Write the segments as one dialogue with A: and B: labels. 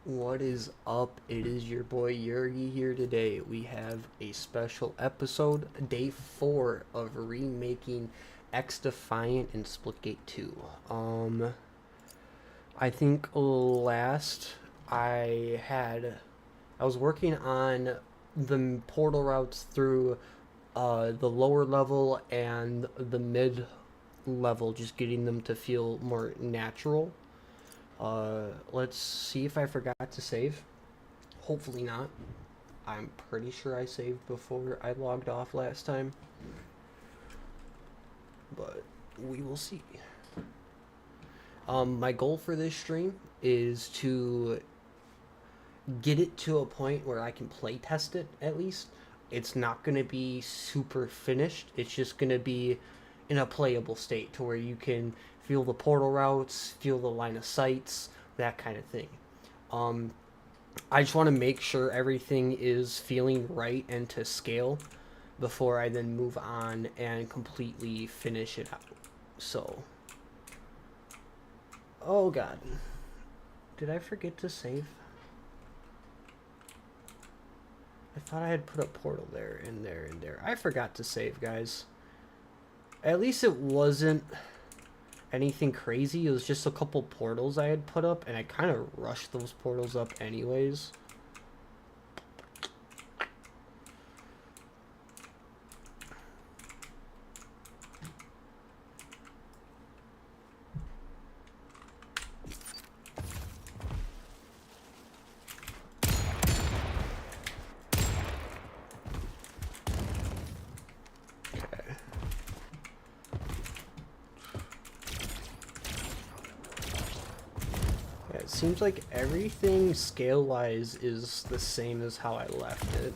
A: What is up? It is your boy Yurgi here today. We have a special episode, day 4 of remaking XDefiant and Splitgate 2. I think last I was working on the portal routes through the lower level and the mid level, just getting them to feel more natural. Let's see if I forgot to save. Hopefully not. I'm pretty sure I saved before I logged off last time, but we will see. My goal for this stream is to get it to a point where I can play test it at least. It's not going to be super finished. It's just going to be in a playable state to where you can feel the portal routes, feel the line of sights, that kind of thing. Um, I just want to make sure everything is feeling right and to scale before I then move on and completely finish it out. So, oh god, did I forget to save? I thought I had put a portal there and there and there. I forgot to save, guys. At least it wasn't anything crazy. It was just a couple portals I had put up, and I kind of rushed those portals up anyways. It seems like everything scale-wise is the same as how I left it.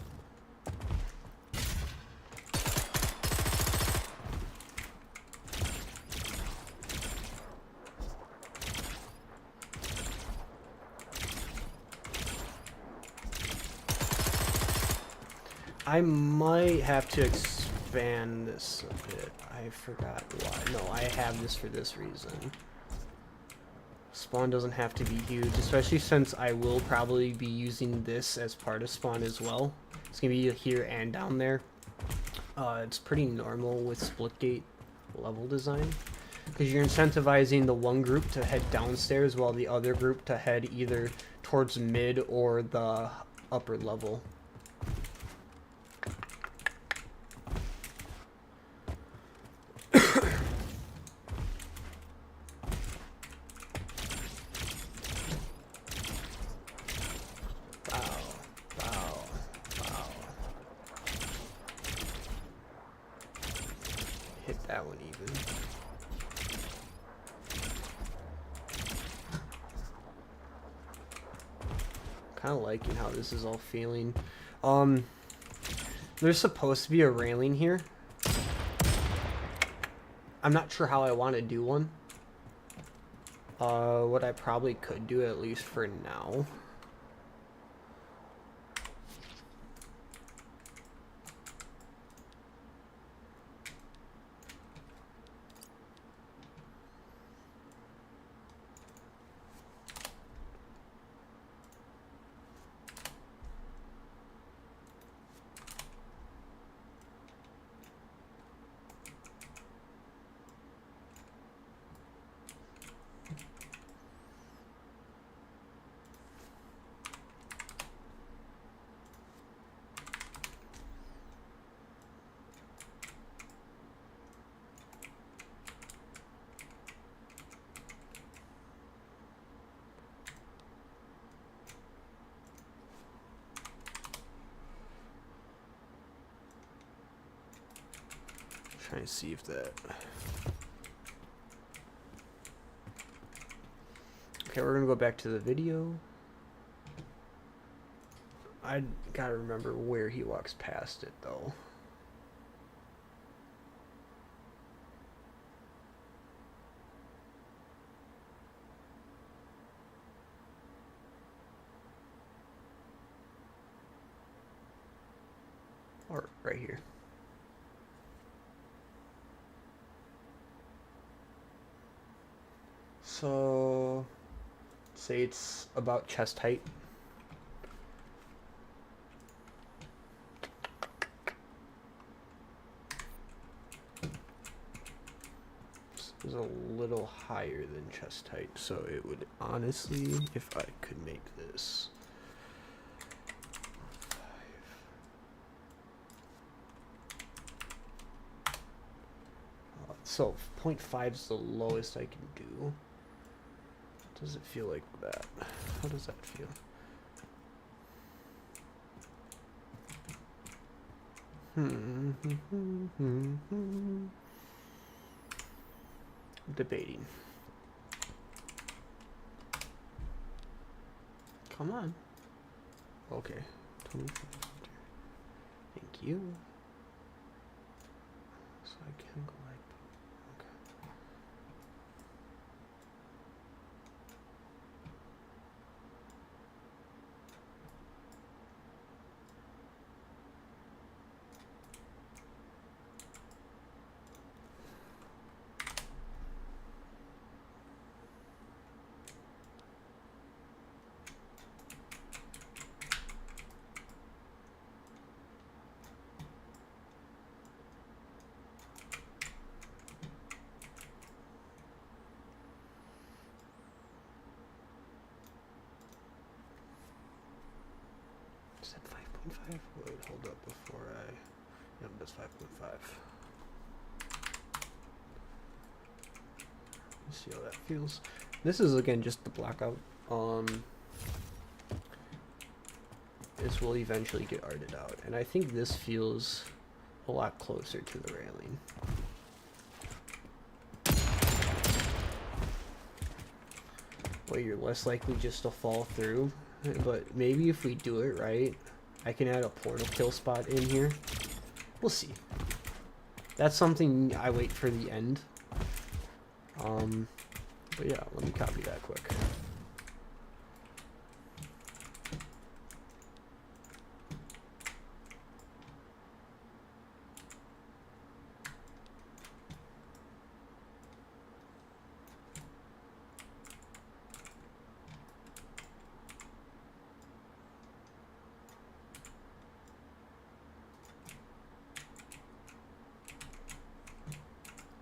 A: I might have to expand this a bit. I forgot why. No, I have this for this reason. Spawn doesn't have to be huge, especially since I will probably be using this as part of spawn as well. It's going to be here and down there. It's pretty normal with Splitgate level design, because you're incentivizing the one group to head downstairs while the other group to head either towards mid or the upper level. Hit that one even. Kind of liking how this is all feeling. There's supposed to be a railing here. I'm not sure how I want to do one. What I probably could do, at least for now, trying to see if that... Okay, we're gonna go back to the video. I gotta remember where he walks past it, though. Or right here. So Say it's about chest height. This is a little higher than chest height, so it would honestly, if I could make this. So 0.5 is the lowest I can do. Does it feel like that? How does that feel? Debating. Come on. Okay. 25. Thank you. So I can go like. Okay. Is that 5.5? Wait, hold up before I. Yep, that's 5.5. Let's see how that feels. This is again just the blackout. This will eventually get arted out, and I think this feels a lot closer to the railing. Well, you're less likely just to fall through, but maybe if we do it right, I can add a portal kill spot in here. We'll see. That's something I wait for the end. But yeah, let me copy that quick.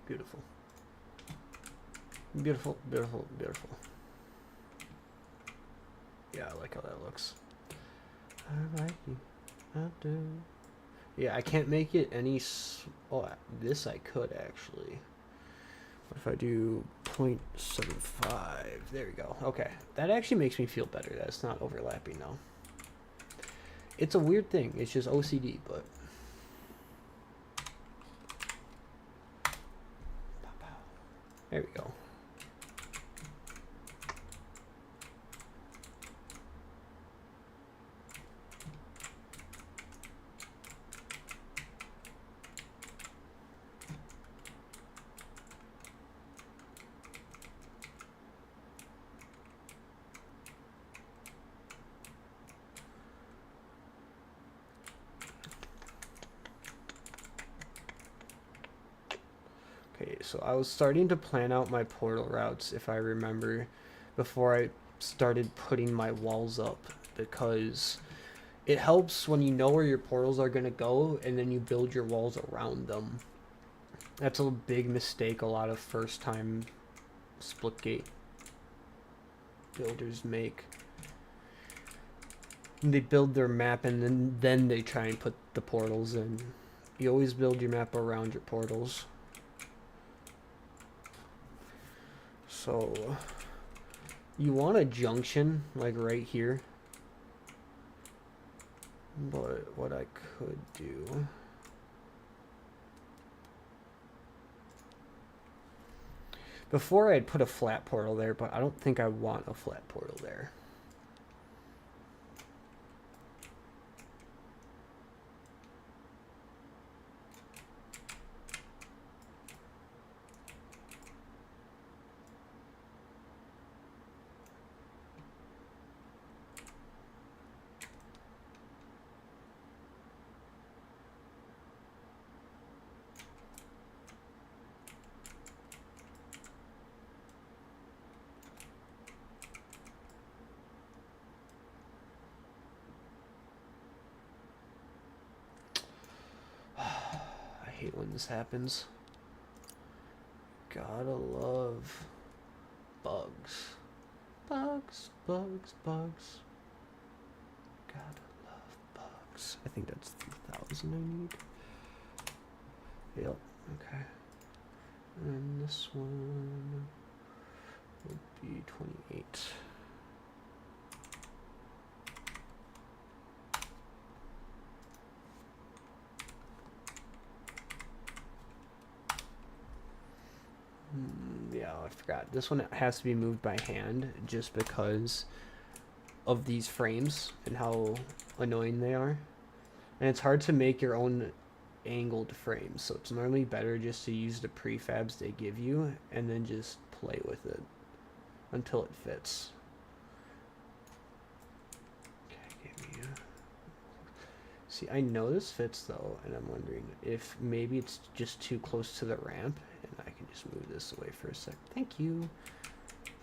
A: Beautiful. Beautiful, beautiful, beautiful. Yeah, I like how that looks. I like you. I do. Yeah, I can't make it any... Oh, this I could actually. What if I do 0.75? There we go. Okay. That actually makes me feel better. That's not overlapping now. It's a weird thing. It's just OCD, but... There we go. Okay, so I was starting to plan out my portal routes, if I remember, before I started putting my walls up, because it helps when you know where your portals are going to go, and then you build your walls around them. That's a big mistake a lot of first-time Splitgate builders make. They build their map, and then they try and put the portals in. You always build your map around your portals. So, you want a junction, like right here. But what I could do... Before I'd put a flat portal there, but I don't think I want a flat portal there. when this happens. Gotta love bugs. Bugs, bugs, bugs. Gotta love bugs. I think that's 3,000 I need. Yep, okay. And this one would be 28. Yeah, I forgot. This one has to be moved by hand just because of these frames and how annoying they are. And it's hard to make your own angled frames, so it's normally better just to use the prefabs they give you and then just play with it until it fits. Okay, give me a... See, I know this fits though, and I'm wondering if maybe it's just too close to the ramp, and I can just move this away for a sec. Thank you.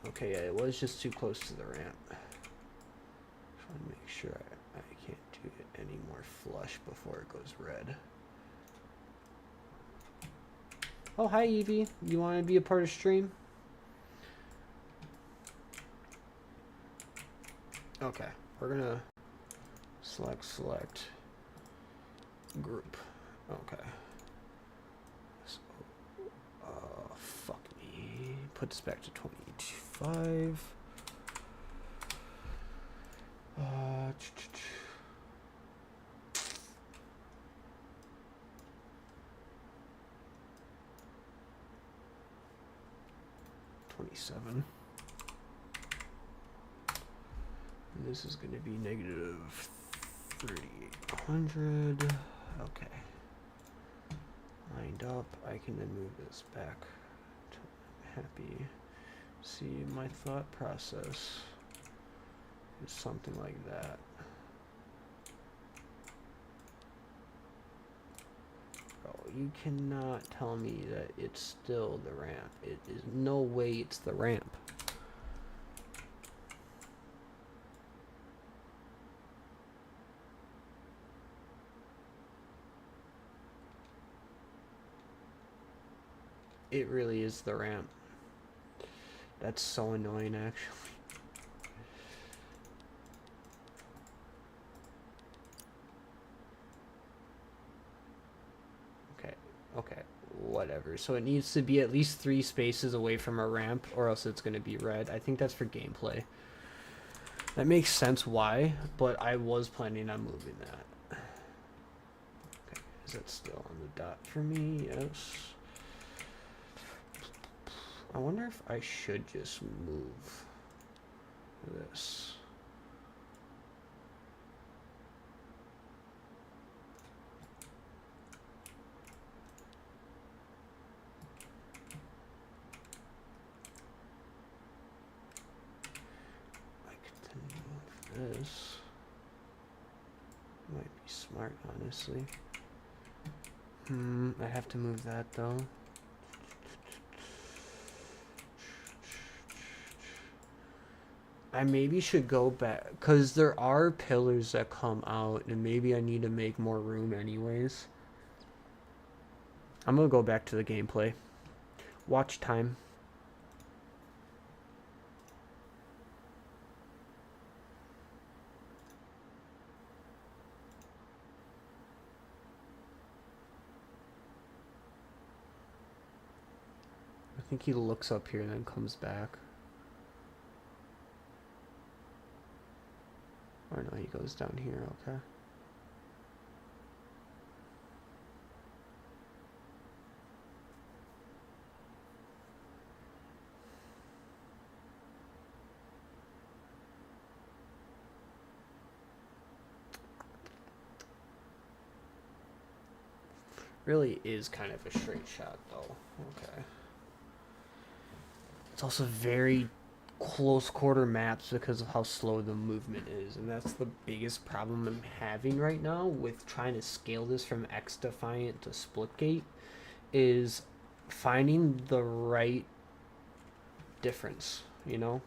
A: Okay, yeah, it was just too close to the ramp. Just want to make sure I can't do it any more flush before it goes red. Oh, hi, Evie. You want to be a part of stream? Okay, we're gonna select group. Okay. So, fuck me. Put this back to 25. 27. And this is going to be negative 3,800. Okay. Lined up. I can then move this back to happy. See, my thought process is something like that. You cannot tell me that it's still the ramp. It is no way it's the ramp. It really is the ramp. That's so annoying, actually. Okay, whatever. So it needs to be at least 3 spaces away from a ramp, or else it's going to be red. I think that's for gameplay. That makes sense why, but I was planning on moving that. Okay, is that still on the dot for me? Yes. I wonder if I should just move this. This might be smart, honestly. I have to move that though. I maybe should go back because there are pillars that come out, and maybe I need to make more room anyways. I'm gonna go back to the gameplay. Watch time. I think he looks up here and then comes back. Or no, he goes down here, okay. Really is kind of a straight shot though. Okay. It's also very close quarter maps because of how slow the movement is, and that's the biggest problem I'm having right now with trying to scale this from XDefiant to Splitgate, is finding the right difference, you know?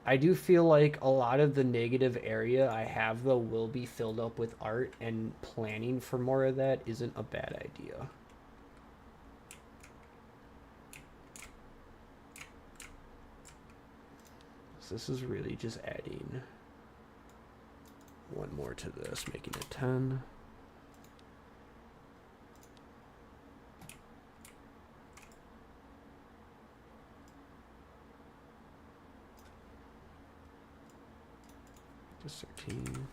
A: I do feel like a lot of the negative area I have though will be filled up with art, and planning for more of that isn't a bad idea. So this is really just adding one more to this, making it 10. Just 13.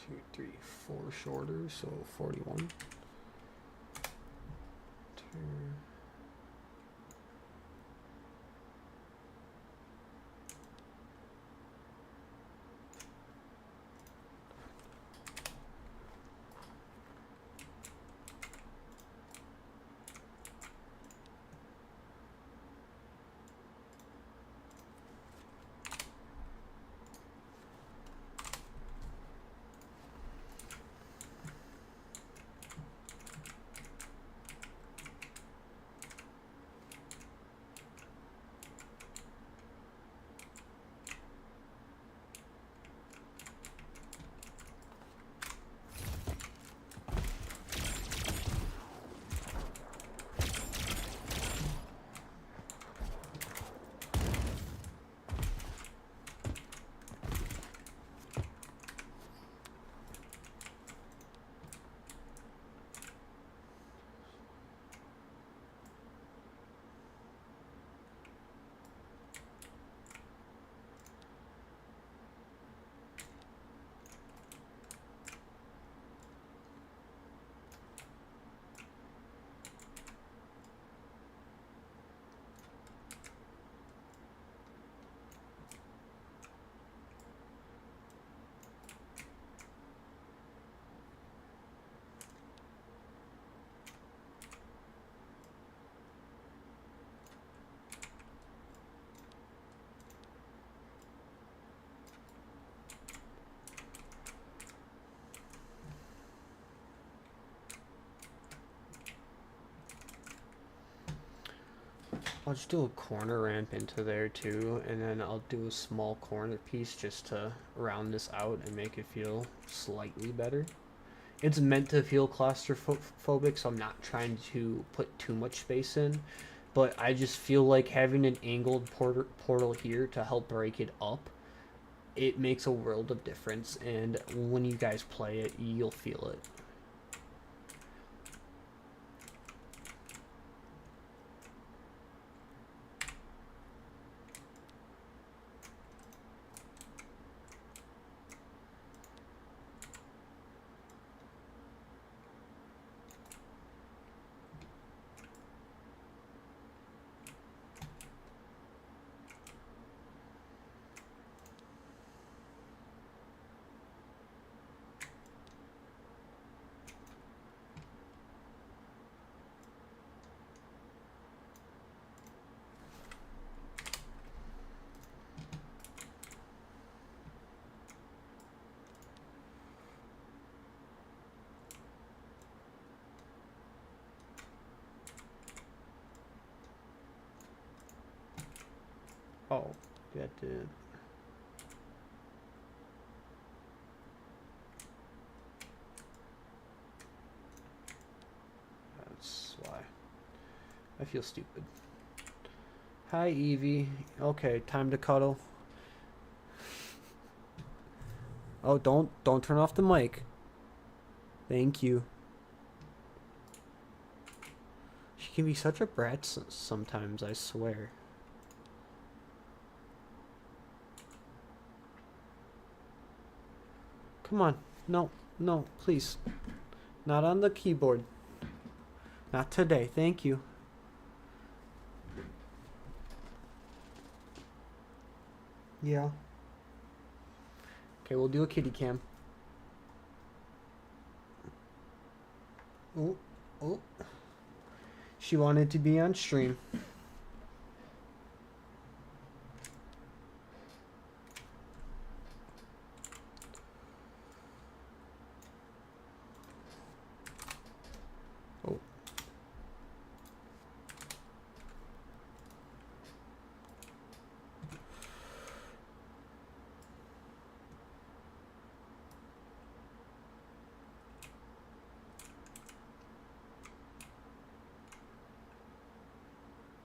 A: Two, three, four shorter, so 41. Two. I'll just do a corner ramp into there too, and then I'll do a small corner piece just to round this out and make it feel slightly better. It's meant to feel claustrophobic, so I'm not trying to put too much space in, but I just feel like having an angled portal here to help break it up, it makes a world of difference, and when you guys play it, you'll feel it. Oh, that did. That's why. I feel stupid. Hi, Evie. Okay, time to cuddle. Oh, don't turn off the mic. Thank you. She can be such a brat sometimes, I swear. Come on. No, no, please. Not on the keyboard. Not today, thank you. Yeah. Okay, we'll do a kitty cam. Oh, oh. She wanted to be on stream.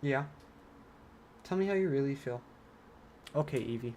A: Yeah. Tell me how you really feel. Okay, Evie.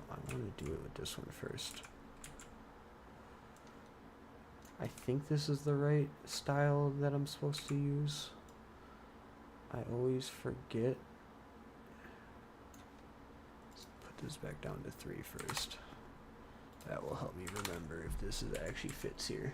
A: I want to do it with this one first. I think this is the right style that I'm supposed to use. I always forget. Let's put this back down to 3 first. That will help me remember if this is actually fits here.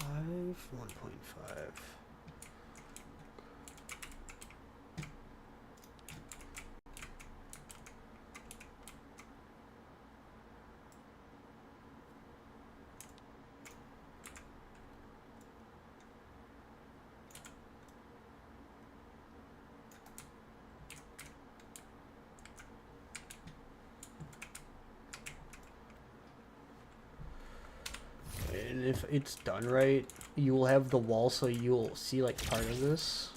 A: Five, 1.5. And if it's done right, you will have the wall, so you'll see like part of this.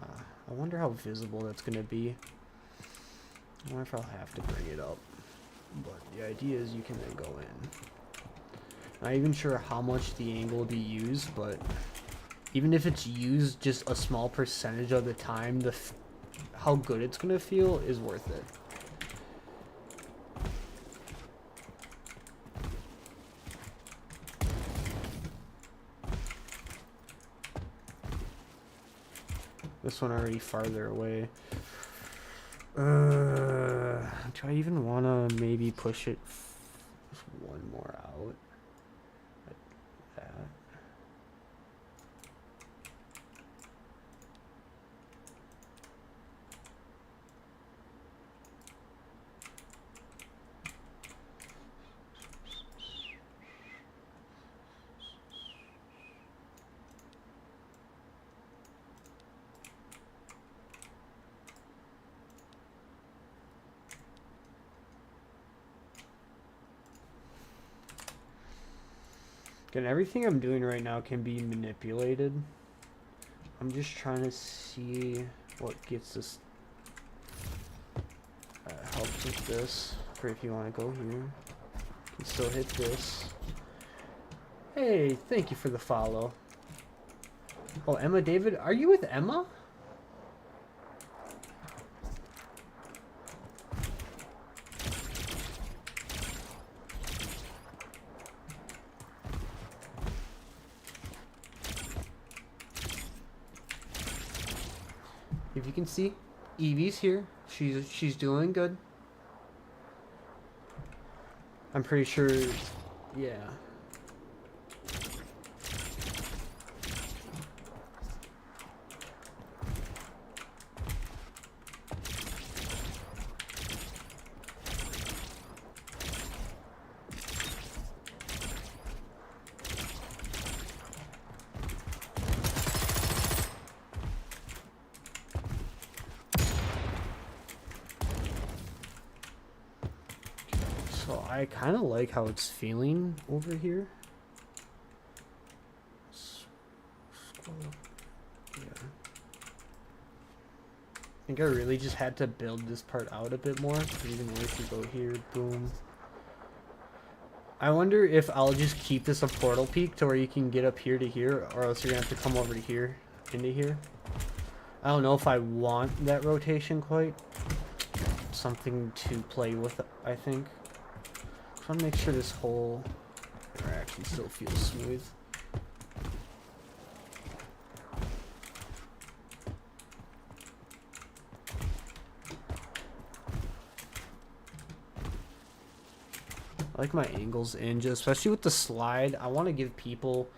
A: I wonder how visible that's gonna be. I wonder if I'll have to bring it up. But the idea is you can then go in. Not even sure how much the angle will be used, but even if it's used just a small percentage of the time, how good it's gonna feel is worth it. This one already farther away. Do I even want to maybe push it just one more out? Like that. Again, everything I'm doing right now can be manipulated. I'm just trying to see what gets us helps with this. For if you want to go here, you can still hit this. Hey, thank you for the follow. Oh, Emma David, are you with Emma? If you can see, Evie's here. She's doing good. I'm pretty sure, yeah. So I kind of like how it's feeling over here. Yeah. I think I really just had to build this part out a bit more. Even if you go here, boom. I wonder if I'll just keep this a portal peak to where you can get up here to here, or else you're gonna have to come over to here, into here. I don't know if I want that rotation quite. Something to play with, I think. I want to make sure this whole interaction still feels smooth. I like my angles in, just especially with the slide. I want to give people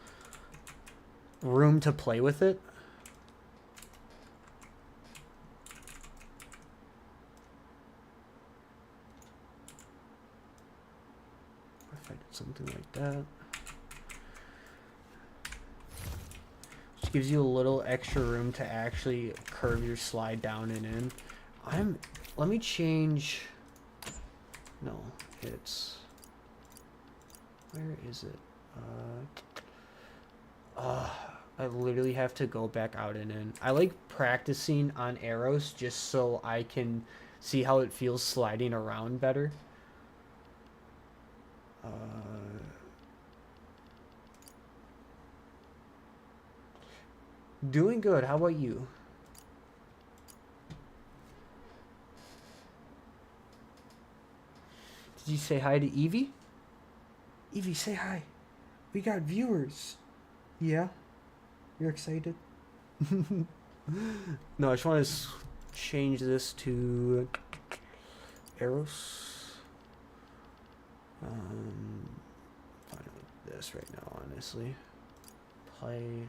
A: room to play with it. If I did something like that. Just gives you a little extra room to actually curve your slide down and in. Let me change. No, it's, where is it? I literally have to go back out and in. I like practicing on arrows just so I can see how it feels sliding around better. Doing good. How about you? Did you say hi to Evie? Evie, say hi. We got viewers. Yeah? You're excited? No, I just want to change this to arrows. Fine with this right now, honestly. Play.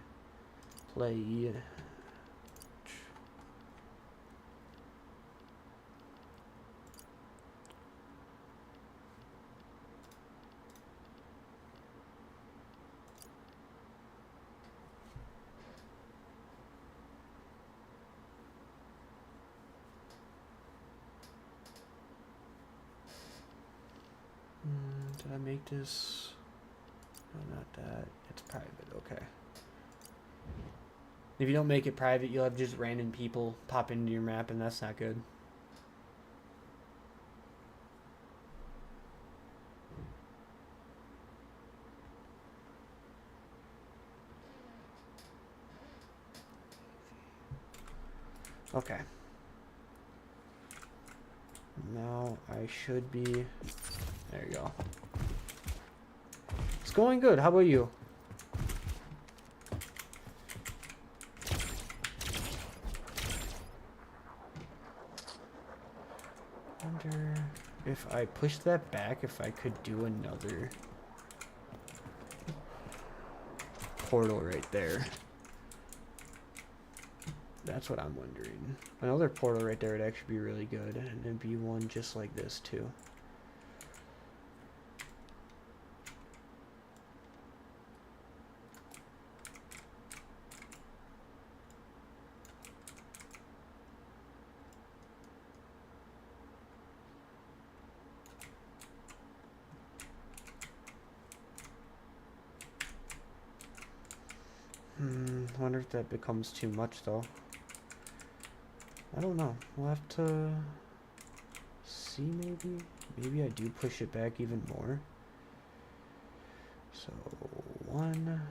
A: Did I make this? No, not that. It's private. Okay. If you don't make it private, you'll have just random people pop into your map, and that's not good. Okay. Now I should be... There you go. It's going good. How about you? Wonder if I push that back, if I could do another portal right there. That's what I'm wondering. Another portal right there would actually be really good, and it'd be one just like this too. Wonder if that becomes too much though. I don't know. We'll have to see maybe. Maybe I do push it back even more. So, one.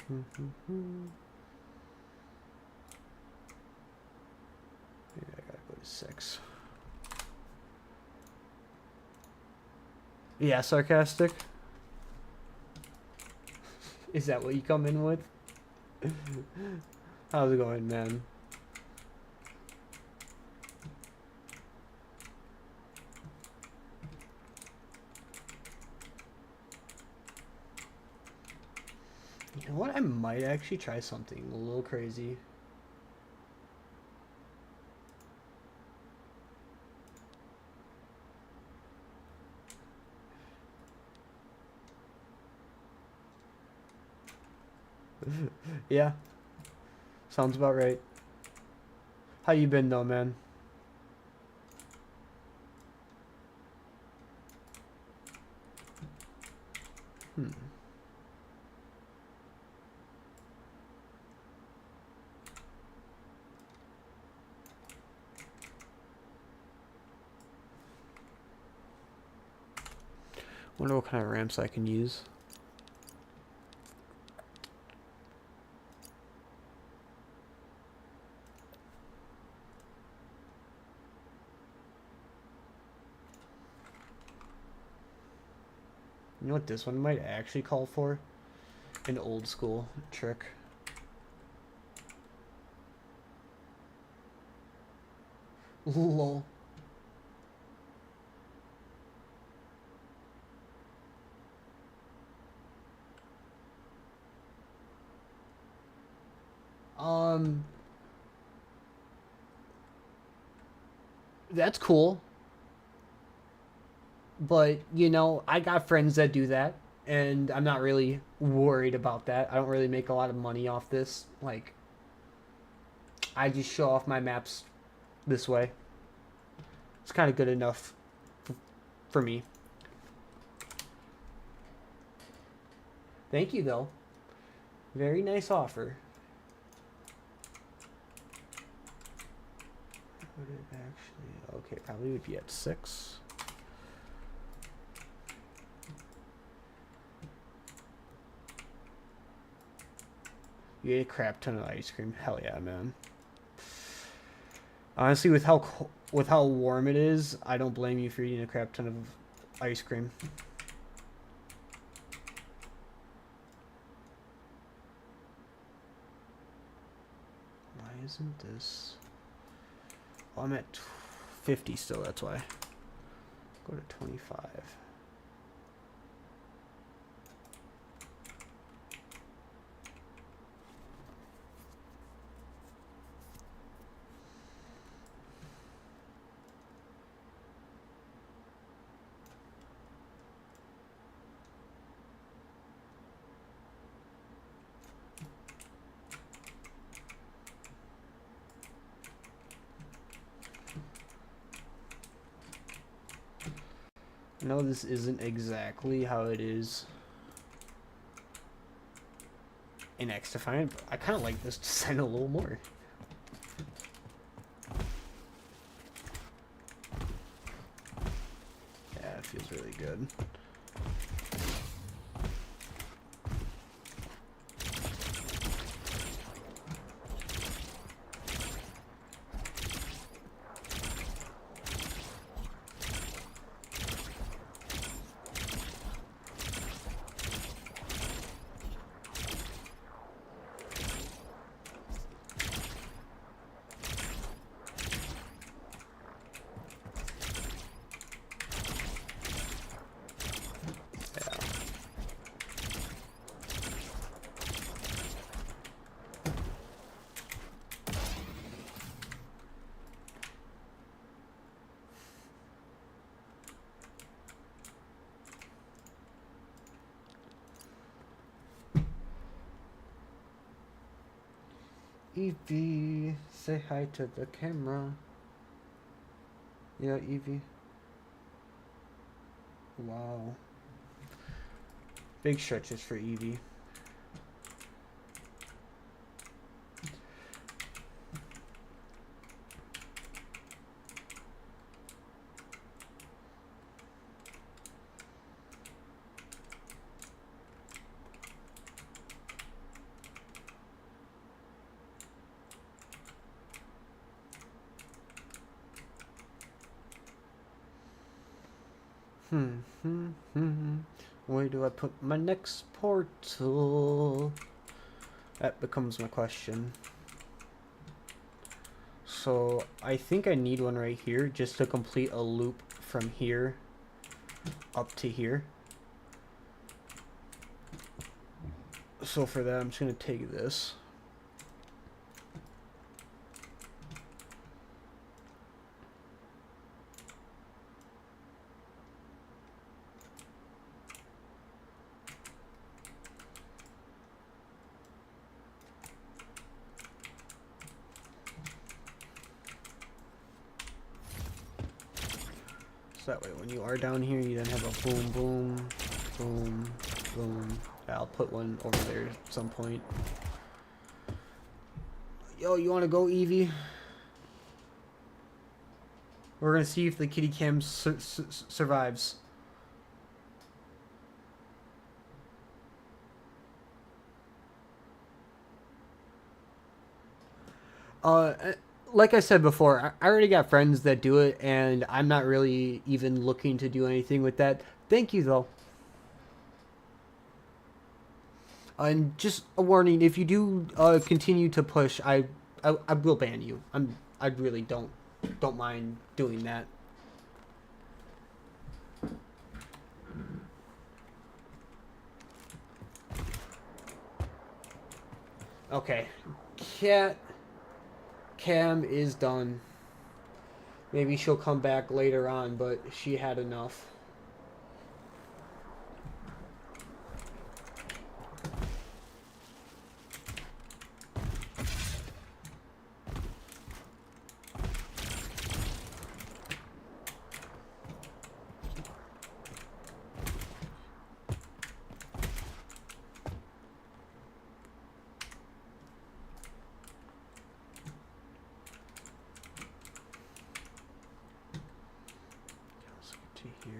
A: Maybe I gotta go to 6. Yeah, sarcastic. Is that what you come in with? How's it going, man? You know what? I might actually try something a little crazy. Yeah, sounds about right. How you been though, man? Hmm. Wonder what kind of ramps I can use. You know what this one might actually call for? An old school trick. Lol. Um, that's cool, but you know, I got friends that do that, and I'm not really worried about that. I don't really make a lot of money off this. Like, I just show off my maps this way. It's kind of good enough for me. Thank you, though. Very nice offer. Would it actually? Okay, probably would be at 6. You ate a crap ton of ice cream. Hell yeah, man. Honestly, with how warm it is, I don't blame you for eating a crap ton of ice cream. Why isn't this? Well, I'm at 50 still. That's why. Go to 25. I know this isn't exactly how it is in XDefiant, but I kind of like this design a little more. Yeah, it feels really good. Evie, say hi to the camera. Yeah, Evie. Wow. Big stretches for Evie. Where do I put my next portal? That becomes my question. So I think I need one right here just to complete a loop from here up to here. So for that, I'm just going to take this. So that way when you are down here, you then have a boom, boom, boom, boom. Yeah, I'll put one over there at some point. Yo, you want to go, Evie? We're going to see if the kitty cam survives. Like I said before, I already got friends that do it, and I'm not really even looking to do anything with that. Thank you, though. And just a warning: if you do continue to push, I will ban you. I really don't mind doing that. Okay, cat cam is done. Maybe she'll come back later on, but she had enough. Here.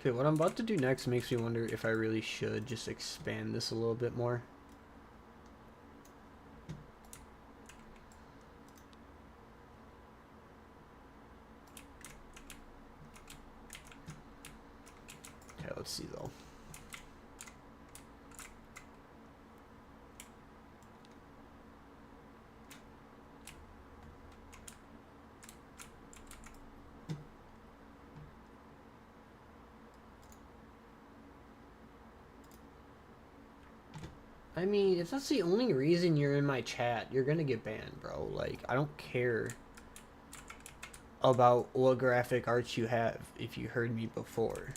A: Okay, what I'm about to do next makes me wonder if I really should just expand this a little bit more. Okay, let's see though. I mean, if that's the only reason you're in my chat, you're gonna get banned, bro. Like, I don't care about what graphic arts you have if you heard me before.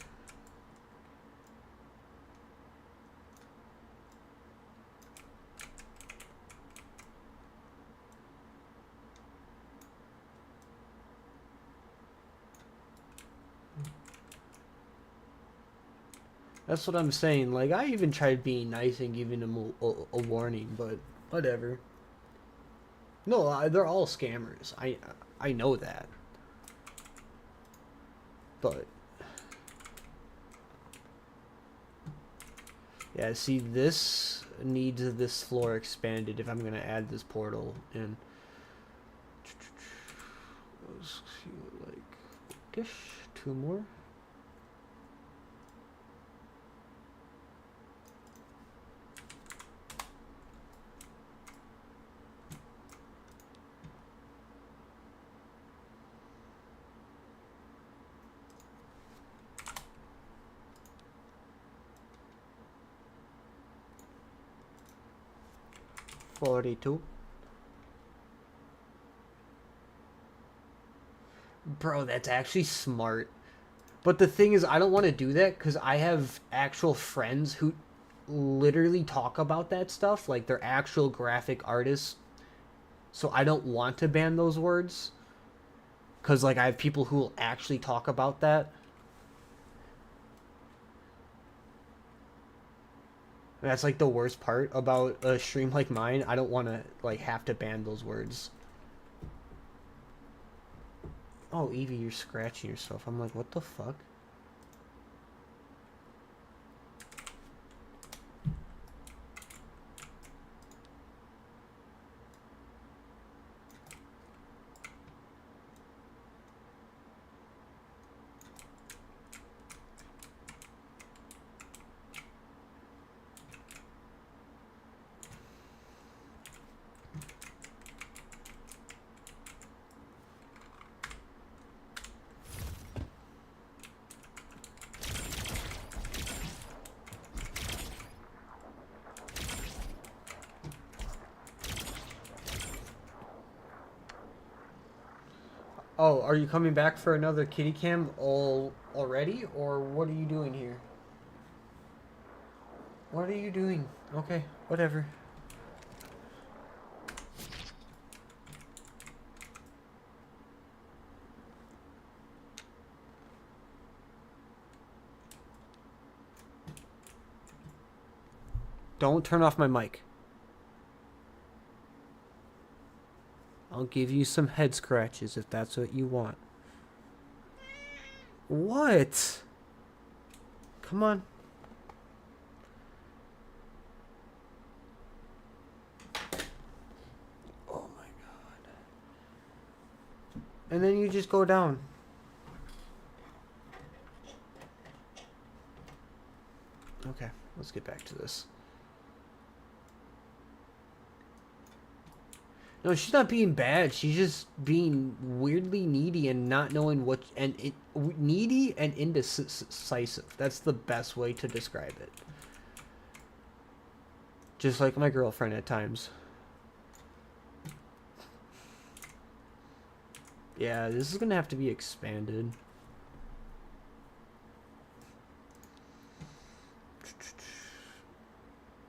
A: That's what I'm saying. Like, I even tried being nice and giving them a warning, but whatever. No, they're all scammers. I know that. But yeah, see, this needs this floor expanded if I'm gonna add this portal in. Let's see, like, two more. $42. Bro, that's actually smart. But the thing is, I don't want to do that because I have actual friends who literally talk about that stuff. Like, they're actual graphic artists. So I don't want to ban those words. Because, like, I have people who will actually talk about that. And that's, like, the worst part about a stream like mine. I don't want to, like, have to ban those words. Oh, Evie, you're scratching yourself. I'm like, what the fuck? Oh, are you coming back for another kitty cam already, or what are you doing here? What are you doing? Okay, whatever. Don't turn off my mic. I'll give you some head scratches if that's what you want. What? Come on. Oh my god. And then you just go down. Okay, let's get back to this. No, she's not being bad. She's just being weirdly needy and not knowing what needy and indecisive. That's the best way to describe it. Just like my girlfriend at times. Yeah, this is gonna have to be expanded.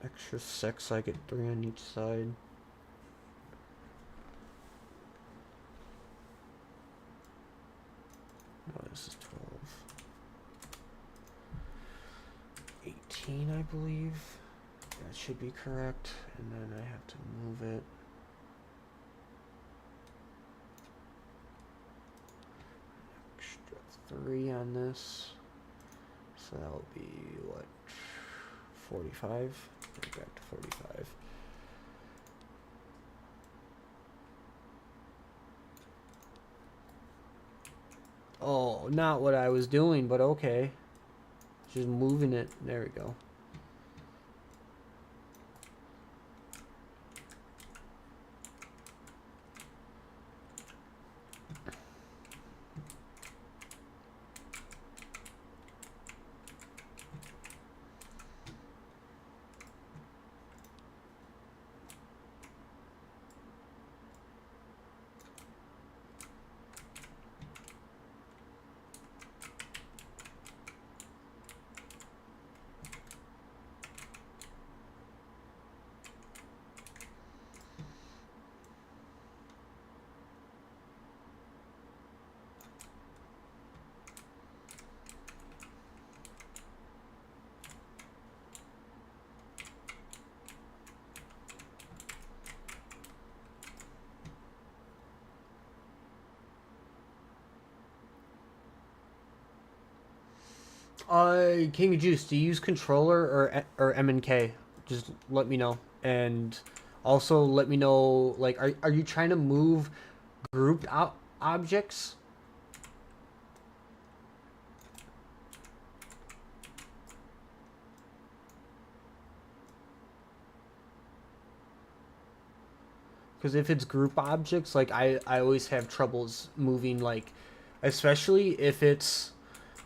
A: Extra 6, I get 3 on each side. Oh, this is 12. 18, I believe. That should be correct. And then I have to move it. Extra 3 on this. So that will be, what, 45? Back to 45. Oh, not what I was doing, but okay. Just moving it. There we go. King of Juice, do you use controller or M and K? Just let me know. And also let me know, like, are you trying to move grouped objects? Because if it's group objects, like, I always have troubles moving, like, especially if it's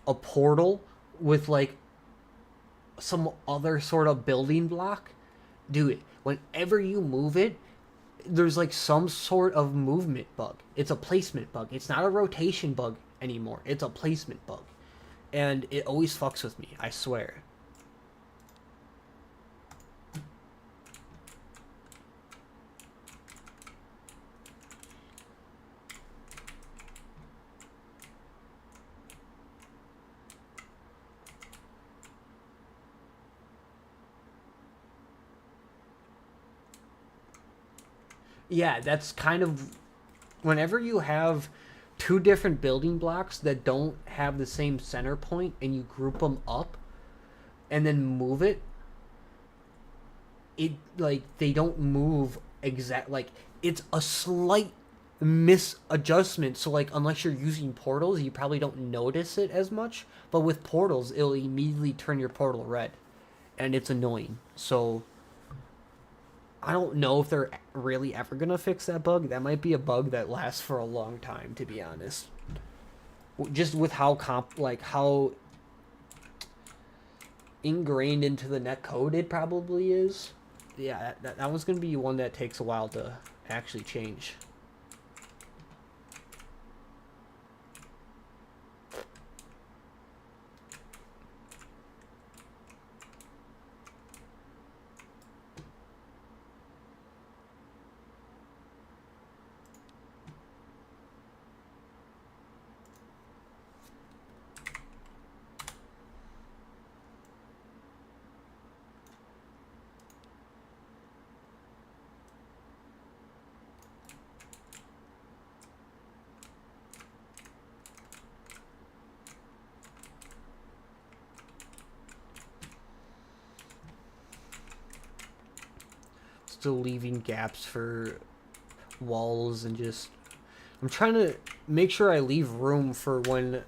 A: a portal with, like, some other sort of building block. Dude, whenever you move it, there's like some sort of movement bug. It's a placement bug. It's not a rotation bug anymore. It's a placement bug. And it always fucks with me, I swear. Yeah, that's kind of whenever you have two different building blocks that don't have the same center point and you group them up and then move it, it like they don't move exact, like it's a slight misadjustment. So like unless you're using portals, you probably don't notice it as much, but with portals it'll immediately turn your portal red and it's annoying. So I don't know if they're really ever gonna fix that bug. That might be a bug that lasts for a long time, to be honest. Just with how how ingrained into the net code it probably is. Yeah, that one's gonna be one that takes a while to actually change. still leaving gaps for walls and just... I'm trying to make sure I leave room for when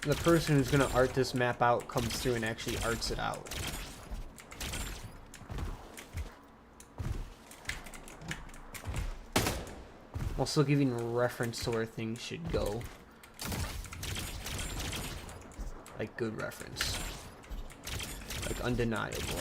A: the person who's going to art this map out comes through and actually arts it out. I'm also giving reference to where things should go. Like, good reference. Like, undeniable.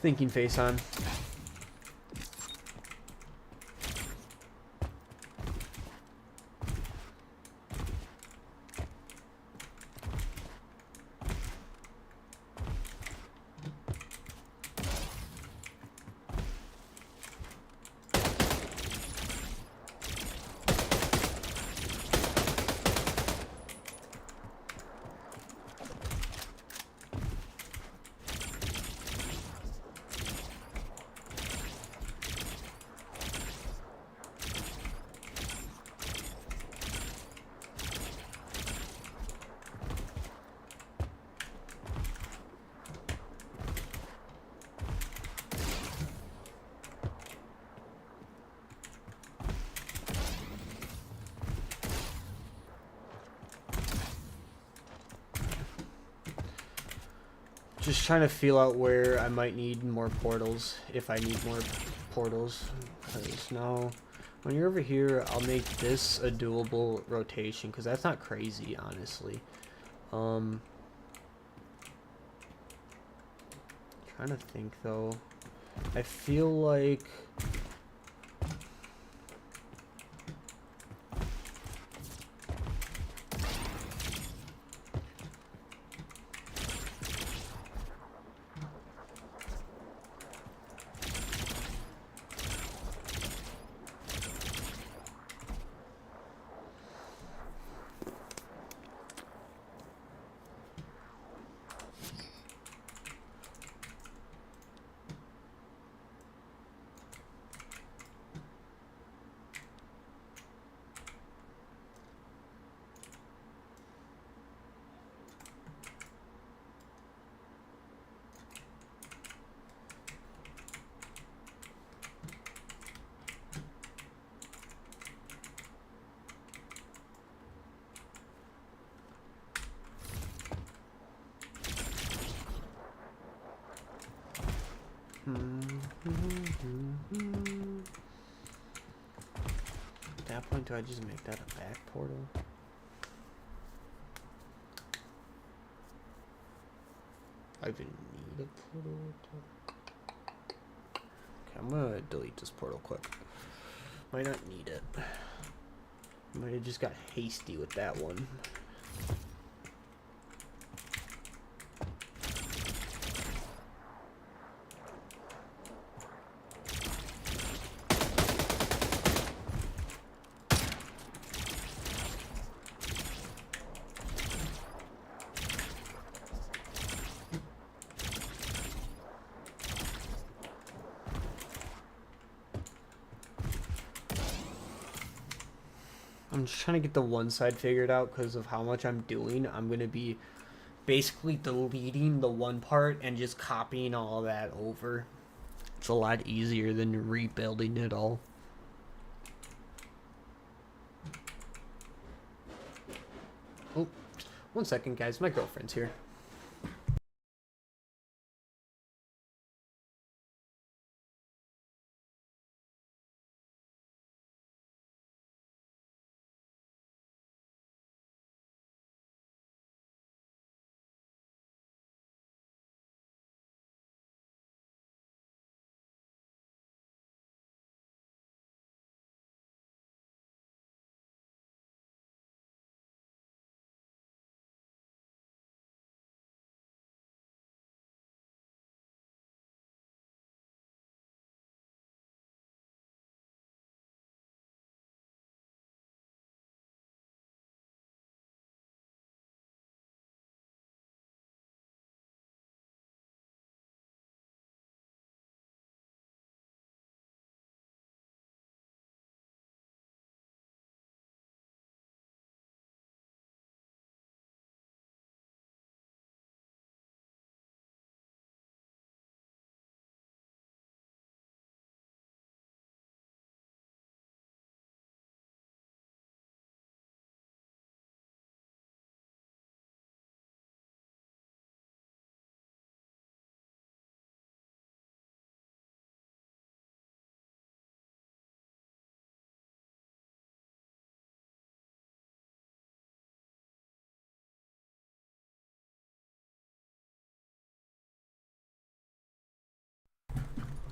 A: Thinking face on. Just trying to feel out where I might need more portals, if I need more portals. Because now, when you're over here, I'll make this a doable rotation, because that's not crazy, honestly. Trying to think, though. I feel like... At that point, do I just make that a back portal? I even need a portal. Okay, I'm gonna delete this portal quick. Might not need it. Might have just got hasty with that one. I'm just trying to get the one side figured out because of how much I'm doing. I'm going to be basically deleting the one part and just copying all that over. It's a lot easier than rebuilding it all. Oh, 1 second, guys. My girlfriend's here.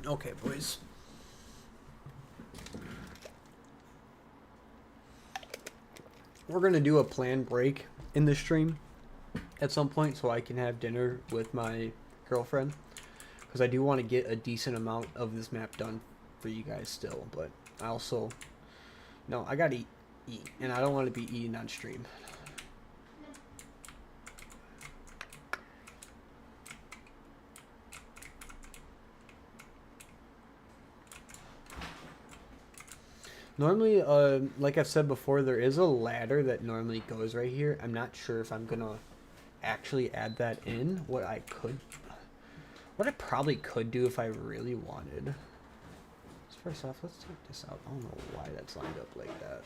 A: Okay, boys. We're going to do a planned break in the stream at some point so I can have dinner with my girlfriend. Because I do want to get a decent amount of this map done for you guys still. But I also... No, I gotta eat. And I don't want to be eating on stream. Normally, like I've said before, there is a ladder that normally goes right here. I'm not sure if I'm gonna actually add that in. What I probably could do if I really wanted. So first off, let's take this out. I don't know why that's lined up like that.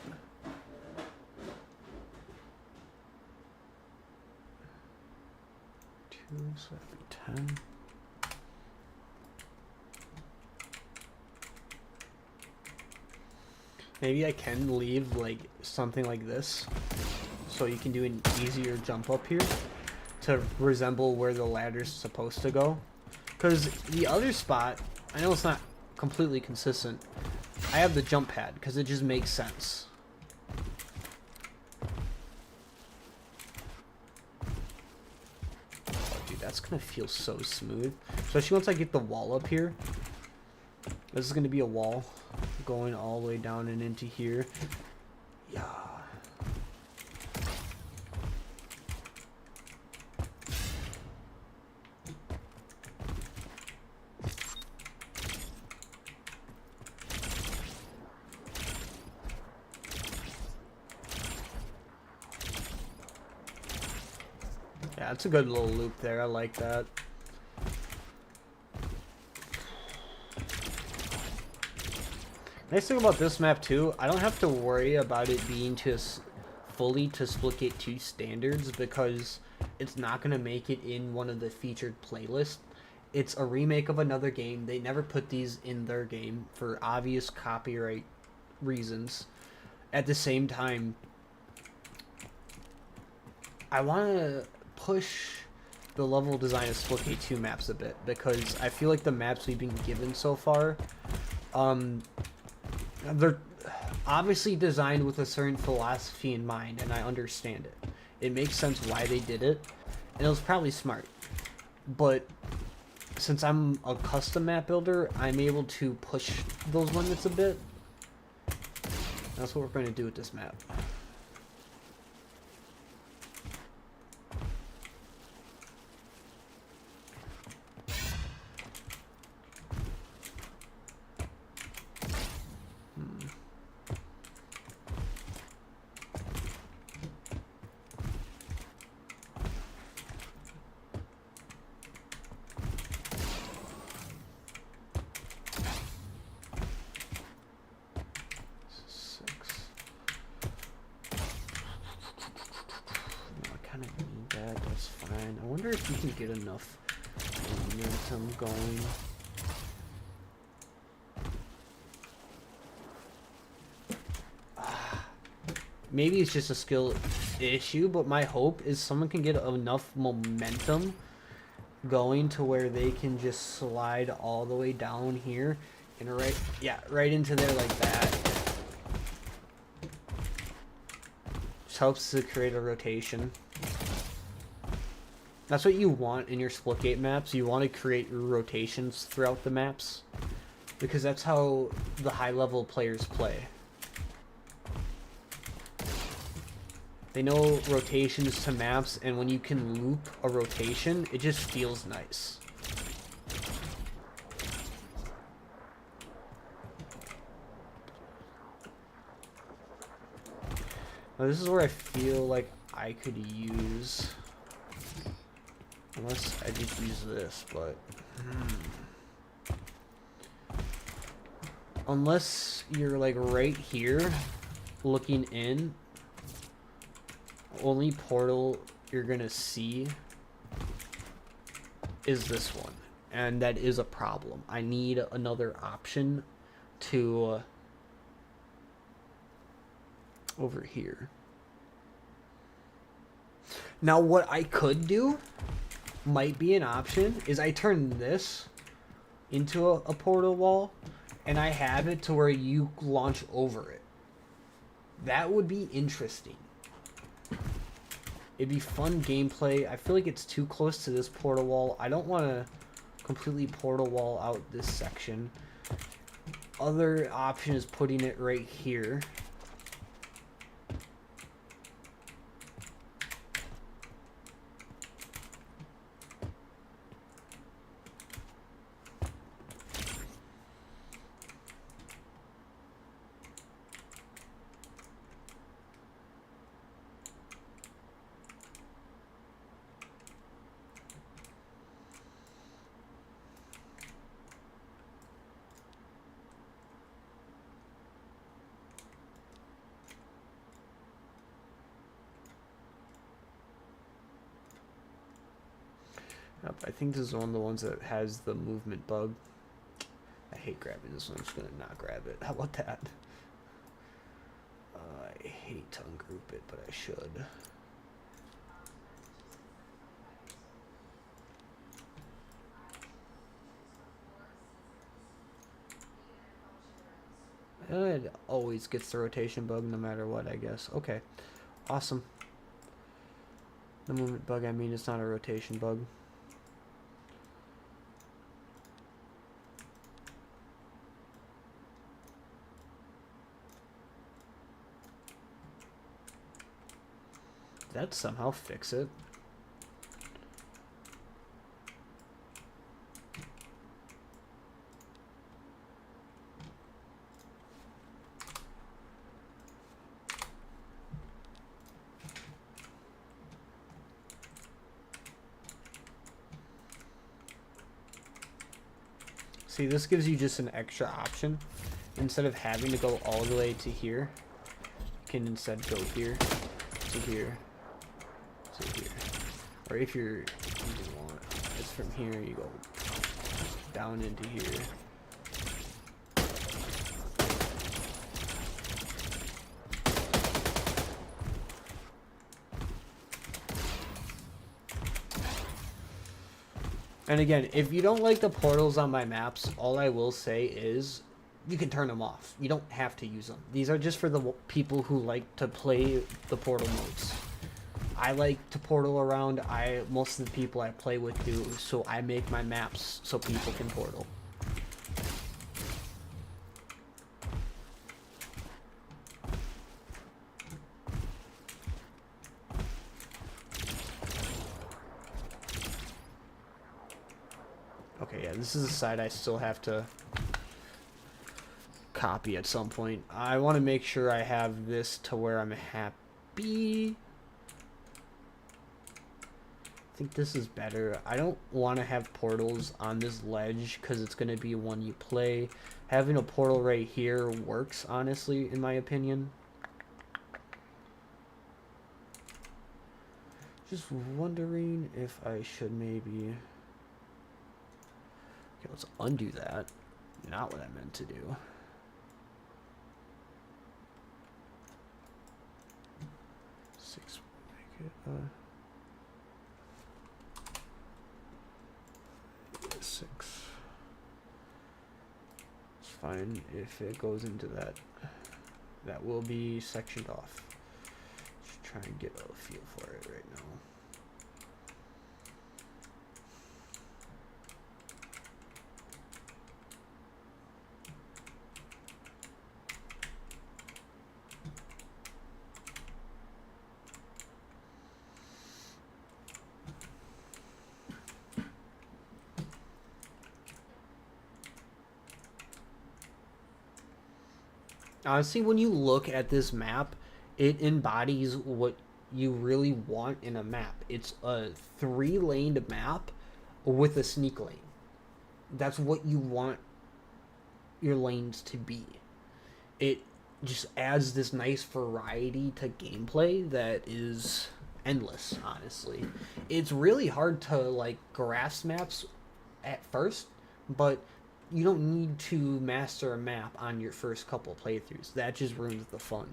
A: So that'd be 10. Maybe I can leave like something like this so you can do an easier jump up here to resemble where the ladder's supposed to go. Because the other spot, I know it's not completely consistent, I have the jump pad because it just makes sense. Oh, dude, that's gonna feel so smooth. Especially once I get the wall up here. This is gonna be a wall going all the way down and into here. Yeah. Yeah, it's a good little loop there. I like that. Nice thing about this map too, I don't have to worry about it being fully to Splitgate 2 standards because it's not going to make it in one of the featured playlists. It's a remake of another game. They never put these in their game for obvious copyright reasons. At the same time, I want to push the level design of Splitgate 2 maps a bit because I feel like the maps we've been given so far, they're obviously designed with a certain philosophy in mind, and I understand it. It makes sense why they did it, and it was probably smart. But since I'm a custom map builder, I'm able to push those limits a bit. That's what we're going to do with this map. I wonder if you can get enough momentum going. Maybe it's just a skill issue, but my hope is someone can get enough momentum going to where they can just slide all the way down here and right into there like that. Just helps to create a rotation. That's what you want in your Splitgate maps. You want to create rotations throughout the maps because that's how the high-level players play. They know rotations to maps, and when you can loop a rotation, it just feels nice. Now, this is where I feel like I could use... Unless I just use this, but... Unless you're, like, right here, looking in, only portal you're gonna see is this one. And that is a problem. I need another option to... over here. Now, what I could do... might be an option is I turn this into a portal wall, and I have it to where you launch over it. That would be interesting. It'd be fun gameplay. I feel like it's too close to this portal wall. I don't want to completely portal wall out this section. Other option is putting it right here. Yep, I think this is one of the ones that has the movement bug. I hate grabbing this one. I'm just going to not grab it. How about that? I hate to ungroup it, but I should. It always gets the rotation bug no matter what, I guess. Okay, awesome. The movement bug, I mean, it's not a rotation bug. Did that somehow fix it? See, this gives you just an extra option. Instead of having to go all the way to here, you can instead go here, to here, to here. Or if you want, it's from here, you go down into here. And again, if you don't like the portals on my maps, all I will say is you can turn them off. You don't have to use them. These are just for the people who like to play the portal modes. I like to portal around. Most of the people I play with do, so I make my maps so people can portal. Okay, yeah, this is a side I still have to copy at some point. I want to make sure I have this to where I'm happy. I think this is better. I don't want to have portals on this ledge because it's going to be one you play. Having a portal right here works, honestly, in my opinion. Just wondering if I should maybe... Okay, let's undo that. Not what I meant to do. Six. Make it, 6. It's fine if it goes into that. That will be sectioned off. Just try and get a feel for it right now. Honestly, when you look at this map, it embodies what you really want in a map. It's a 3-laned map with a sneak lane. That's what you want your lanes to be. It just adds this nice variety to gameplay that is endless, honestly. It's really hard to like grasp maps at first, but you don't need to master a map on your first couple playthroughs. That just ruins the fun.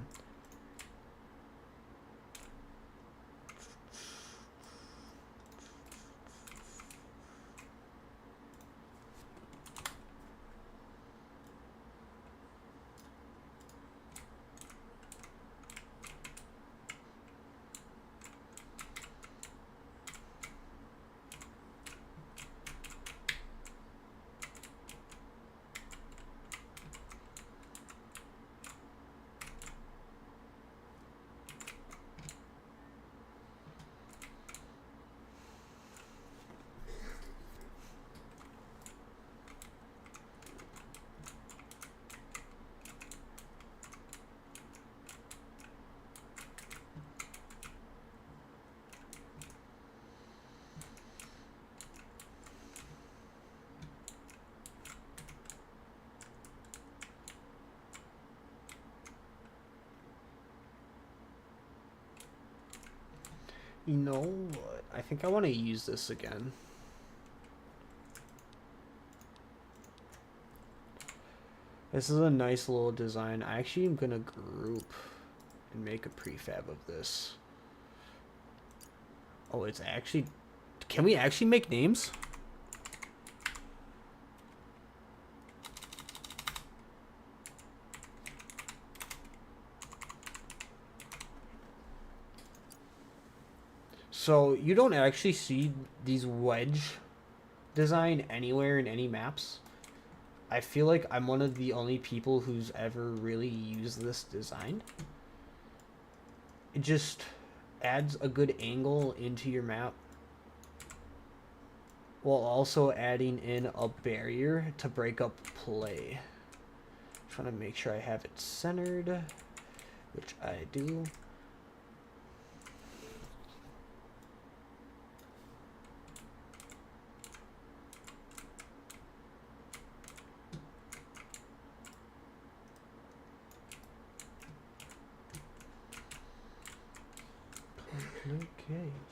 A: You know what? I think I want to use this again. This is a nice little design. I actually am going to group and make a prefab of this. Oh, it's actually... Can we actually make names? So you don't actually see these wedge design anywhere in any maps. I feel like I'm one of the only people who's ever really used this design. It just adds a good angle into your map while also adding in a barrier to break up play. Trying to make sure I have it centered, which I do. Location.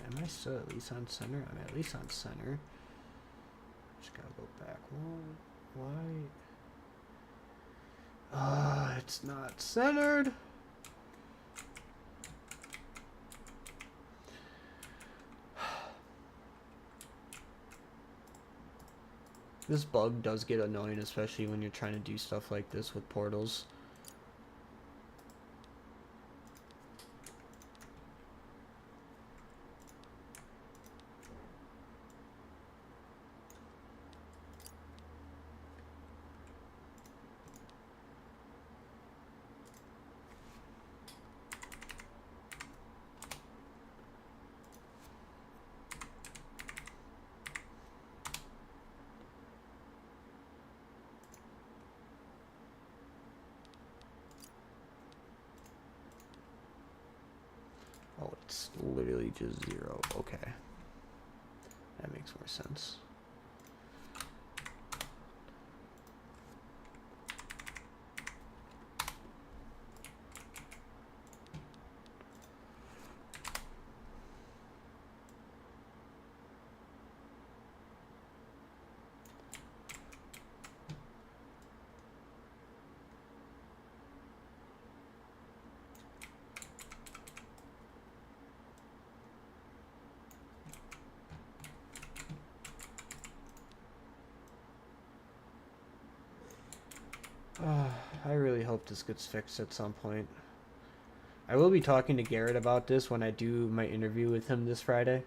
A: Am I still at least on center? I'm at least on center. Just gotta go back one. Why? It's not centered. This bug does get annoying, especially when you're trying to do stuff like this with portals. Oh, it's literally just 0. Okay. That makes more sense. I really hope this gets fixed at some point. I will be talking to Garrett about this when I do my interview with him this Friday.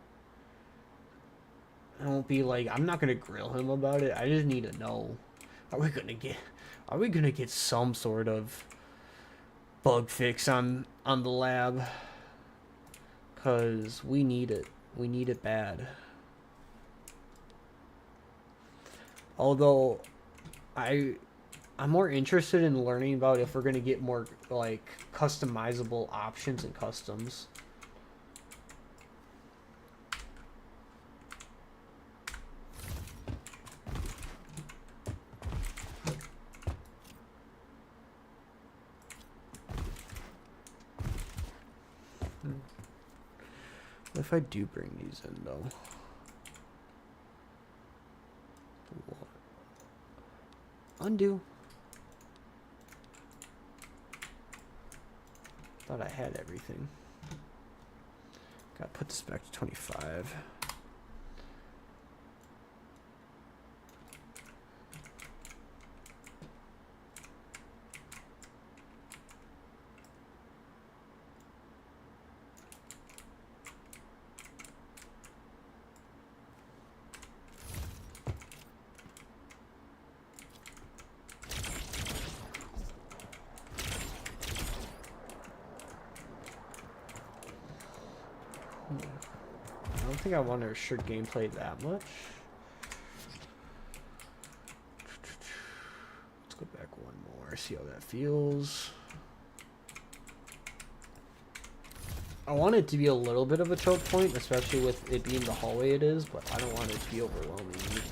A: I won't be like, I'm not gonna grill him about it. I just need to know, are we gonna get some sort of bug fix on the lab? Cause we need it. We need it bad. Although I'm more interested in learning about if we're gonna get more like customizable options and customs. What if I do bring these in though? Undo. Thought I had everything. Gotta put this back to 25. I don't think I want to restrict gameplay that much. Let's go back one more, see how that feels. I want it to be a little bit of a choke point, especially with it being the hallway it is, but I don't want it to be overwhelming either.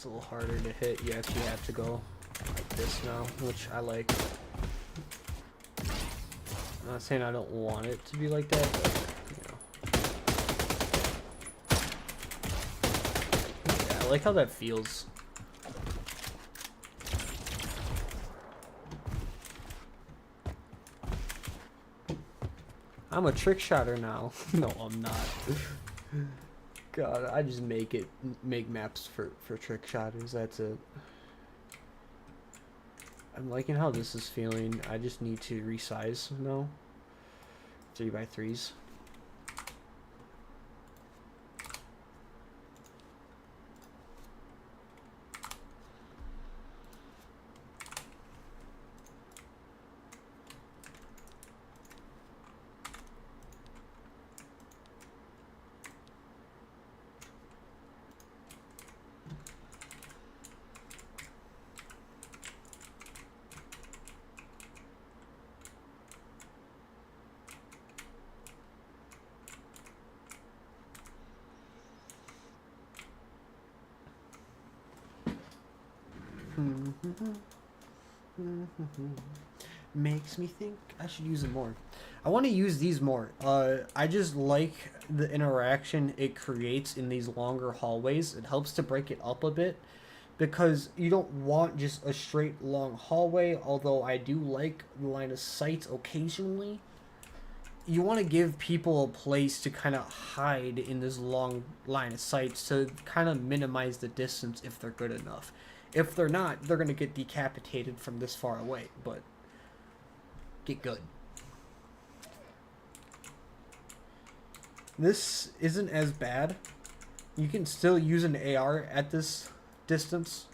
A: A little harder to hit. You actually have to go like this now, which I like. I'm not saying I don't want it to be like that, but yeah, I like how that feels. I'm a trick shotter now. No, I'm not. God, I just make maps for trick shotters. That's it. I'm liking how this is feeling. I just need to resize now. 3x3s. Makes me think I should use it more. I want to use these more. I just like the interaction it creates in these longer hallways. It helps to break it up a bit because you don't want just a straight long hallway, although I do like the line of sight occasionally. You want to give people a place to kind of hide in this long line of sight to kind of minimize the distance if they're good enough. If they're not, they're going to get decapitated from this far away, but get good. This isn't as bad. You can still use an AR at this distance.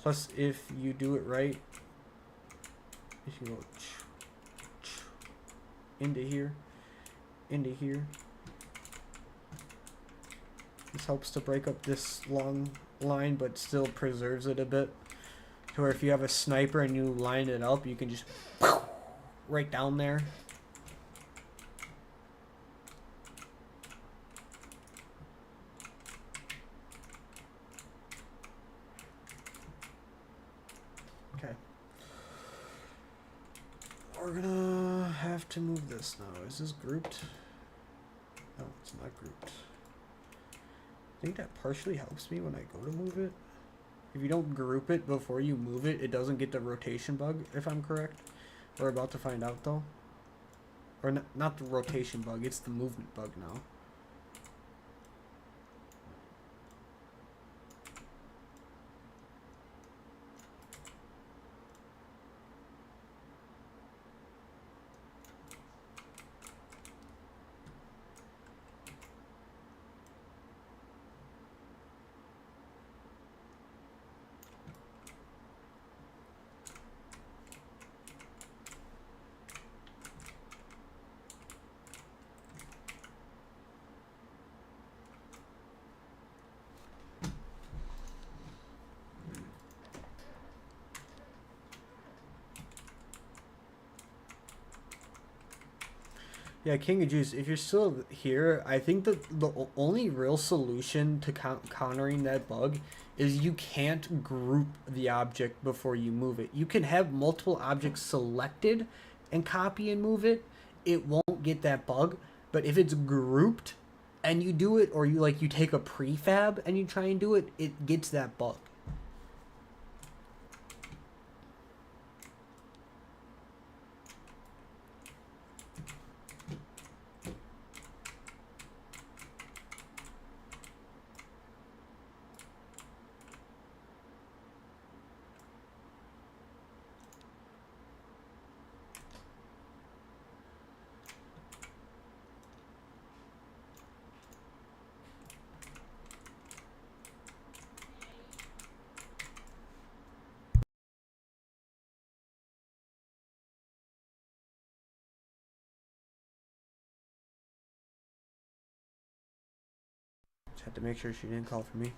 A: Plus, if you do it right, if you go into here, this helps to break up this long line, but still preserves it a bit. To where if you have a sniper and you line it up, you can just right down there. Okay. We're gonna have to move this now. Is this grouped? No, it's not grouped. I think that partially helps me when I go to move it. If you don't group it before you move it, it doesn't get the rotation bug, if I'm correct. We're about to find out, though. Or not the rotation bug, it's the movement bug now. Yeah, King of Juice, if you're still here, I think that the only real solution to countering that bug is you can't group the object before you move it. You can have multiple objects selected and copy and move it. It won't get that bug, but if it's grouped and you do it, or you take a prefab and you try and do it, it gets that bug. Just had to make sure she didn't call for me.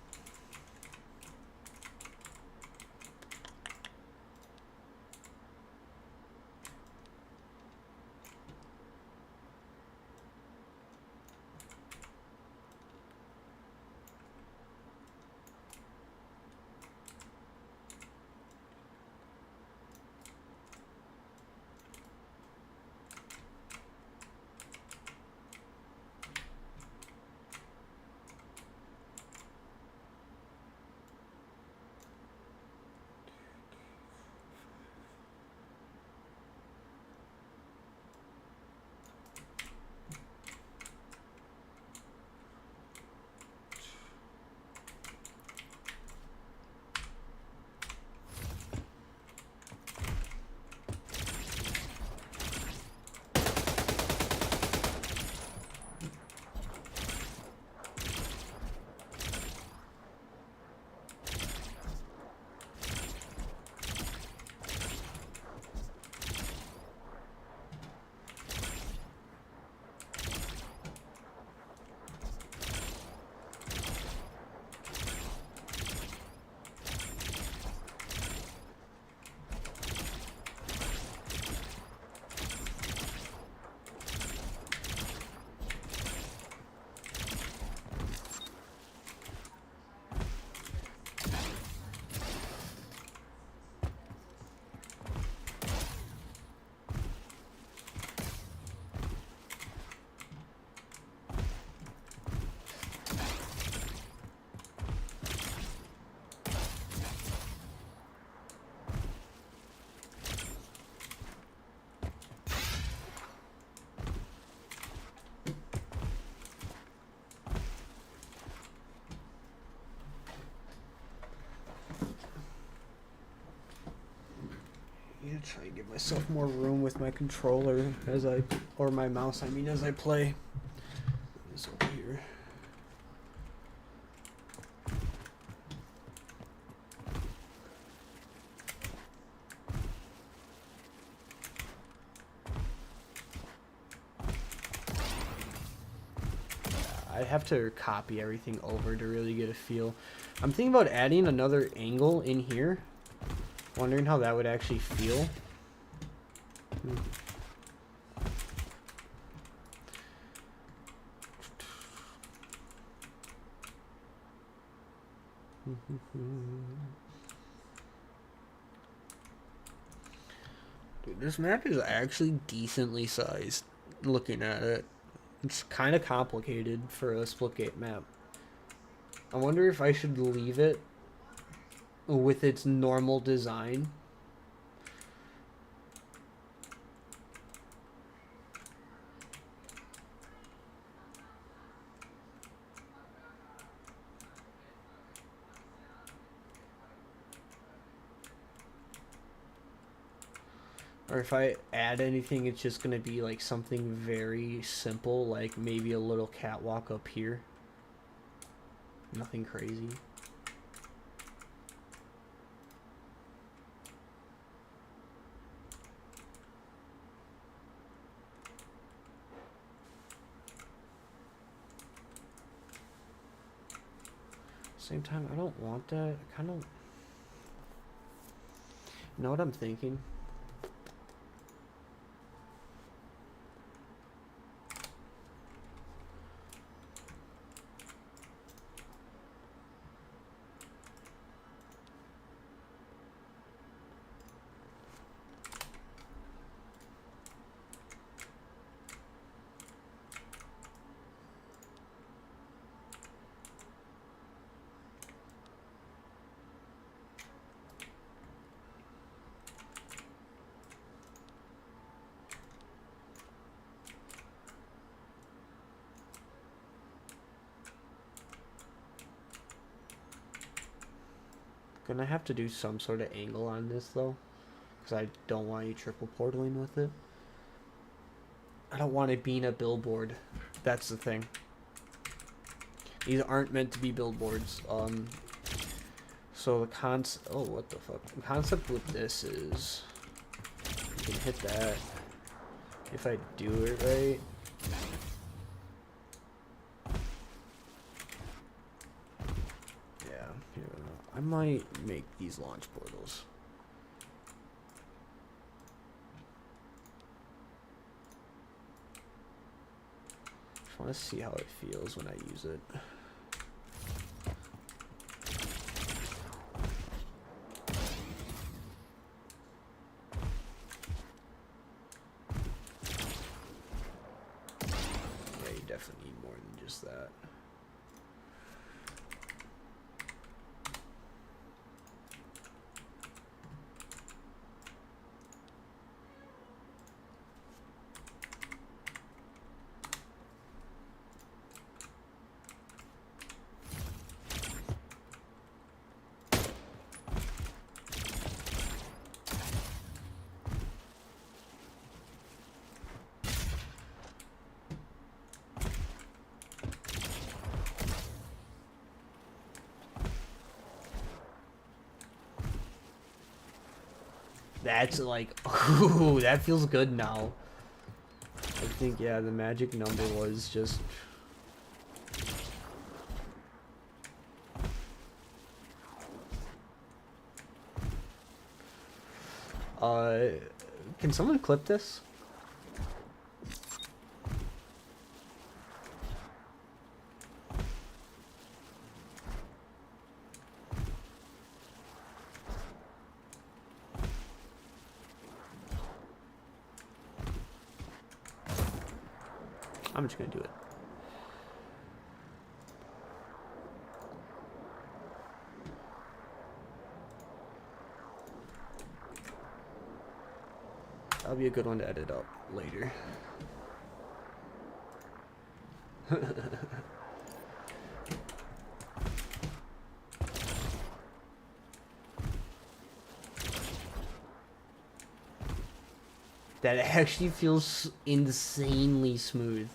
A: Try to give myself more room with my controller or my mouse, I mean, as I play. It's over here. I have to copy everything over to really get a feel. I'm thinking about adding another angle in here. Wondering how that would actually feel. Dude, this map is actually decently sized, looking at it. It's kind of complicated for a Splitgate map. I wonder if I should leave it with its normal design. Or if I add anything, it's just going to be like something very simple, like maybe a little catwalk up here. Nothing crazy. Same time, I don't want that. I kind of... You know what I'm thinking? Gonna have to do some sort of angle on this though, because I don't want you triple portaling with it. I don't want it being a billboard. That's the thing. These aren't meant to be billboards. So the oh, what the fuck? The concept with this is you can hit that if I do it right. I might make these launch portals. Just want to see how it feels when I use it. Yeah, you definitely need more than just that. That's like, ooh, that feels good now. I think, yeah, the magic number was just... Can someone clip this? I'm just gonna do it. That'll be a good one to edit up later. that actually feels insanely smooth.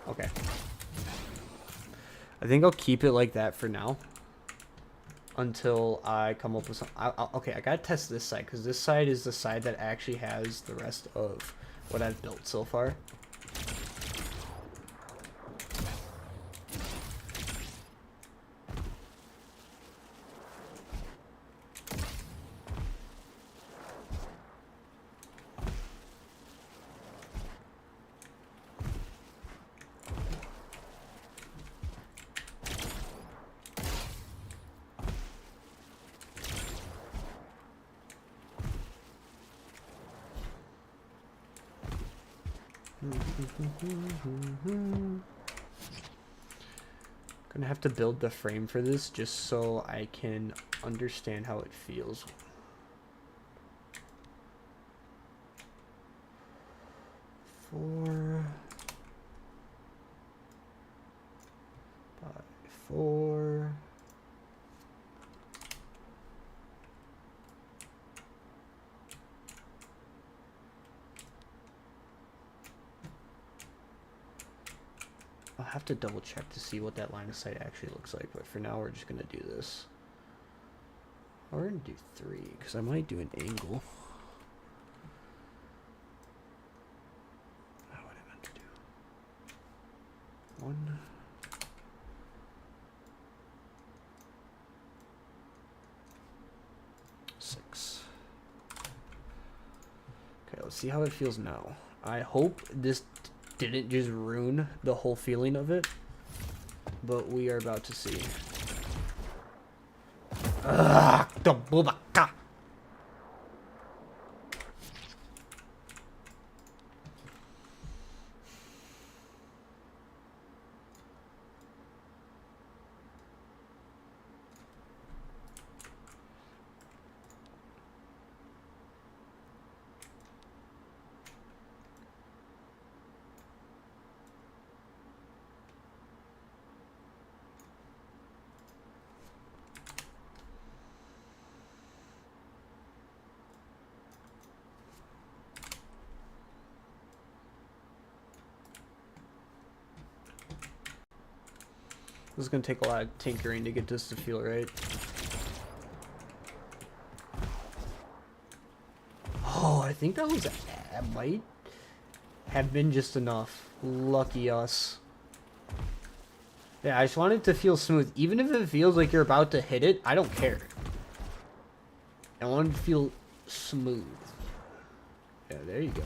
A: Okay. I think I'll keep it like that for now. Until I come up with some... okay, I gotta test this side, because this side is the side that actually has the rest of what I've built so far. Gonna have to build the frame for this just so I can understand how it feels. Four by four. I'll have to double check to see what that line of sight actually looks like, but for now we're just gonna do this. We're gonna do 3 because I might do an angle. Not what I meant to do. 1. Six. Okay, let's see how it feels now. I hope this didn't just ruin the whole feeling of it, but we are about to see. The bubaka. This is going to take a lot of tinkering to get this to feel right. Oh, I think that might have been just enough. Lucky us. Yeah, I just want it to feel smooth. Even if it feels like you're about to hit it, I don't care. I want it to feel smooth. Yeah, there you go.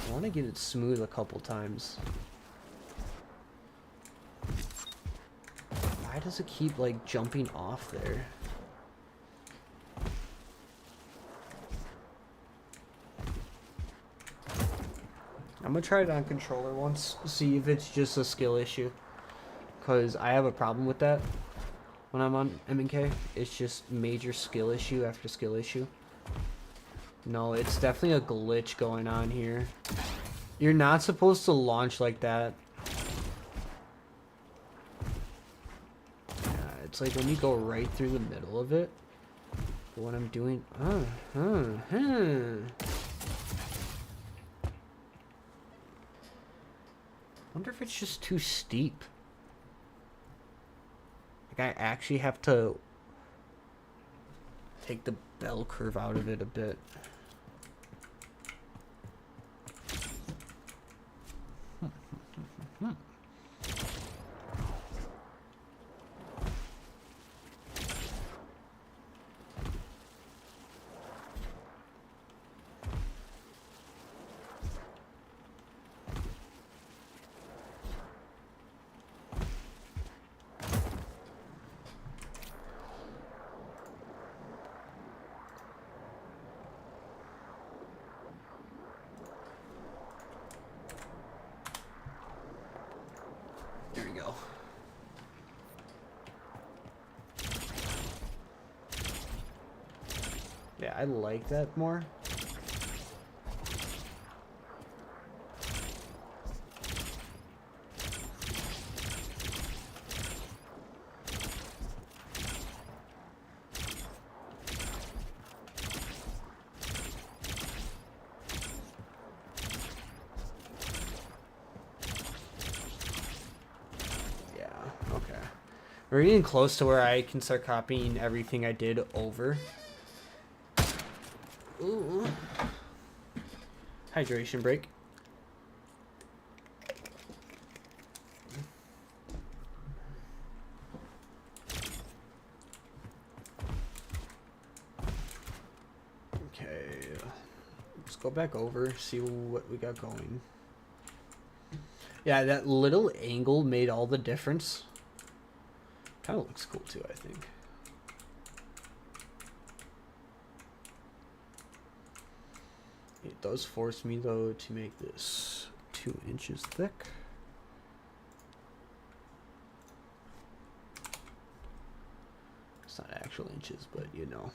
A: I want to get it smooth a couple times. Why does it keep like jumping off there? I'm gonna try it on controller once, see if it's just a skill issue. Cause I have a problem with that when I'm on M&K. It's just major skill issue after skill issue. No, it's definitely a glitch going on here. You're not supposed to launch like that. Yeah, it's like when you go right through the middle of it. But when I'm doing... wonder if it's just too steep. Like I actually have to take the bell curve out of it a bit. Yeah, I like that more. Yeah, okay. We're getting close to where I can start copying everything I did over. Ooh. Hydration break. Okay. Let's go back over, see what we got going. Yeah, that little angle made all the difference. Kind of looks cool too, I think. It does force me though to make this 2 inches thick. It's not actual inches, but you know.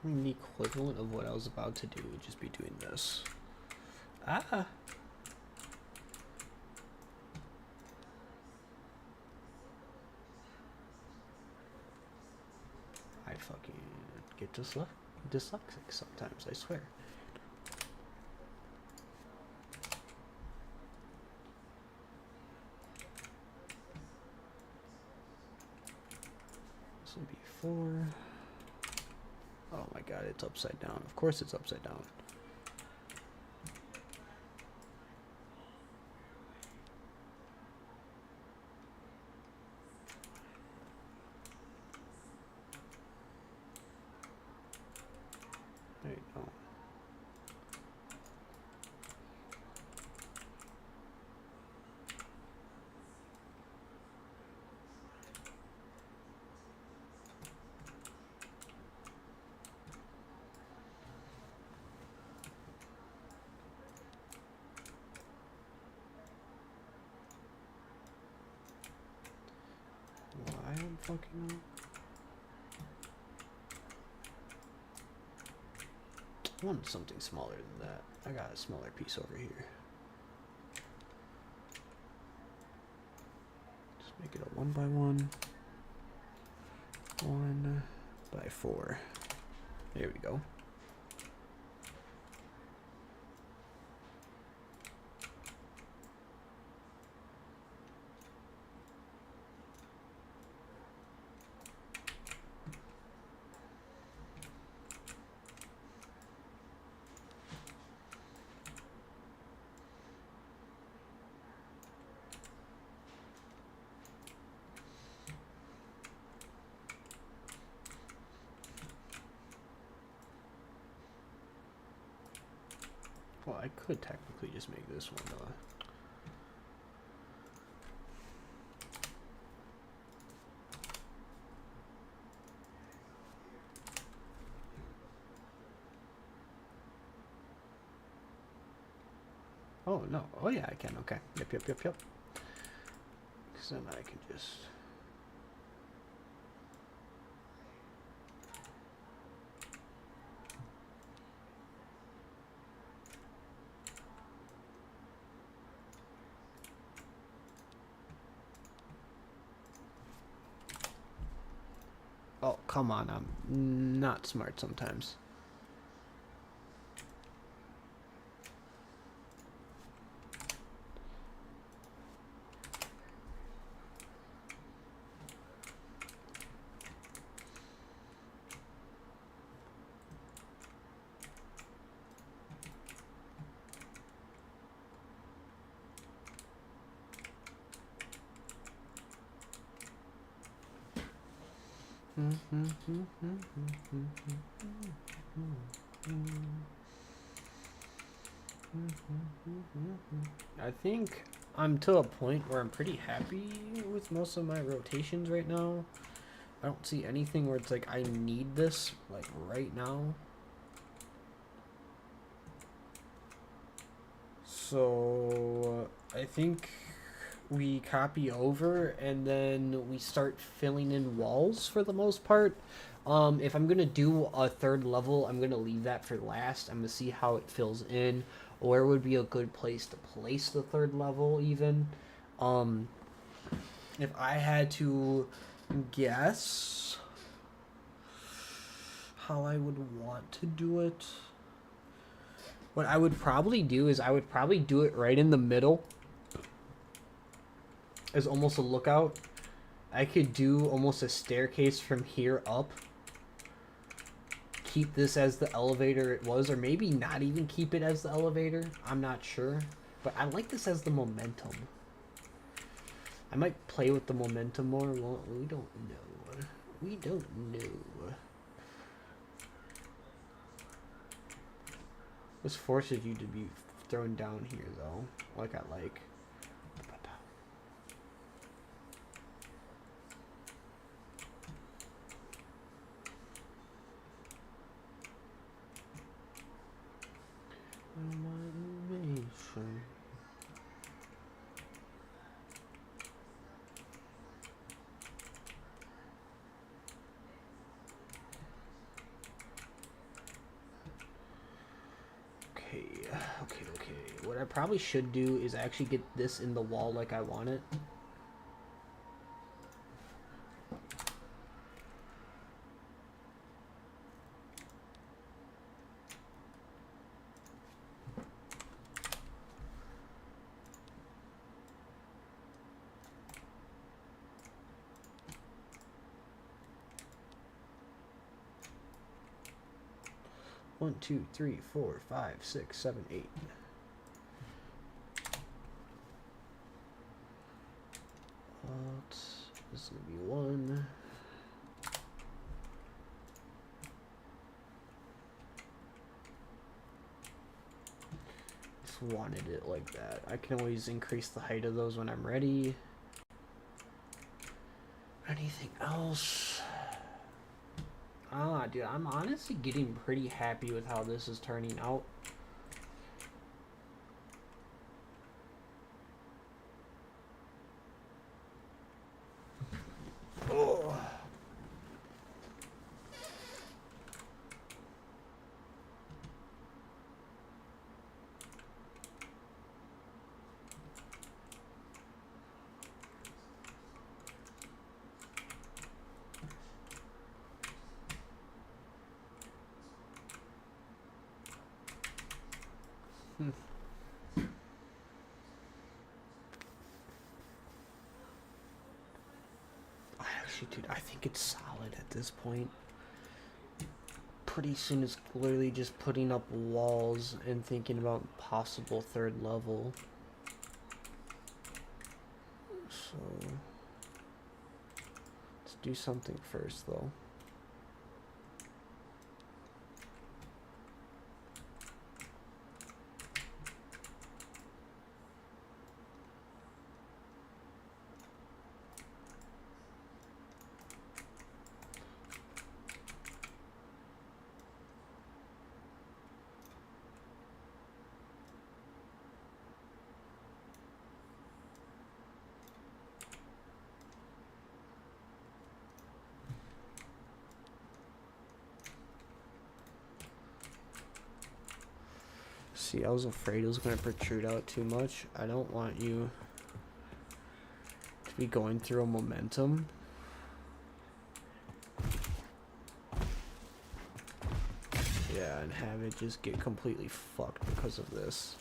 A: I mean, the equivalent of what I was about to do would just be doing this. Ah! I fucking get dyslexic sometimes, I swear. This will be 4. Oh my god, it's upside down. Of course it's upside down. There you go. Why am I fucking up? I want something smaller than that. I got a smaller piece over here. Just make it a 1 by 1. 1 by 4. There we go. Well, I could technically just make this one, Oh, no. Oh, yeah, I can. Okay. Yep. then I can just... Oh, come on, I'm not smart sometimes. I think I'm to a point where I'm pretty happy with most of my rotations right now. I don't see anything where it's like I need this like right now. So I think we copy over and then we start filling in walls for the most part. If I'm gonna do a third level, I'm gonna leave that for last. I'm gonna see how it fills in. Where would be a good place to place the third level even? If I had to guess how I would want to do it, what I would probably do is I would probably do it right in the middle as almost a lookout. I could do almost a staircase from here up. Keep this as the elevator it was, or maybe not even keep it as the elevator. I'm not sure. But I like this as the momentum. I might play with the momentum more. Well, we don't know. We don't know. This forces you to be thrown down here, though. Like I like. Okay. What I probably should do is actually get this in the wall like I want it. One, two, three, four, 5, 6, 7, 8. This is gonna be 1. Just wanted it like that. I can always increase the height of those when I'm ready. Anything else? Dude, I'm honestly getting pretty happy with how this is turning out. Oh. Actually, dude, I think it's solid at this point. Pretty soon it's literally just putting up walls and thinking about possible third level. So let's do something first, though. See, I was afraid it was going to protrude out too much. I don't want you to be going through a momentum. Yeah, and have it just get completely fucked because of this.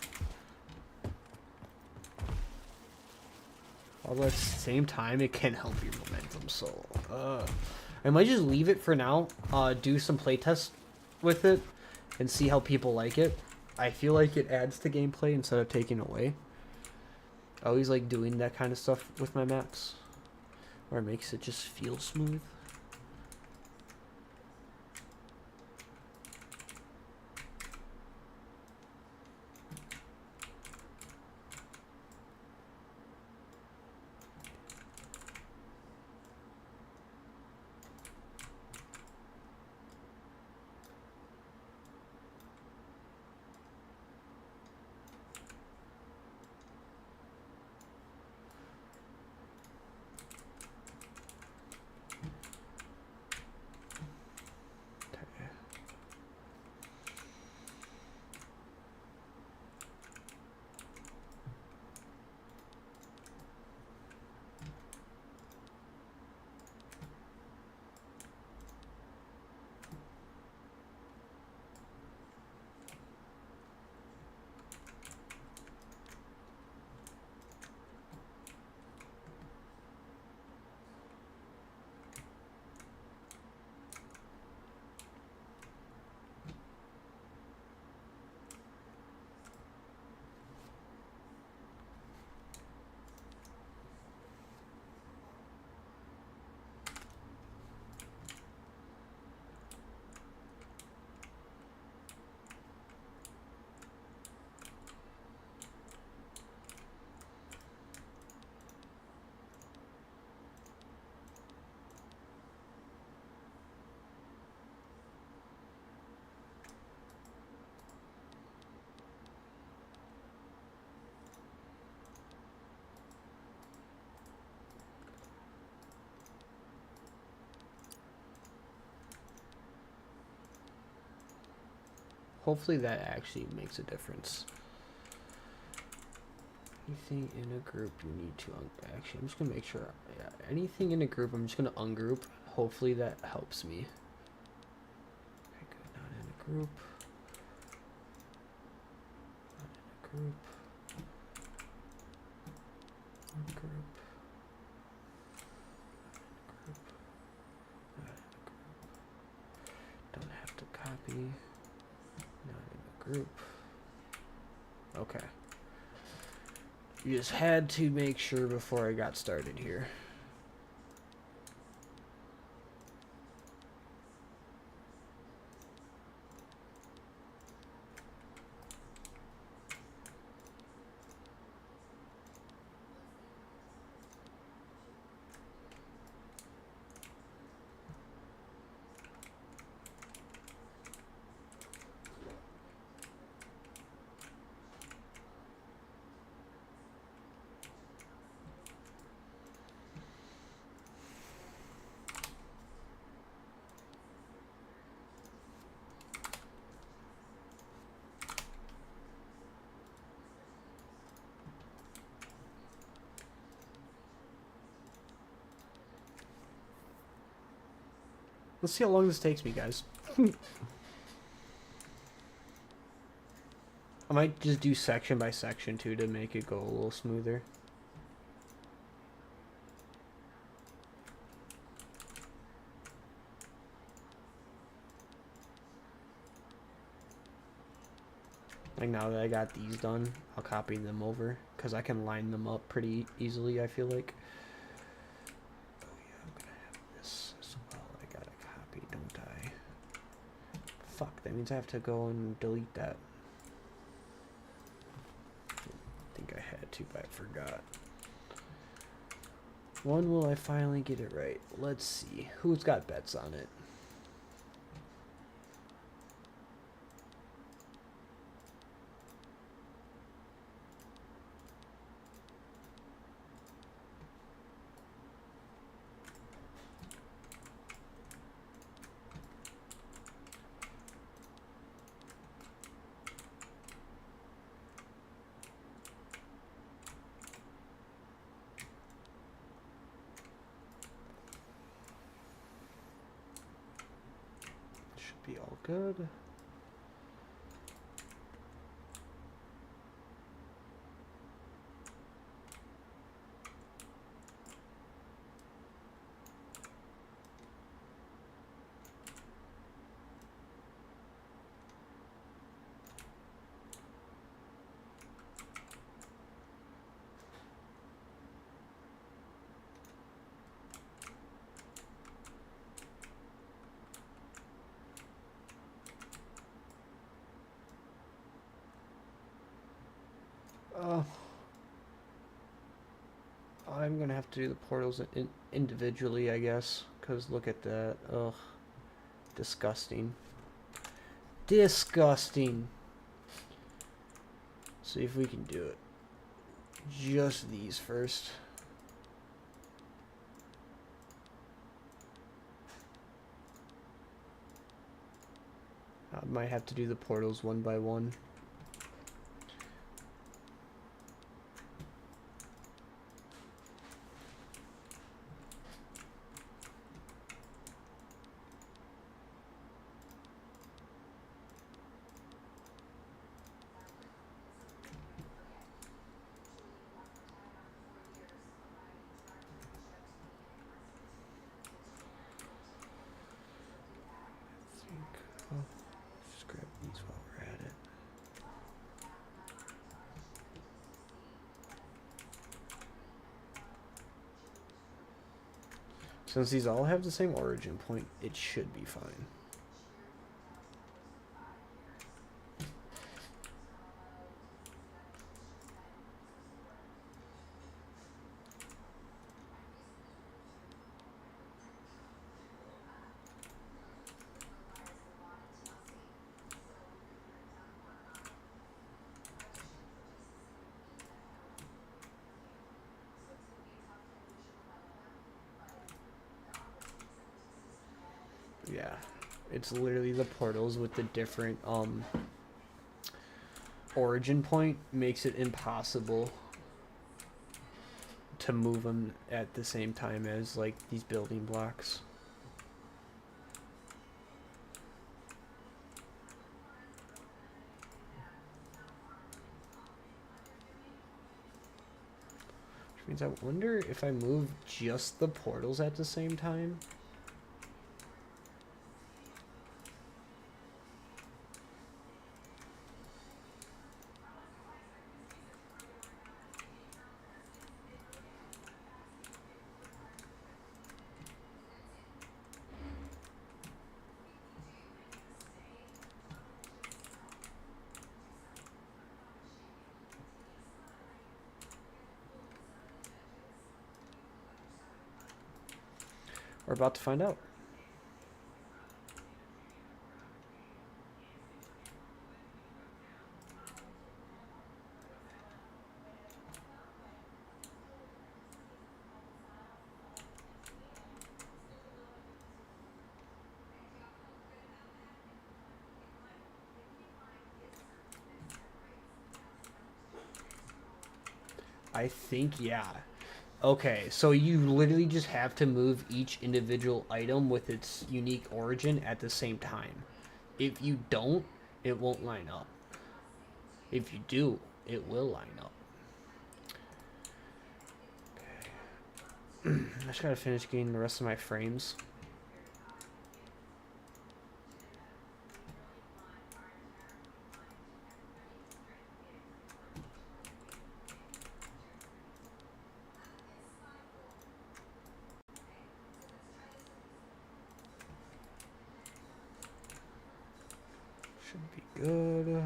A: Although at the same time, it can help your momentum, so... I might just leave it for now, do some playtests with it, and see how people like it. I feel like it adds to gameplay instead of taking away. I always like doing that kind of stuff with my maps, where it makes it just feel smooth. Hopefully that actually makes a difference. Anything in a group you need to actually, I'm just gonna make sure. Yeah, anything in a group, I'm just gonna ungroup. Hopefully that helps me. Okay, good. Not in a group. Not in a group. Ungroup. Not in a group. Not in a group. Don't have to copy. Not in a group. Okay. You just had to make sure before I got started here. Let's see how long this takes me, guys. I might just do section by section, too, to make it go a little smoother. Like, now that I got these done, I'll copy them over, because I can line them up pretty easily, I feel like. Oh, yeah, I'm gonna have this as well. I gotta copy, don't I? Fuck, that means I have to go and delete that. I think I had to, but I forgot. When will I finally get it right? Let's see. Who's got bets on it? good. I'm gonna have to do the portals individually, I guess. Because look at that. Ugh. Disgusting. Disgusting. See if we can do it. Just these first. I might have to do the portals one by one. Just grab these while we're at it. Since these all have the same origin point, it should be fine. Yeah, it's literally the portals with the different origin point makes it impossible to move them at the same time as like these building blocks. Which means I wonder if I move just the portals at the same time. We're about to find out. I think, yeah. Okay, so you literally just have to move each individual item with its unique origin at the same time. If you don't, it won't line up. If you do, it will line up. Okay. I just gotta finish getting the rest of my frames. Should be good.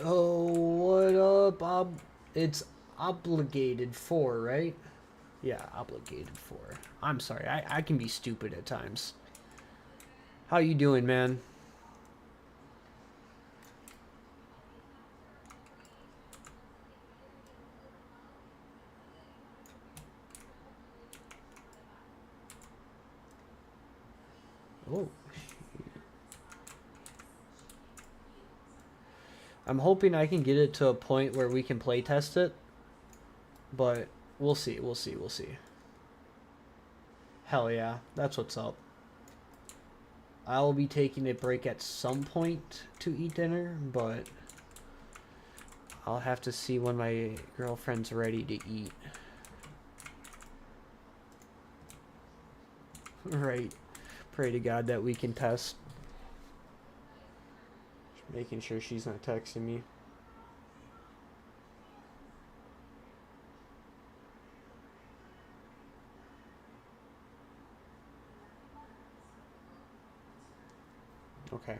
A: Oh, what up? It's obligated for, right? Yeah, obligated for. I'm sorry, I can be stupid at times. How you doing, man? Oh. I'm hoping I can get it to a point where we can play test it. But we'll see, we'll see, we'll see. Hell yeah, that's what's up. I'll be taking a break at some point to eat dinner, but I'll have to see when my girlfriend's ready to eat. Right. Pray to God that we can test. Just making sure she's not texting me. Okay.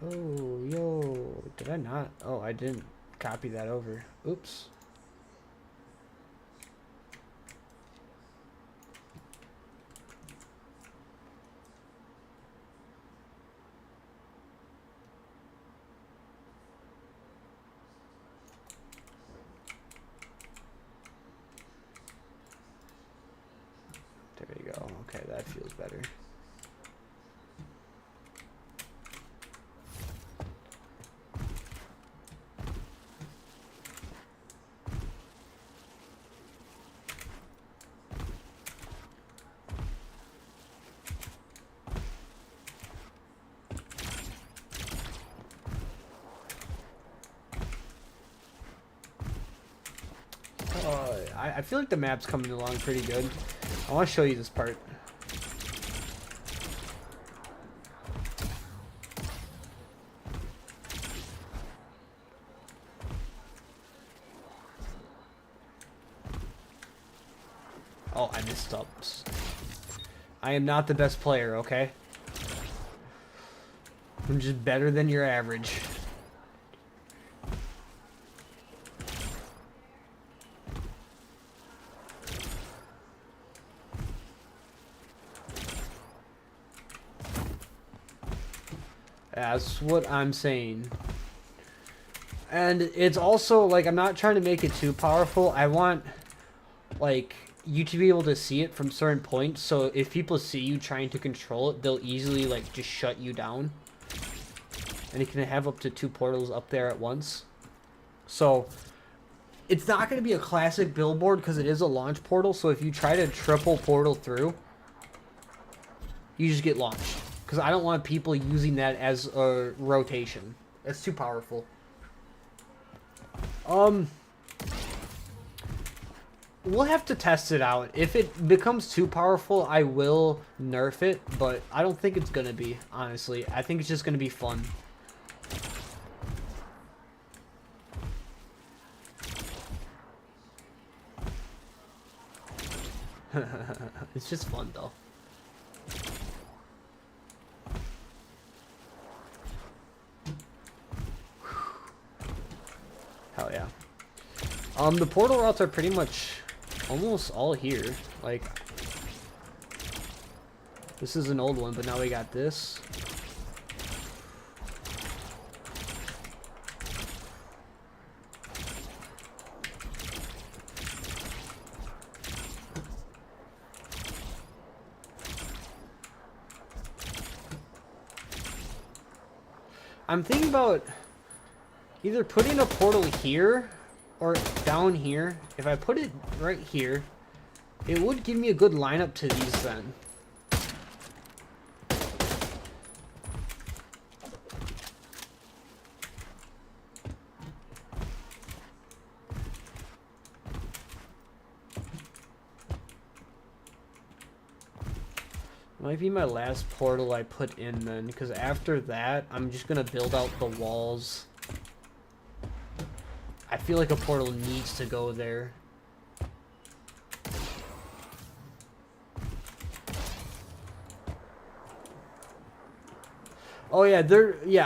A: Oh, yo. Did I not? Oh, I didn't copy that over. Oops. There you go. Okay, that feels better. I feel like the map's coming along pretty good. I want to show you this part. Oh, I missed up. I am not the best player, okay? I'm just better than your average. That's what I'm saying. And it's also, like, I'm not trying to make it too powerful. I want, like, you to be able to see it from certain points, so if people see you trying to control it, they'll easily, like, just shut you down. And you can have up to 2 portals up there at once. So, it's not going to be a classic billboard because it is a launch portal, so if you try to triple portal through, you just get launched. Because I don't want people using that as a rotation. That's too powerful. We'll have to test it out. If it becomes too powerful, I will nerf it, but I don't think it's gonna be, honestly. I think it's just gonna be fun. It's just fun, though. Hell yeah. The portal routes are pretty much almost all here. Like, this is an old one, but now we got this. I'm thinking about either putting a portal here or down here. If I put it right here, it would give me a good lineup to these then. Might be my last portal I put in then, because after that, I'm just gonna build out the walls. I feel like a portal needs to go there. Oh yeah,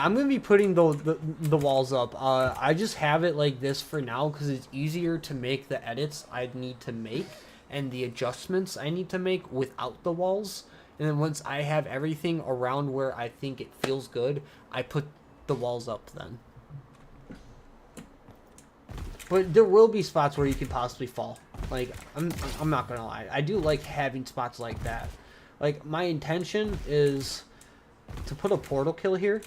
A: I'm gonna be putting the walls up. I just have it like this for now because it's easier to make the edits I need to make and the adjustments I need to make without the walls. And then once I have everything around where I think it feels good, I put the walls up then. But there will be spots where you could possibly fall. Like, I'm not gonna lie. I do like having spots like that. Like, my intention is to put a portal kill here,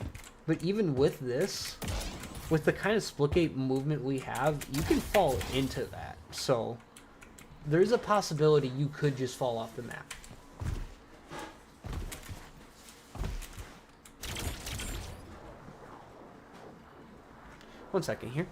A: but even with this, with the kind of Splitgate movement we have, you can fall into that. So, there's a possibility you could just fall off the map. One second here.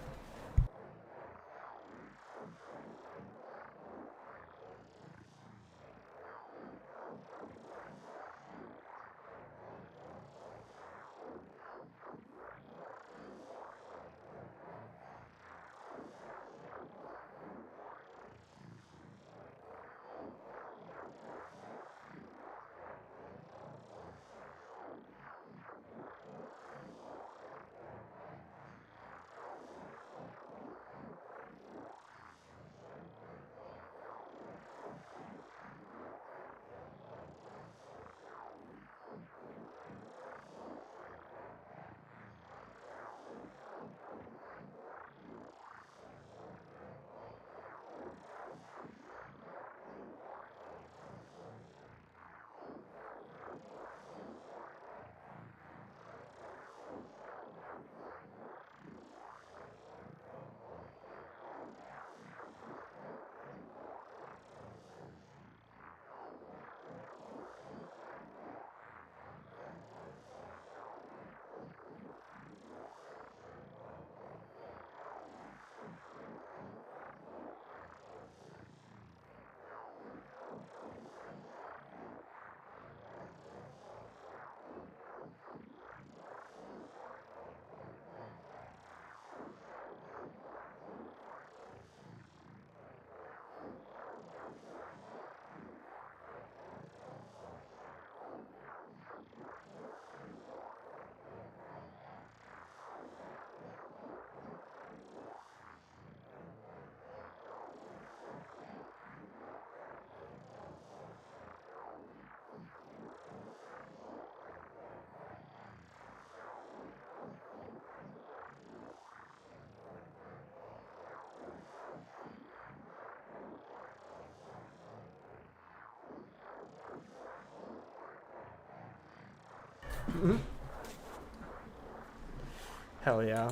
A: Hell yeah.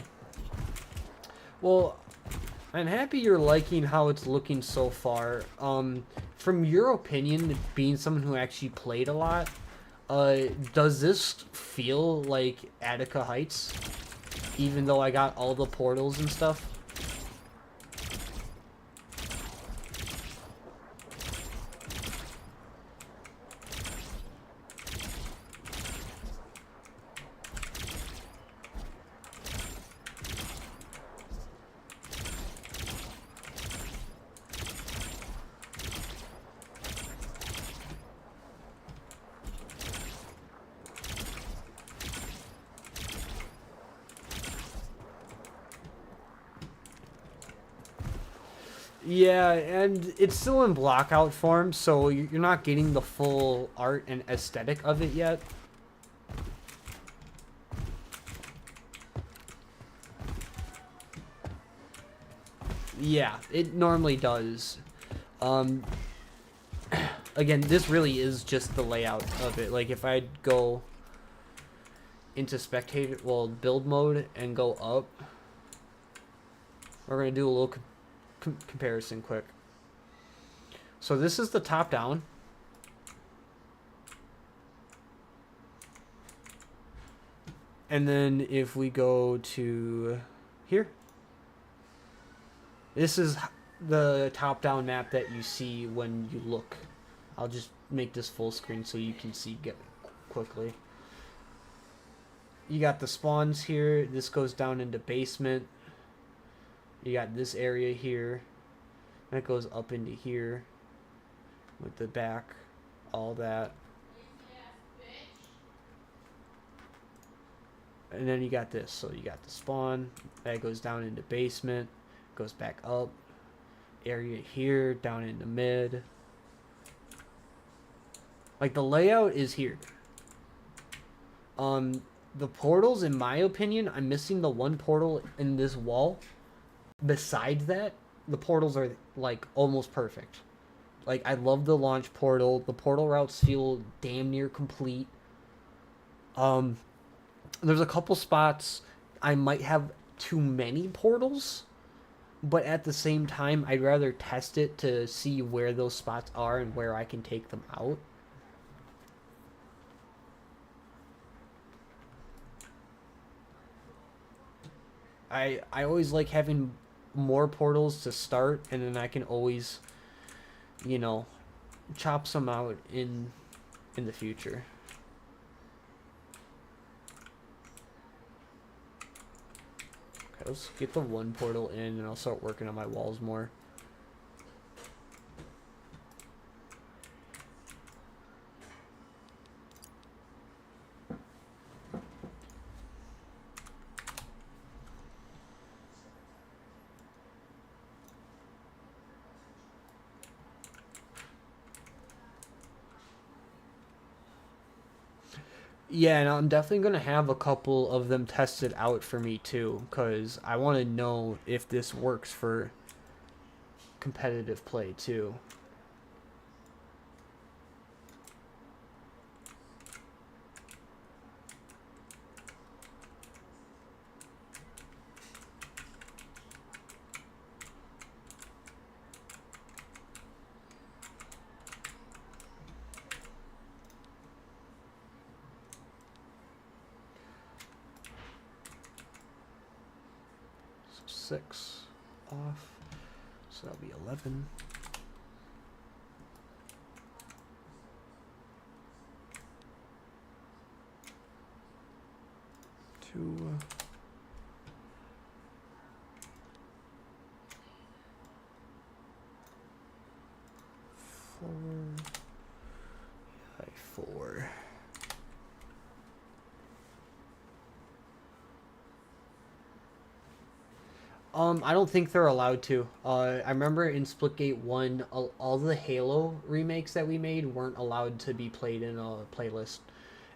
A: Well, I'm happy you're liking how it's looking so far. From your opinion, being someone who actually played a lot, does this feel like Attica Heights? Even though I got all the portals and stuff? Yeah, and it's still in blockout form, so you're not getting the full art and aesthetic of it yet. Yeah, it normally does. Again, this really is just the layout of it. Like, if I go into spectator, well, build mode and go up, we're going to do a little comparison quick. So this is the top down. And then if we go to here, this is the top down map that you see when you look. I'll just make this full screen so you can see quickly. You got the spawns here. This goes down into basement. You got this area here. That goes up into here with the back, all that. And then you got this. So you got the spawn. That goes down into basement. Goes back up. Area here, down into mid. Like, the layout is here. The portals, in my opinion, I'm missing the one portal in this wall. Besides that, the portals are like almost perfect. Like I love the launch portal. The portal routes feel damn near complete. Um, there's a couple spots I might have too many portals, but at the same time, I'd rather test it to see where those spots are and where I can take them out. I always like having more portals to start, and then I can always, you know, chop some out in the future. Okay, let's get the one portal in, and I'll start working on my walls more. Yeah, and I'm definitely going to have a couple of them tested out for me too, because I want to know if this works for competitive play too. So 6 off, so that'll be 11. Two. 4. 4. I don't think they're allowed to. I remember in Splitgate 1, all the Halo remakes that we made weren't allowed to be played in a playlist.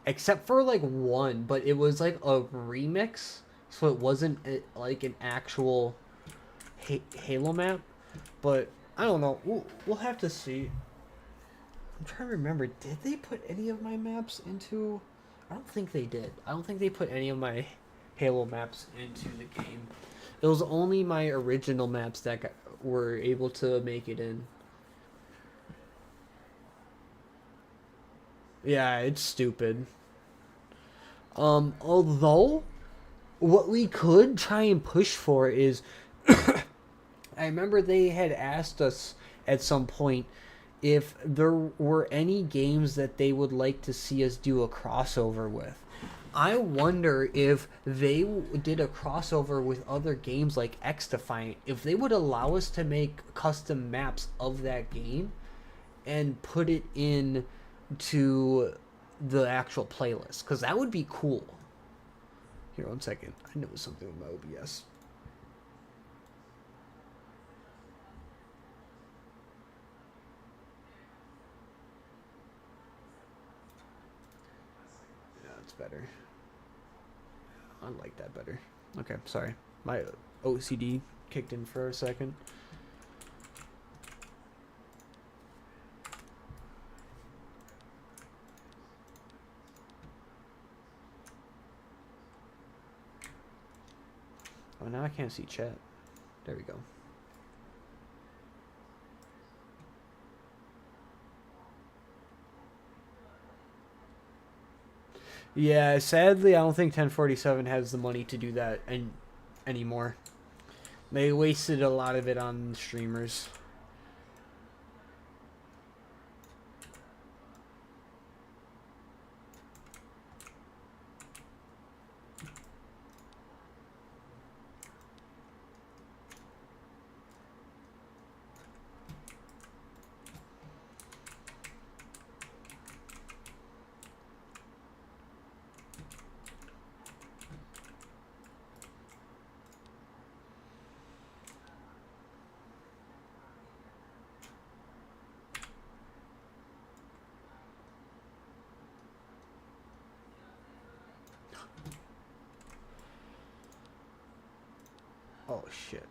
A: Except for, like, one, but it was, like, a remix, so it wasn't, like, an actual Halo map. But, I don't know. We'll have to see. I'm trying to remember. Did they put any of my maps into... I don't think they did. I don't think they put any of my Halo maps into the game. It was only my original maps that were able to make it in. Yeah, it's stupid. Although, what we could try and push for is... I remember they had asked us at some point if there were any games that they would like to see us do a crossover with. I wonder if they did a crossover with other games like XDefiant, if they would allow us to make custom maps of that game and put it in to the actual playlist, because that would be cool. Here, 1 second. I know something with my OBS. Yeah, that's better. I like that better. Okay, sorry. My OCD kicked in for a second. Oh, now I can't see chat. There we go. Yeah, sadly, I don't think 1047 has the money to do that anymore. They wasted a lot of it on streamers. Oh, shit.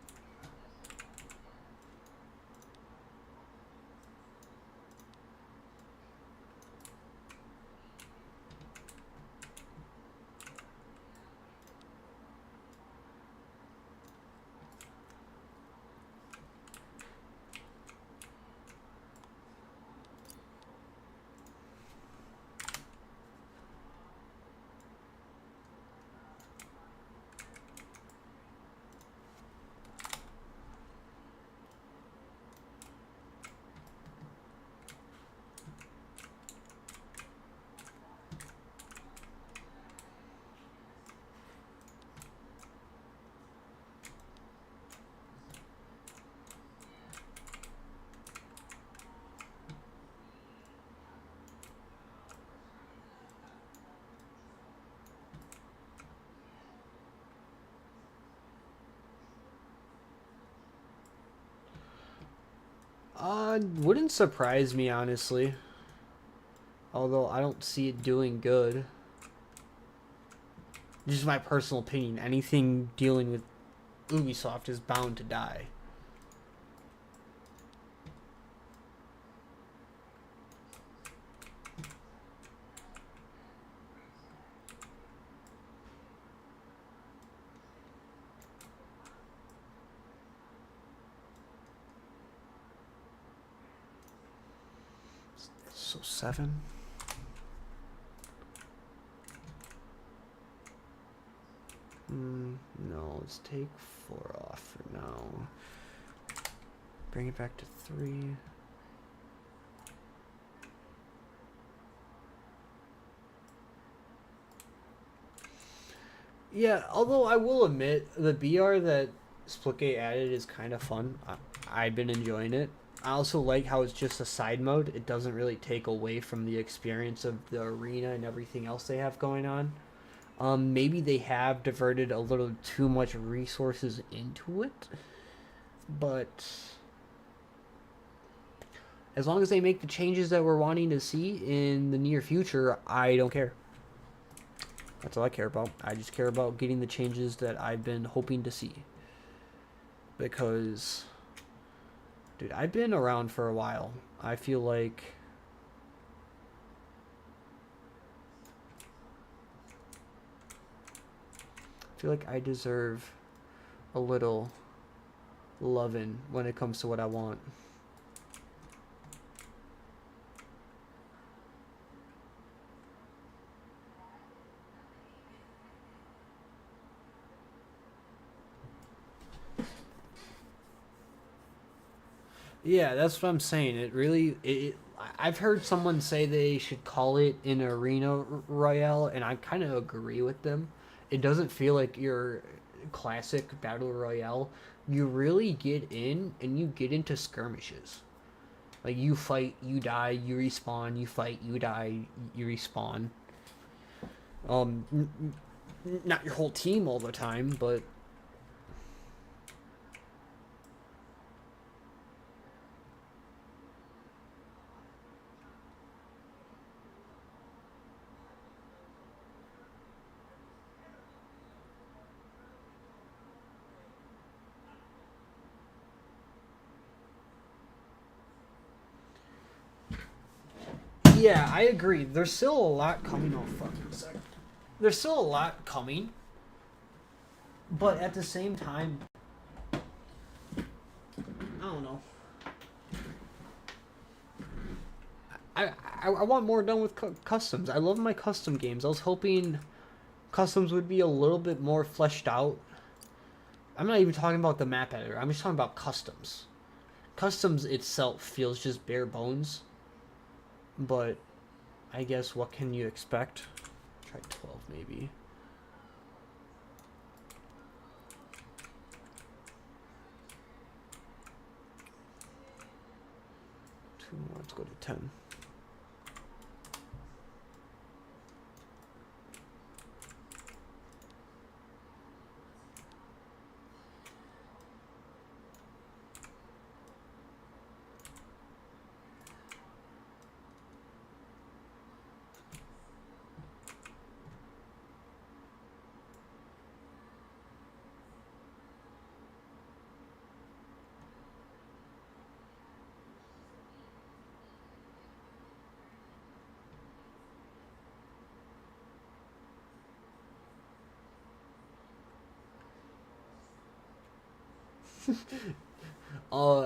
A: Wouldn't surprise me, honestly. Although I don't see it doing good. Just my personal opinion. Anything dealing with Ubisoft is bound to die. So 7. No, let's take 4 off for now. Bring it back to 3. Yeah, although I will admit, the BR that Splitgate added is kind of fun. I've been enjoying it. I also like how it's just a side mode. It doesn't really take away from the experience of the arena and everything else they have going on. Maybe they have diverted a little too much resources into it, but as long as they make the changes that we're wanting to see in the near future, I don't care. That's all I care about. I just care about getting the changes that I've been hoping to see. Because, dude, I've been around for a while. I feel like I deserve a little loving when it comes to what I want. Yeah, that's what I'm saying. It really, I've heard someone say they should call it an arena royale, and I kind of agree with them. It doesn't feel like your classic battle royale. You really get in and you get into skirmishes. Like you fight, you die, you respawn, you fight, you die, you respawn. Not your whole team all the time, but yeah, I agree. There's still a lot coming. Oh, fuck a second. There's still a lot coming, but at the same time, I don't know. I want more done with customs. I love my custom games. I was hoping customs would be a little bit more fleshed out. I'm not even talking about the map editor. I'm just talking about customs. Customs itself feels just bare bones, but I guess what can you expect? Try 12 maybe. Two more. Let's go to 10.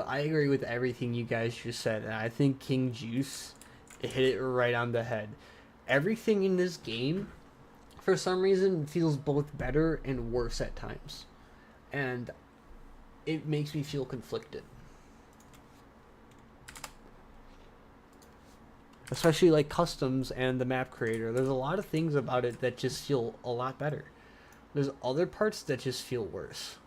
A: I agree with everything you guys just said, and I think King Juice hit it right on the head. Everything in this game, for some reason, feels both better and worse at times, and it makes me feel conflicted. Especially like customs and the map creator. There's a lot of things about it that just feel a lot better. There's other parts that just feel worse.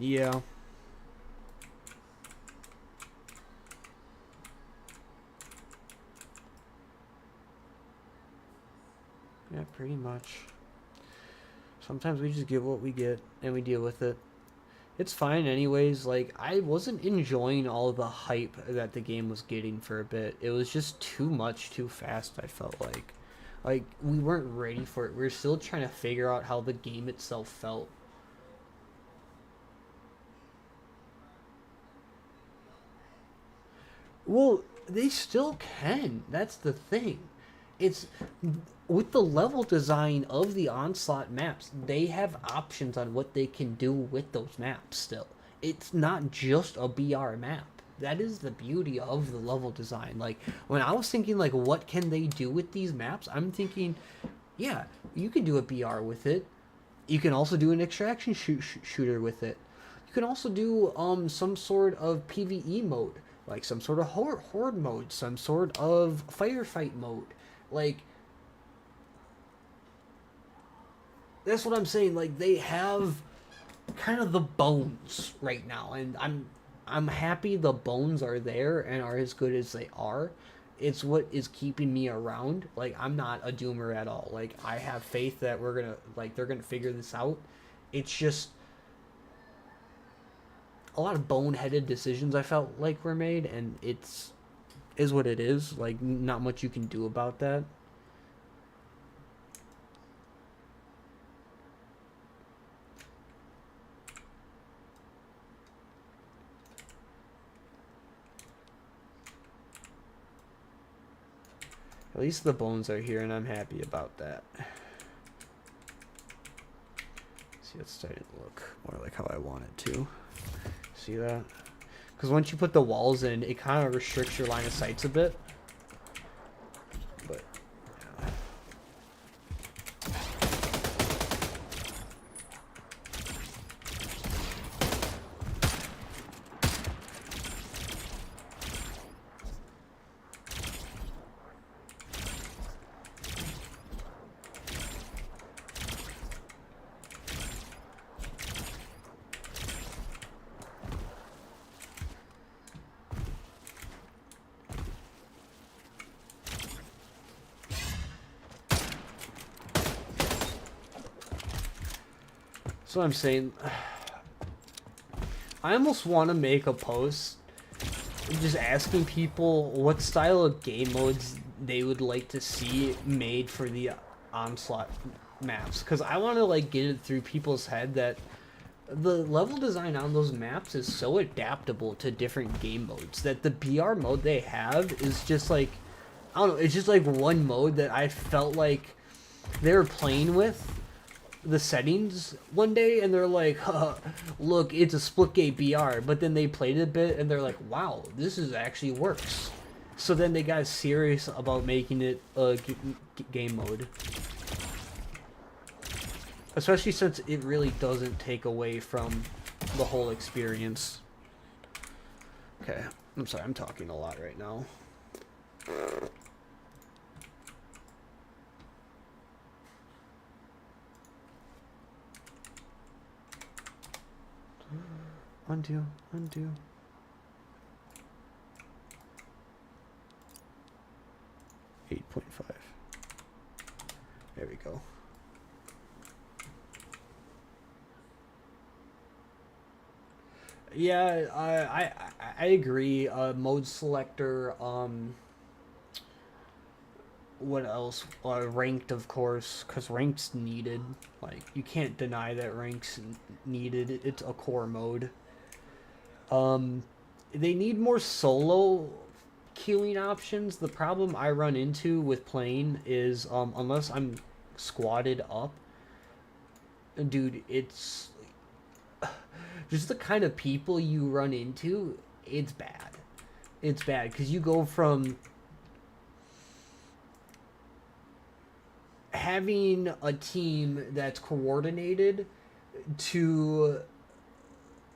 A: Yeah. Yeah, pretty much. Sometimes we just get what we get and we deal with it. It's fine anyways. Like, I wasn't enjoying all the hype that the game was getting for a bit. It was just too much too fast, I felt like. Like, we weren't ready for it. We were still trying to figure out how the game itself felt. Well, they still can. That's the thing. It's with the level design of the Onslaught maps, they have options on what they can do with those maps still. It's not just a BR map. That is the beauty of the level design. Like, when I was thinking, like, what can they do with these maps, I'm thinking, yeah, you can do a BR with it. You can also do an extraction shooter with it. You can also do some sort of PvE mode, like some sort of horde mode, some sort of firefight mode. Like, that's what I'm saying. Like, they have kind of the bones right now, and I'm happy the bones are there and are as good as they are. It's what is keeping me around. Like, I'm not a doomer at all. Like, I have faith that they're gonna figure this out. It's just a lot of boneheaded decisions I felt like were made, and it's is what it is. Like, not much you can do about that. At least the bones are here, and I'm happy about that. See, it's starting to look more like how I want it to. See that? Because once you put the walls in, it kind of restricts your line of sights a bit. But, yeah. So I'm saying, I almost want to make a post just asking people what style of game modes they would like to see made for the Onslaught maps, because I want to like get it through people's head that the level design on those maps is so adaptable to different game modes that the BR mode they have is just like, I don't know, it's just like one mode that I felt like they were playing with the settings one day and they're like, look, it's a Splitgate BR, but then they played it a bit and they're like, wow, this is actually works. So then they got serious about making it a game mode, especially since it really doesn't take away from the whole experience. Okay, I'm sorry, I'm talking a lot right now. Undo. 8.5. There we go. Yeah, I agree. Mode selector. What else? Ranked, of course, because ranked's needed. Like, you can't deny that rank's needed. It's a core mode. They need more solo queuing options. The problem I run into with playing is, unless I'm squatted up, dude, it's just the kind of people you run into. It's bad. It's bad because you go from having a team that's coordinated to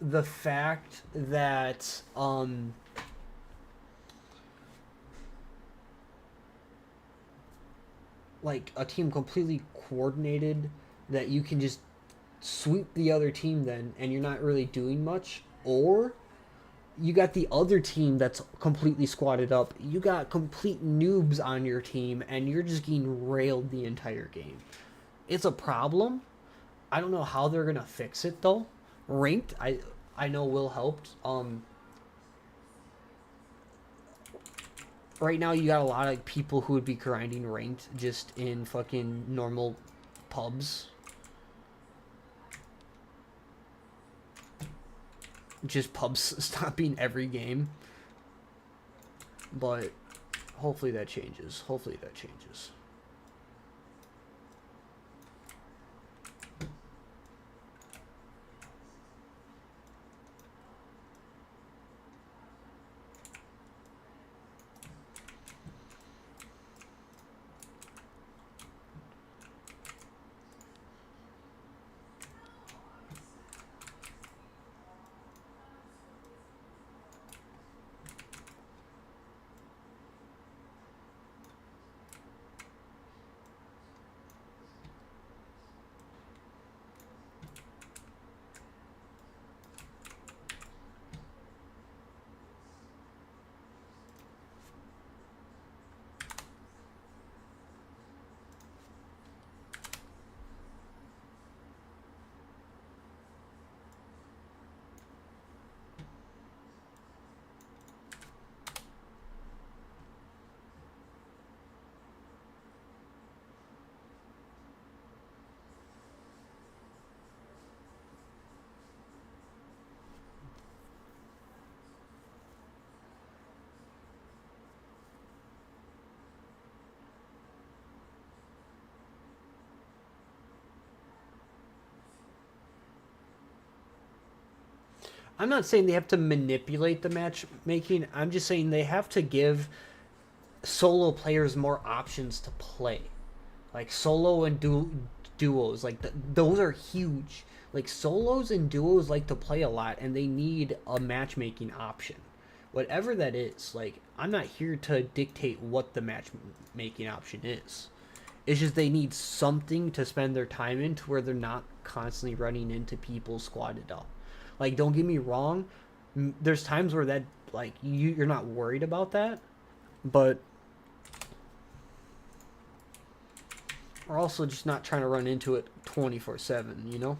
A: the fact that like a team completely coordinated that you can just sweep the other team then, and you're not really doing much, or you got the other team that's completely squatted up. You got complete noobs on your team, and you're just getting railed the entire game. It's a problem. I don't know how they're gonna fix it though. Ranked, I know will help. Right now you got a lot of people who would be grinding ranked just in fucking normal pubs. Just pubs stopping every game. But hopefully that changes. Hopefully that changes. I'm not saying they have to manipulate the matchmaking. I'm just saying they have to give solo players more options to play. Like solo and duos, like those are huge. Like solos and duos like to play a lot, and they need a matchmaking option, whatever that is. Like I'm not here to dictate what the matchmaking option is. It's just they need something to spend their time in to where they're not constantly running into people squatted up. Like don't get me wrong, there's times where that like you're not worried about that, but we're also just not trying to run into it 24/7, you know?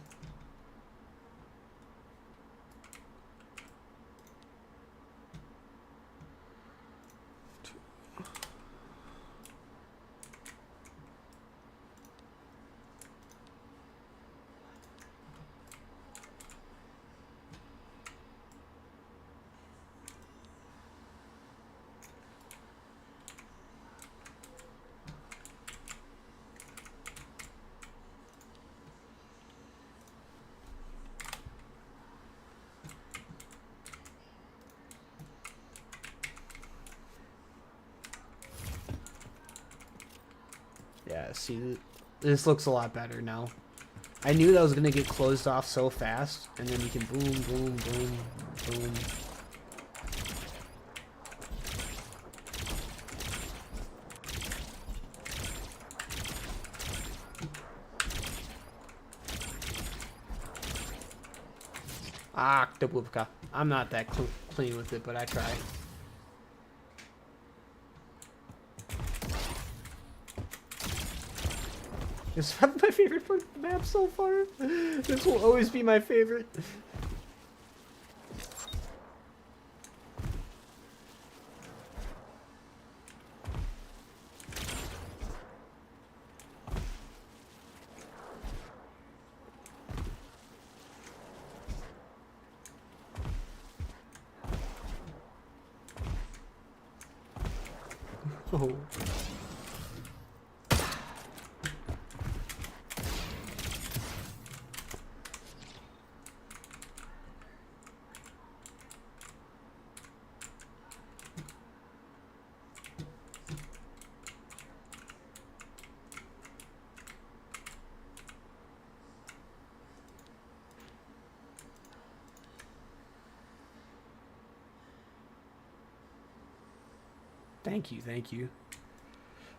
A: Yeah, see, this looks a lot better now. I knew that was going to get closed off so fast, and then you can boom, boom, boom, boom. Ah, Octobubka. I'm not that clean with it, but I try. This is my favorite part of the map so far. This will always be my favorite. Oh. Thank you, thank you.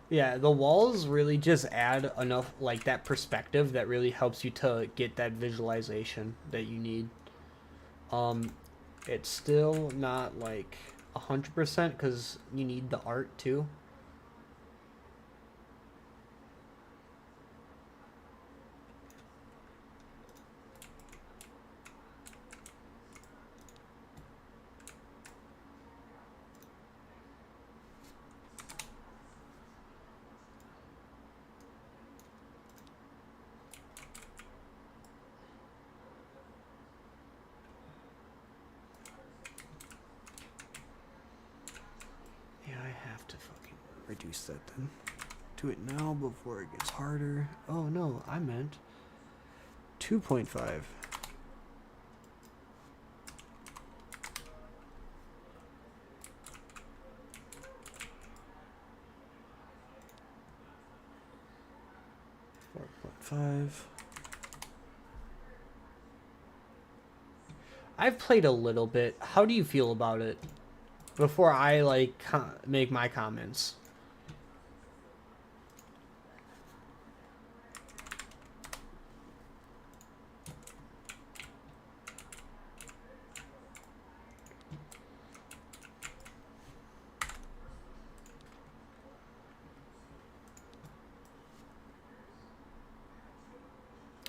A: Yeah, the walls really just add enough, like, that perspective that really helps you to get that visualization that you need. Um, it's still not like 100% because you need the art too. Yeah, I have to fucking reduce that then. Do it now before it gets harder. Oh no, I meant 2.5. 4.5. I've played a little bit. How do you feel about it? Before I like make my comments.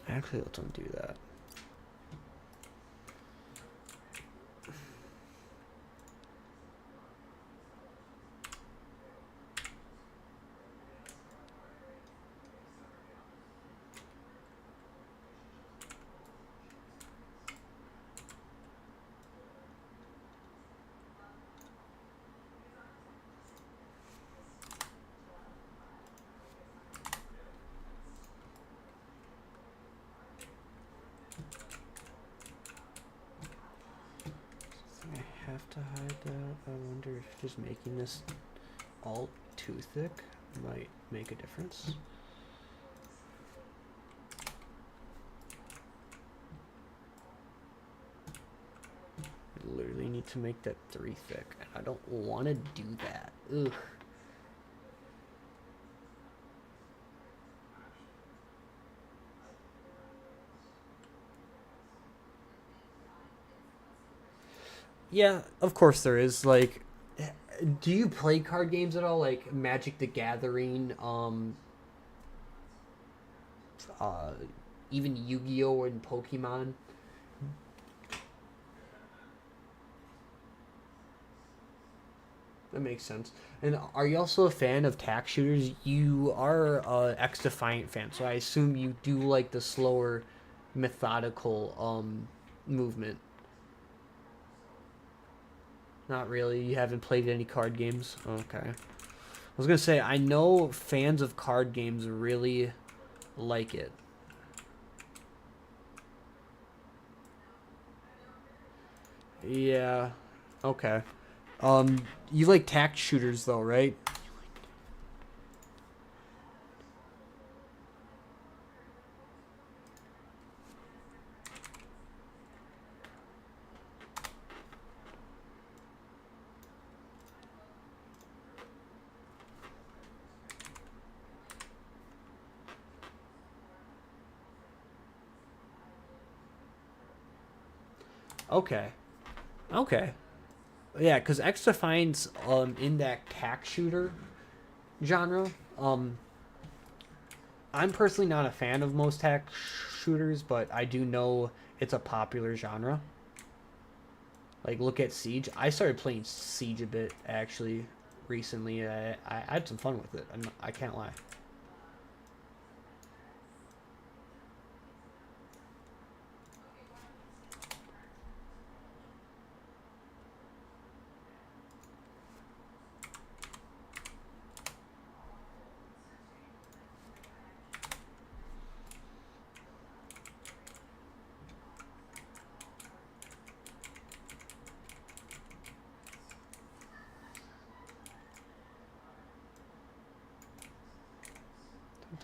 A: Actually, let's undo that. I have to hide that. I wonder if just making this all too thick might make a difference. I literally need to make that 3 thick, and I don't want to do that. Ugh. Yeah, of course there is. Like, do you play card games at all? Like Magic the Gathering, uh, even Yu-Gi-Oh and Pokemon? That makes sense. And are you also a fan of tack shooters? You are a XDefiant fan, so I assume you do like the slower, methodical movement. Not really. You haven't played any card games. Okay. I was gonna say I know fans of card games really like it. Yeah. Okay. You like tact shooters though, right? Okay. Okay. Yeah, because X defines in that tact shooter genre. I'm personally not a fan of most tact shooters, but I do know it's a popular genre. Like look at Siege. I started playing Siege a bit actually recently. I had some fun with it. I can't lie.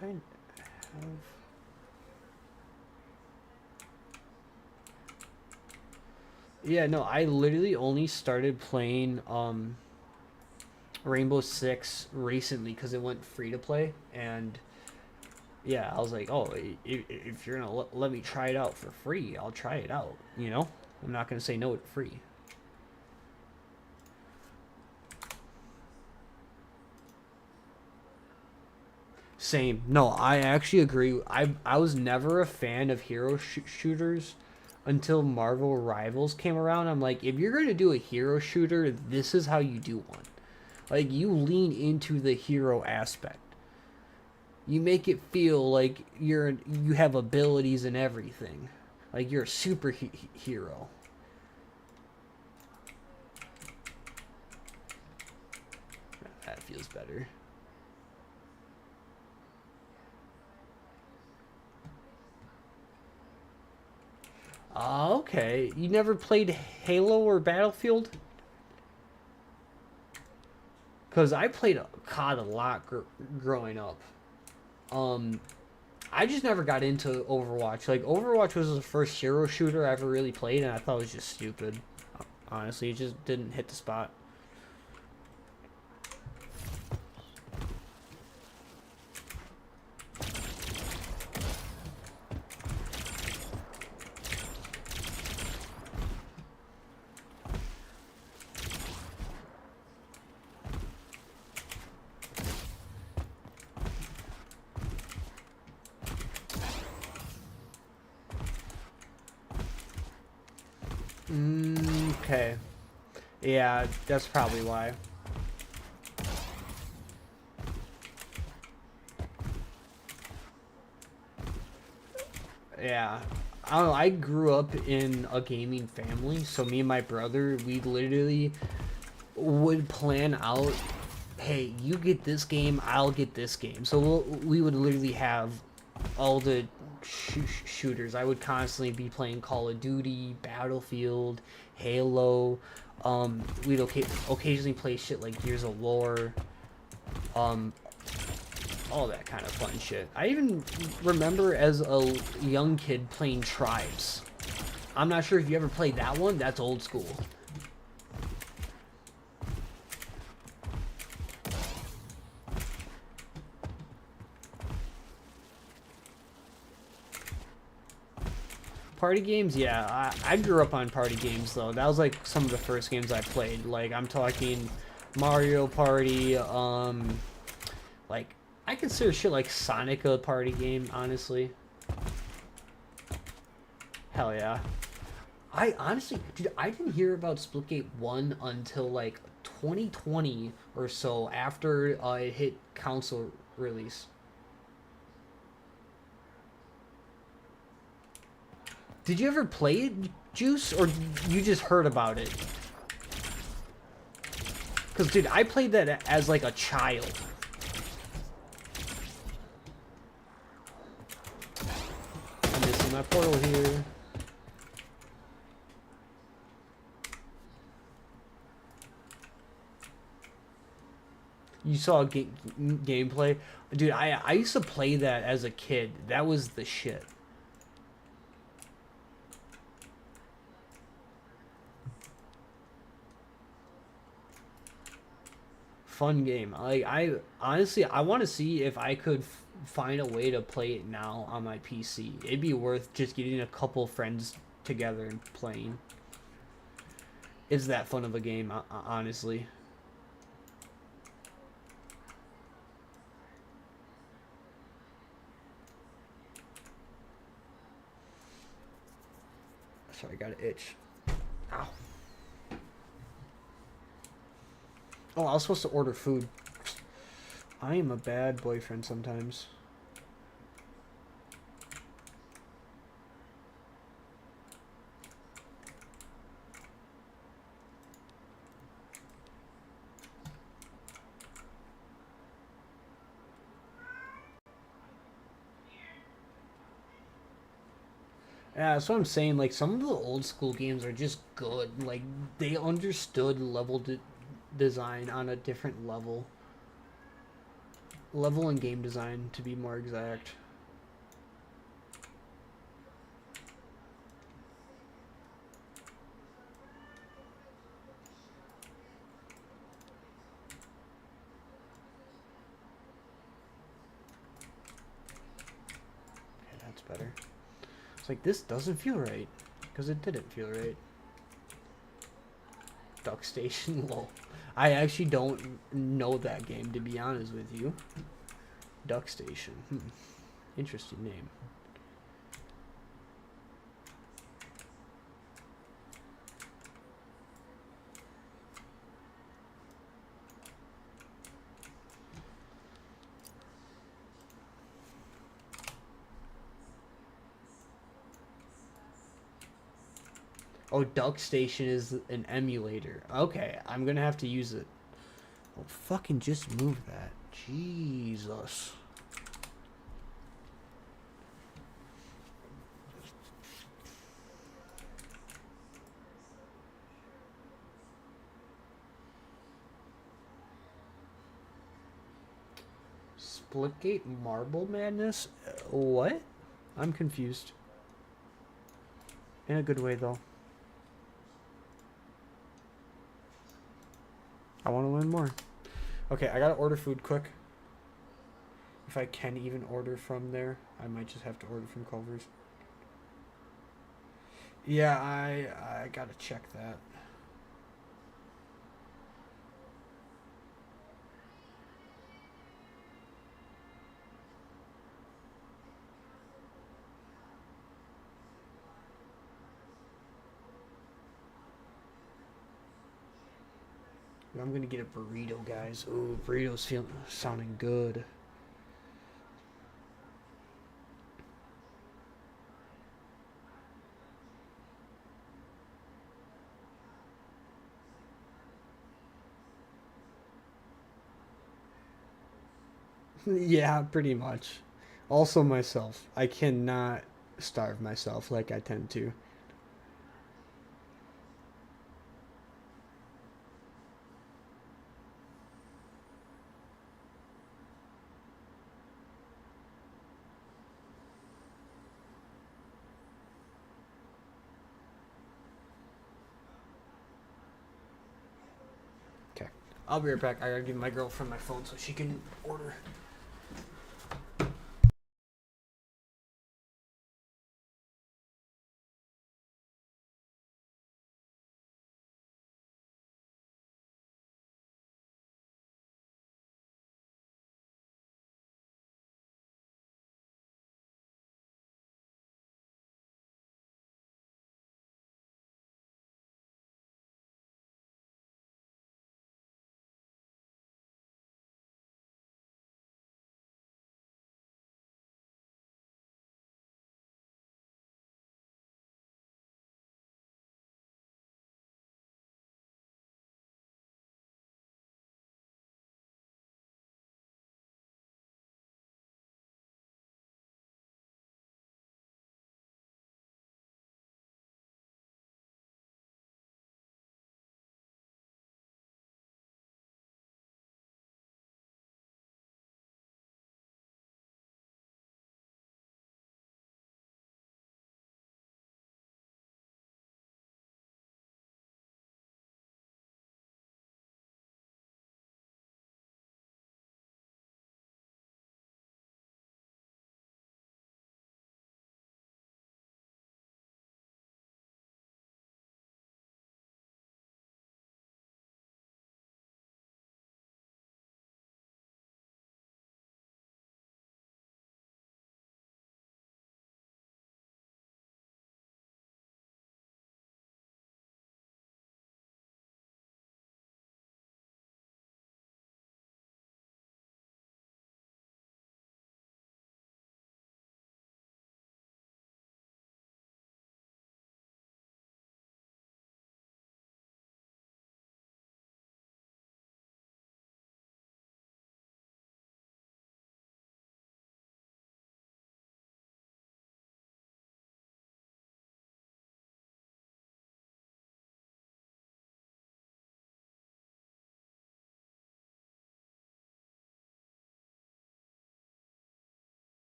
A: Don't I have? Yeah, no. I literally only started playing Rainbow Six recently because it went free to play, and yeah, I was like, oh, if you're gonna let me try it out for free, I'll try it out. You know, I'm not gonna say no to free. Same. No, I actually agree. I was never a fan of hero shooters until Marvel Rivals came around. I'm like, if you're gonna do a hero shooter, this is how you do one. Like you lean into the hero aspect. You make it feel like you have abilities and everything. Like you're a superhero. That feels better. Okay. You never played Halo or Battlefield? Because I played COD a lot growing up. Um, I just never got into Overwatch. Like Overwatch was the first hero shooter I ever really played, and I thought it was just stupid. Honestly, it just didn't hit the spot. Okay. Yeah, that's probably why. Yeah. I don't know. I grew up in a gaming family, so me and my brother, we literally would plan out, hey, you get this game, I'll get this game. So we would literally have all the shooters. I would constantly be playing Call of Duty, Battlefield, Halo. We'd occasionally play shit like Gears of War. Um, all that kind of fun shit. I even remember as a young kid playing Tribes. I'm not sure if you ever played that one. That's old school. Party games, yeah. I grew up on party games though. That was like some of the first games I played. Like I'm talking Mario Party. Like I consider shit like Sonic a party game. Honestly, hell yeah. I honestly, dude, I didn't hear about Splitgate 1 until like 2020 or so after it hit console release. Did you ever play it, Juice, or you just heard about it? Because, dude, I played that as like a child. I'm missing my portal here. You saw gameplay? Dude, I used to play that as a kid. That was the shit. Fun game. Like I honestly, I want to see if I could find a way to play it now on my PC. It'd be worth just getting a couple friends together and playing. It's that fun of a game, honestly. Sorry, I got an itch. Ow. Oh, I was supposed to order food. I am a bad boyfriend sometimes. Yeah, that's what I'm saying. Like, some of the old school games are just good. Like, they understood level design on a different level. Level and game design, to be more exact. like, this doesn't feel right. Because it didn't feel right. Duck Station, lol. I actually don't know that game, to be honest with you. Duck Station. Interesting name. Oh, Duck Station is an emulator. Okay, I'm gonna have to use it. Oh, fucking just move that. Jesus. Splitgate Marble Madness? What? I'm confused. In a good way, though. I want to learn more. Okay, I gotta order food quick. If I can even order from there, I might just have to order from Culver's. Yeah, I gotta check that. I'm gonna get a burrito, guys. Ooh, burritos sounding good. Yeah, pretty much. Also myself. I cannot starve myself like I tend to. Okay. I'll be right back. I gotta give my girlfriend my phone so she can order.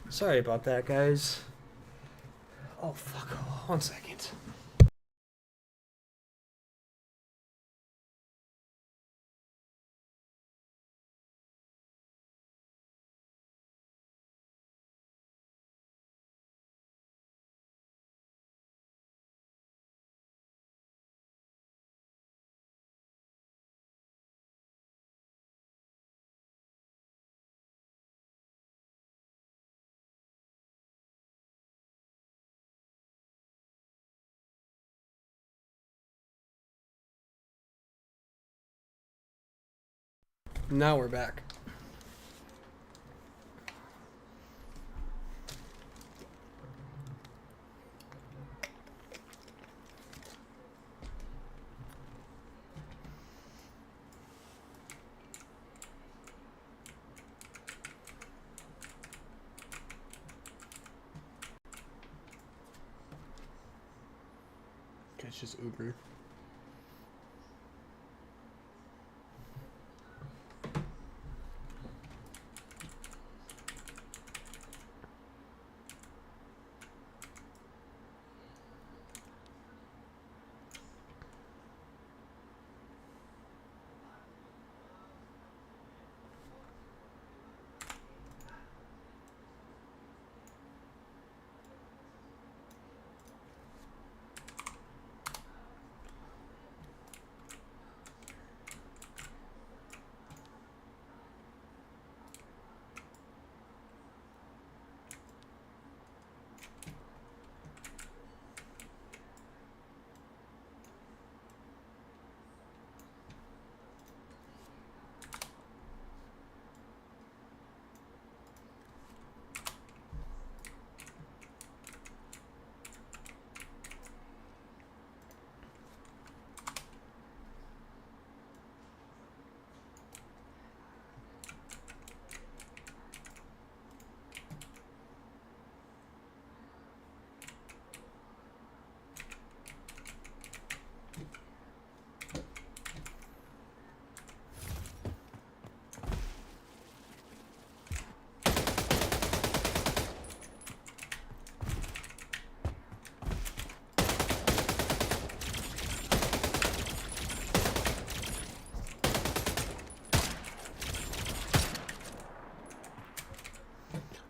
A: Sorry about that, guys. Oh, fuck. 1 second. Now we're back. Okay, it's just Uber.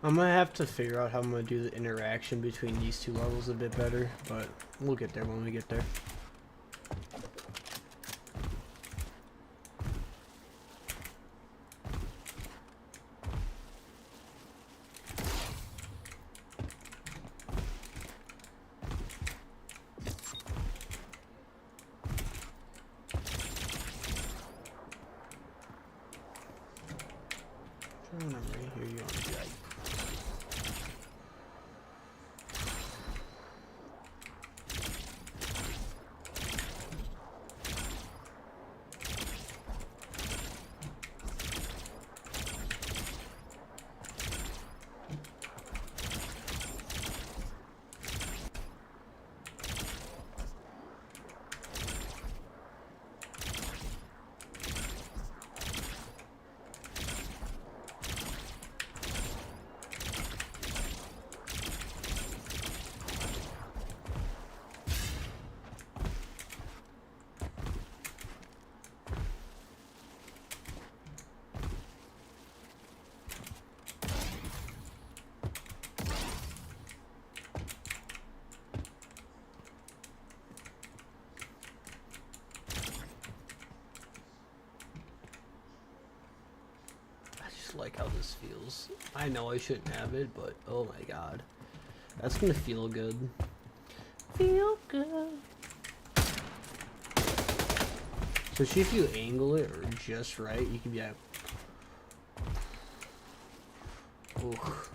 A: I'm gonna have to figure out how I'm gonna do the interaction between these two levels a bit better, but we'll get there when we get there. When I'm right here, you want to be like... like how this feels. I know I shouldn't have it, but oh my god. That's gonna feel good. Feel good. So see if you angle it or just right, you can be like... Oof.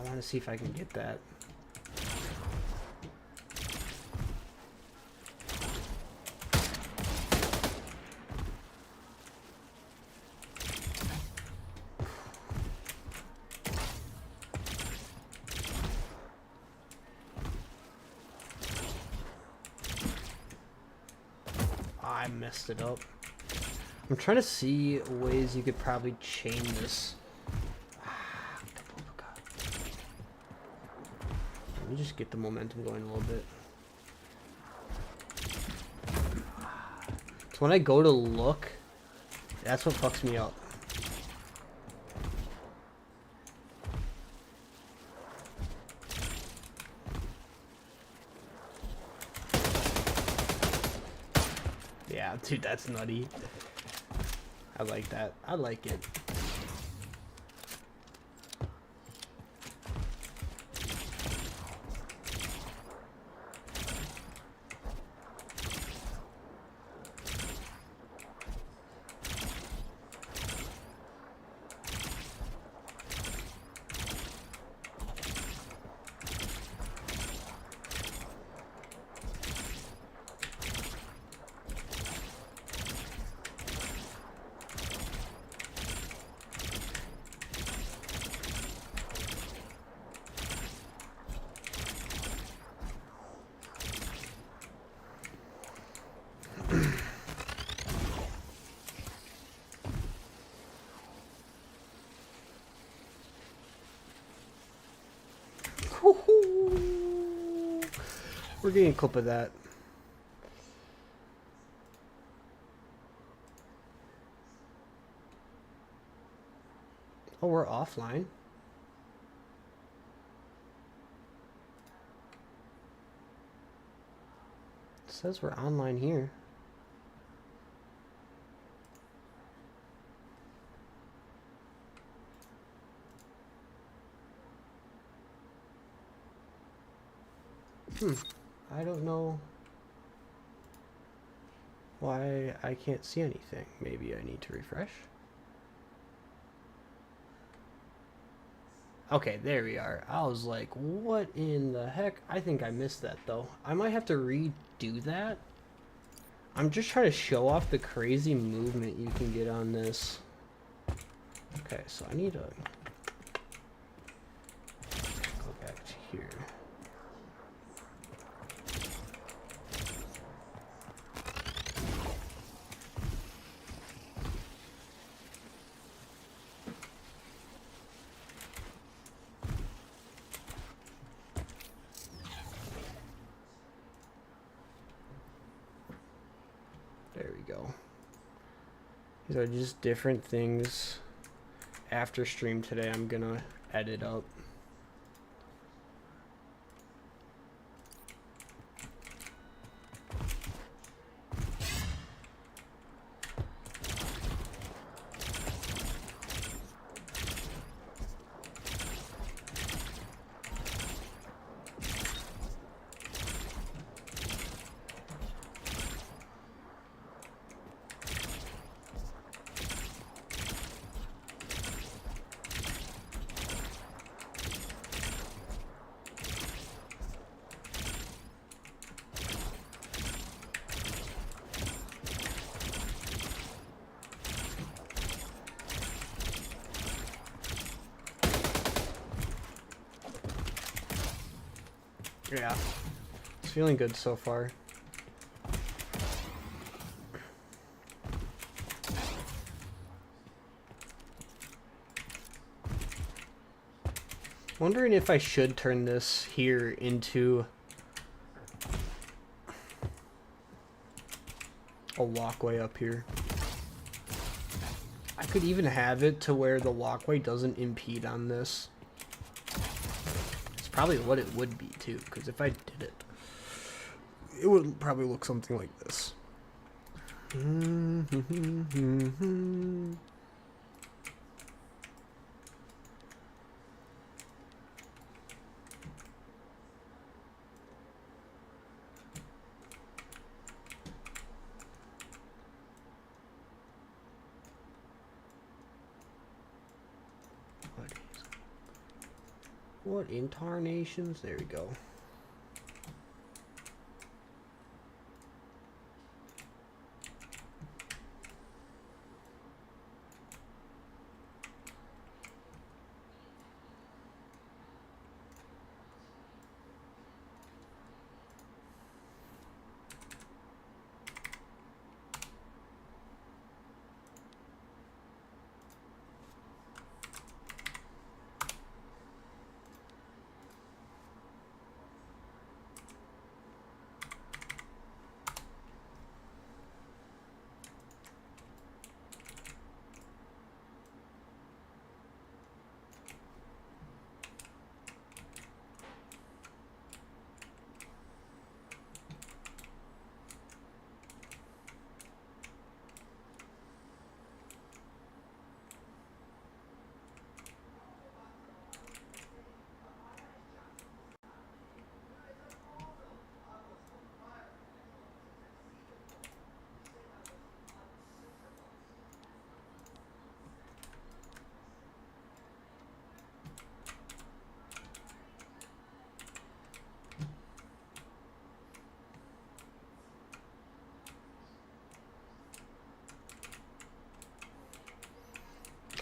A: want to see if I can get that. I messed it up. I'm trying to see ways you could probably chain this. Let me just get the momentum going a little bit. So when I go to look, that's what fucks me up. Yeah, dude, that's nutty. I like that. I like it. We're getting a clip of that. Oh, we're offline. It says we're online here. I don't know why I can't see anything. Maybe I need to refresh. Okay, there we are. I was like, what in the heck? I think I missed that, though. I might have to redo that. I'm just trying to show off the crazy movement you can get on this. Okay, so I need to go back to here. There we go. These are just different things. After stream today, I'm gonna edit up. Yeah, it's feeling good so far. Wondering if I should turn this here into a walkway up here. I could even have it to where the walkway doesn't impede on this. It's probably what it would be too, because if I did it, it would probably look something like this. What incarnations? There we go.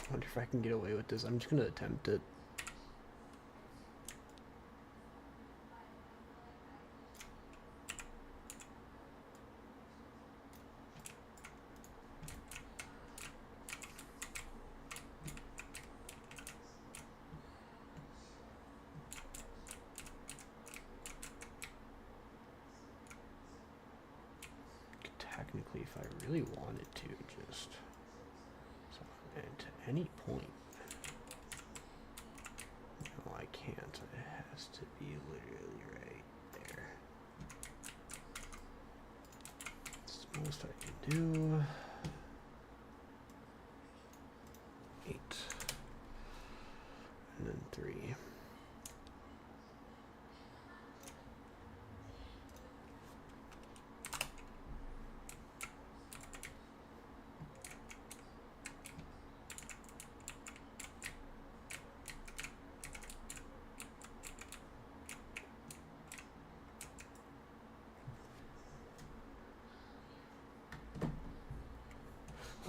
A: I wonder if I can get away with this. I'm just gonna attempt it. Technically, if I really wanted to, just and to any point. No, I can't. It has to be literally right there. That's the most I can do. 8. And then 3.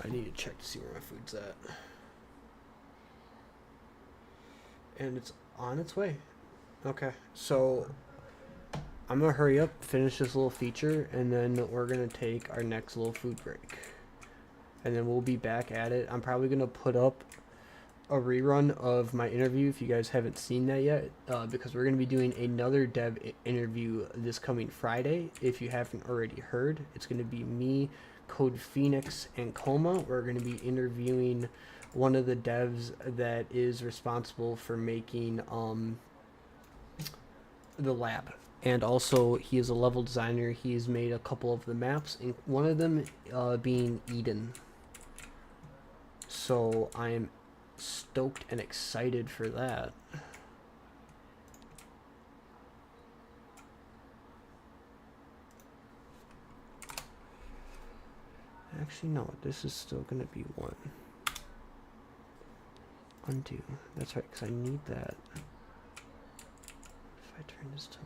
A: I need to check to see where my food's at. And it's on its way. Okay, so I'm gonna hurry up, finish this little feature, and then we're gonna take our next little food break. And then we'll be back at it. I'm probably gonna put up a rerun of my interview if you guys haven't seen that yet, because we're gonna be doing another dev interview this coming Friday. If you haven't already heard, it's gonna be me, Code Phoenix, and Coma. We're gonna be interviewing one of the devs that is responsible for making the lab, and also he is a level designer. He's made a couple of the maps, and one of them being Eden. So I am stoked and excited for that. Actually, no, this is still gonna be 1. Undo. That's right, because I need that. If I turn this to...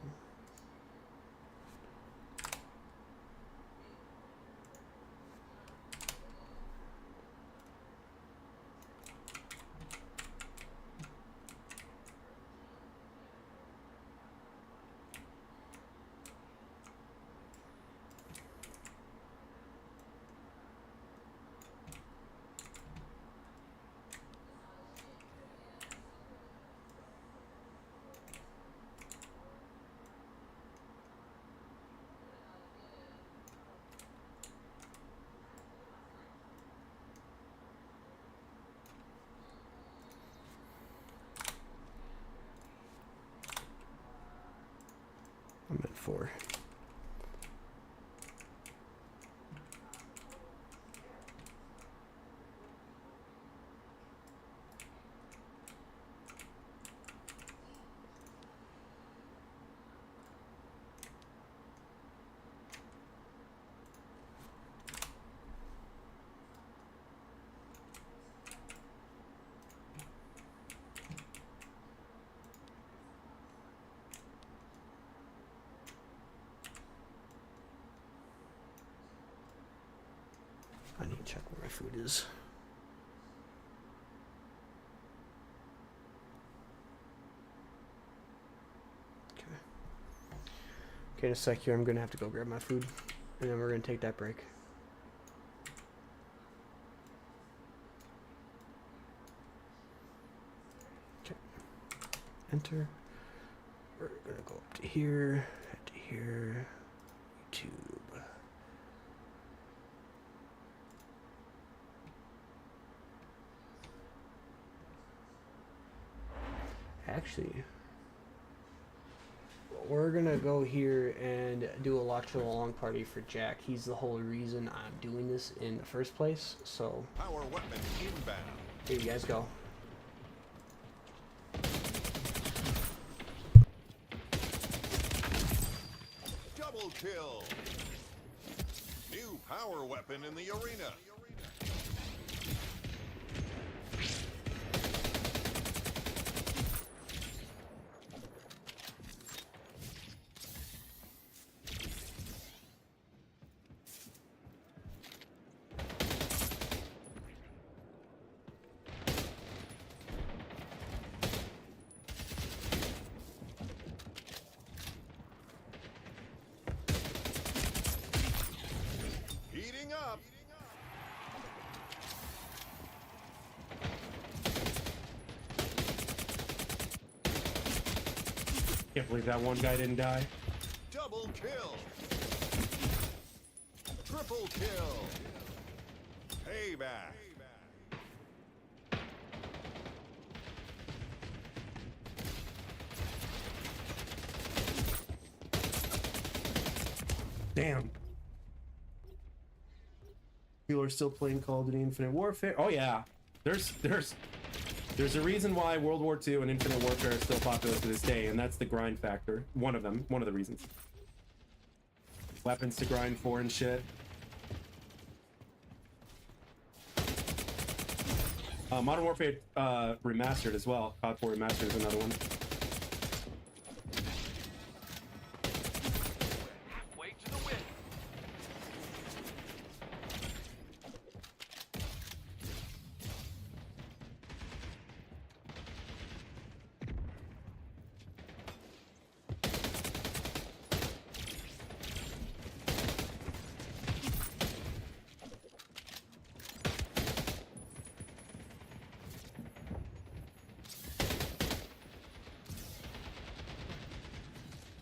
A: I'm at 4. I need to check where my food is. Okay. Okay, in a sec here, I'm gonna have to go grab my food, and then we're gonna take that break. Okay. Enter. We're gonna go up to here, head to here, YouTube. Actually, we're gonna go here and do a watch along party for Jack. He's the whole reason I'm doing this in the first place. So,
B: power weapon inbound.
A: Here you guys go.
B: Double kill. New power weapon in the arena. Heating up.
C: Can't believe that one guy didn't die.
B: Double kill. Triple kill. Payback.
C: Damn. People are still playing Call of Duty Infinite Warfare. Oh yeah. There's a reason why World War II and Infinite Warfare are still popular to this day, and that's the grind factor. One of them. One of the reasons. Weapons to grind for and shit. Modern Warfare Remastered as well. COD 4 Remastered is another one.
B: Halfway to the win.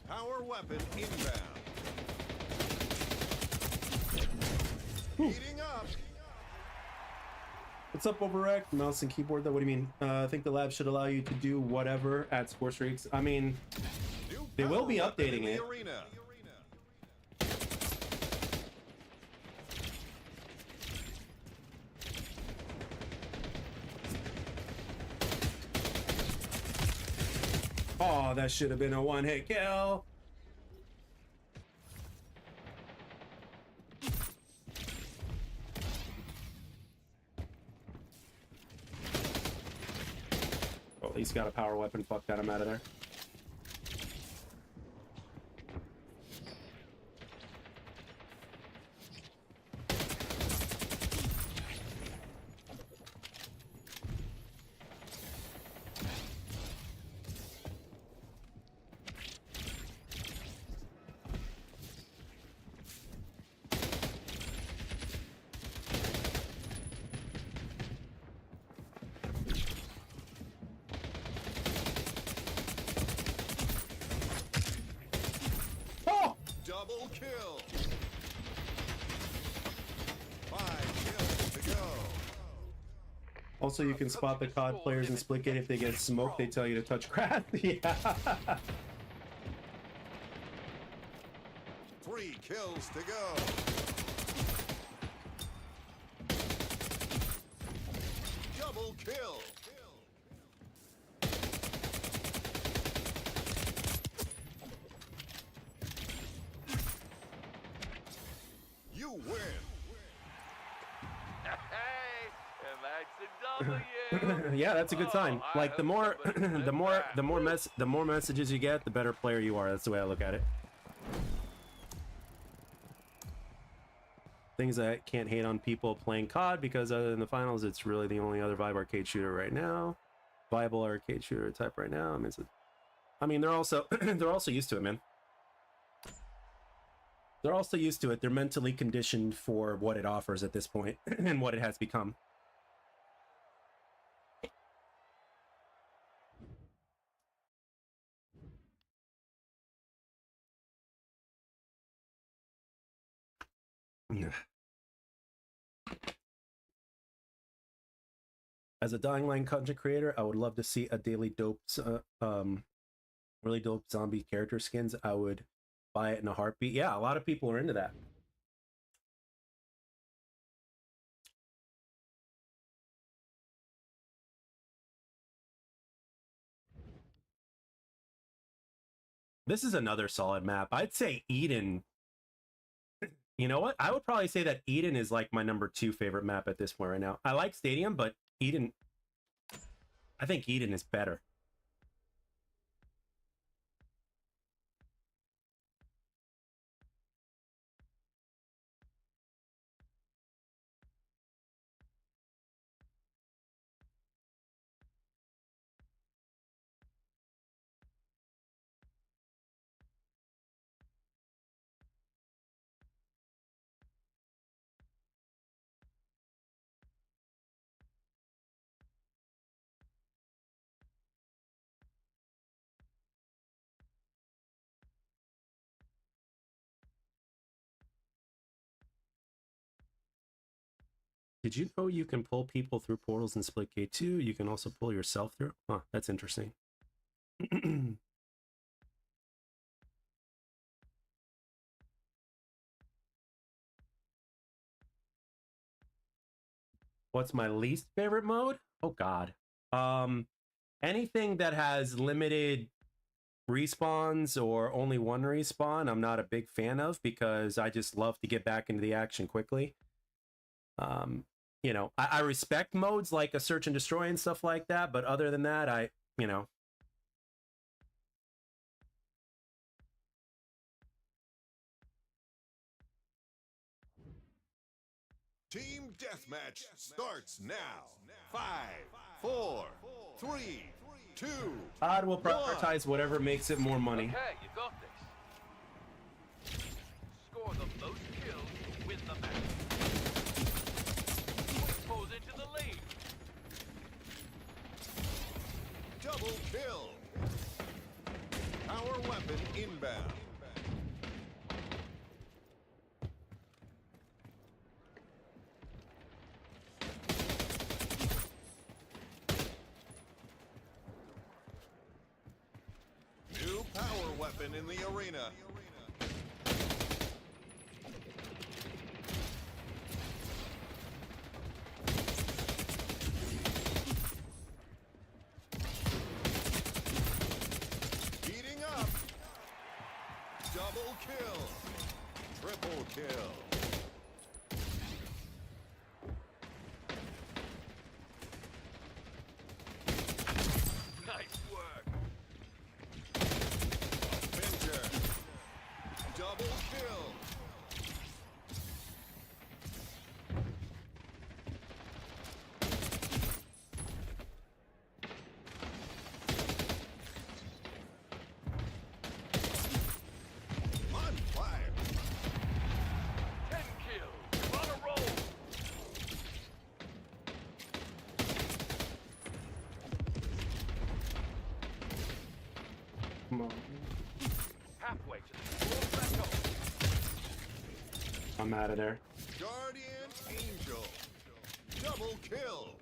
B: Power weapon inbound. Heating up.
C: What's up, Overrect? Mouse and keyboard, though? What do you mean? I think the lab should allow you to do whatever at score streaks. I mean,
B: New
C: they will be
B: power weapon
C: updating
B: in the
C: it.
B: arena.
C: Oh, that should have been a one-hit kill. Oh, at least got a power weapon. Fuck that, I'm out of there.
B: Double kill. 5 kills to go.
C: Also, you can spot the COD players in Splitgate if they get smoked. They tell you to touch grass. Yeah.
B: 3 kills to go. Double kill. You win.
D: Hey, and that's a W.
C: Yeah, that's a good sign. Like the more, the more messages you get, the better player you are. That's the way I look at it. Things I can't hate on people playing COD because other than the finals, it's really the only other viable arcade shooter type right now. I mean, they're also they're also used to it, man. They're also used to it. They're mentally conditioned for what it offers at this point and what it has become. As a Dying Light content creator, I would love to see a daily really dope zombie character skins. I would buy it in a heartbeat. Yeah, a lot of people are into that. This is another solid map. I'd say Eden. You know what? I would probably say that Eden is like my number 2 favorite map at this point right now. I like Stadium, but Eden, I think Eden is better. Did you know you can pull people through portals in Splitgate 2? You can also pull yourself through? Huh, that's interesting. What's my least favorite mode? Oh God. Anything that has limited respawns or only one respawn, I'm not a big fan of because I just love to get back into the action quickly. You know, I respect modes like a search and destroy and stuff like that, but other than that, you know.
B: Team Deathmatch starts now. 5, 4, 3, 2.
C: Odd will prioritize whatever makes it more money.
D: Okay, you got this. Score the most kills to win the match. Pulls into the lead.
B: Double kill. Power weapon inbound. New power weapon in the arena. Heating up. Double kill. Triple kill.
D: Nice work.
B: Pincher. Double kill. On fire.
D: 10 kills. On a roll.
C: Come on.
D: Halfway to the score back up.
C: I'm out of there.
B: Guardian Angel. Double kill.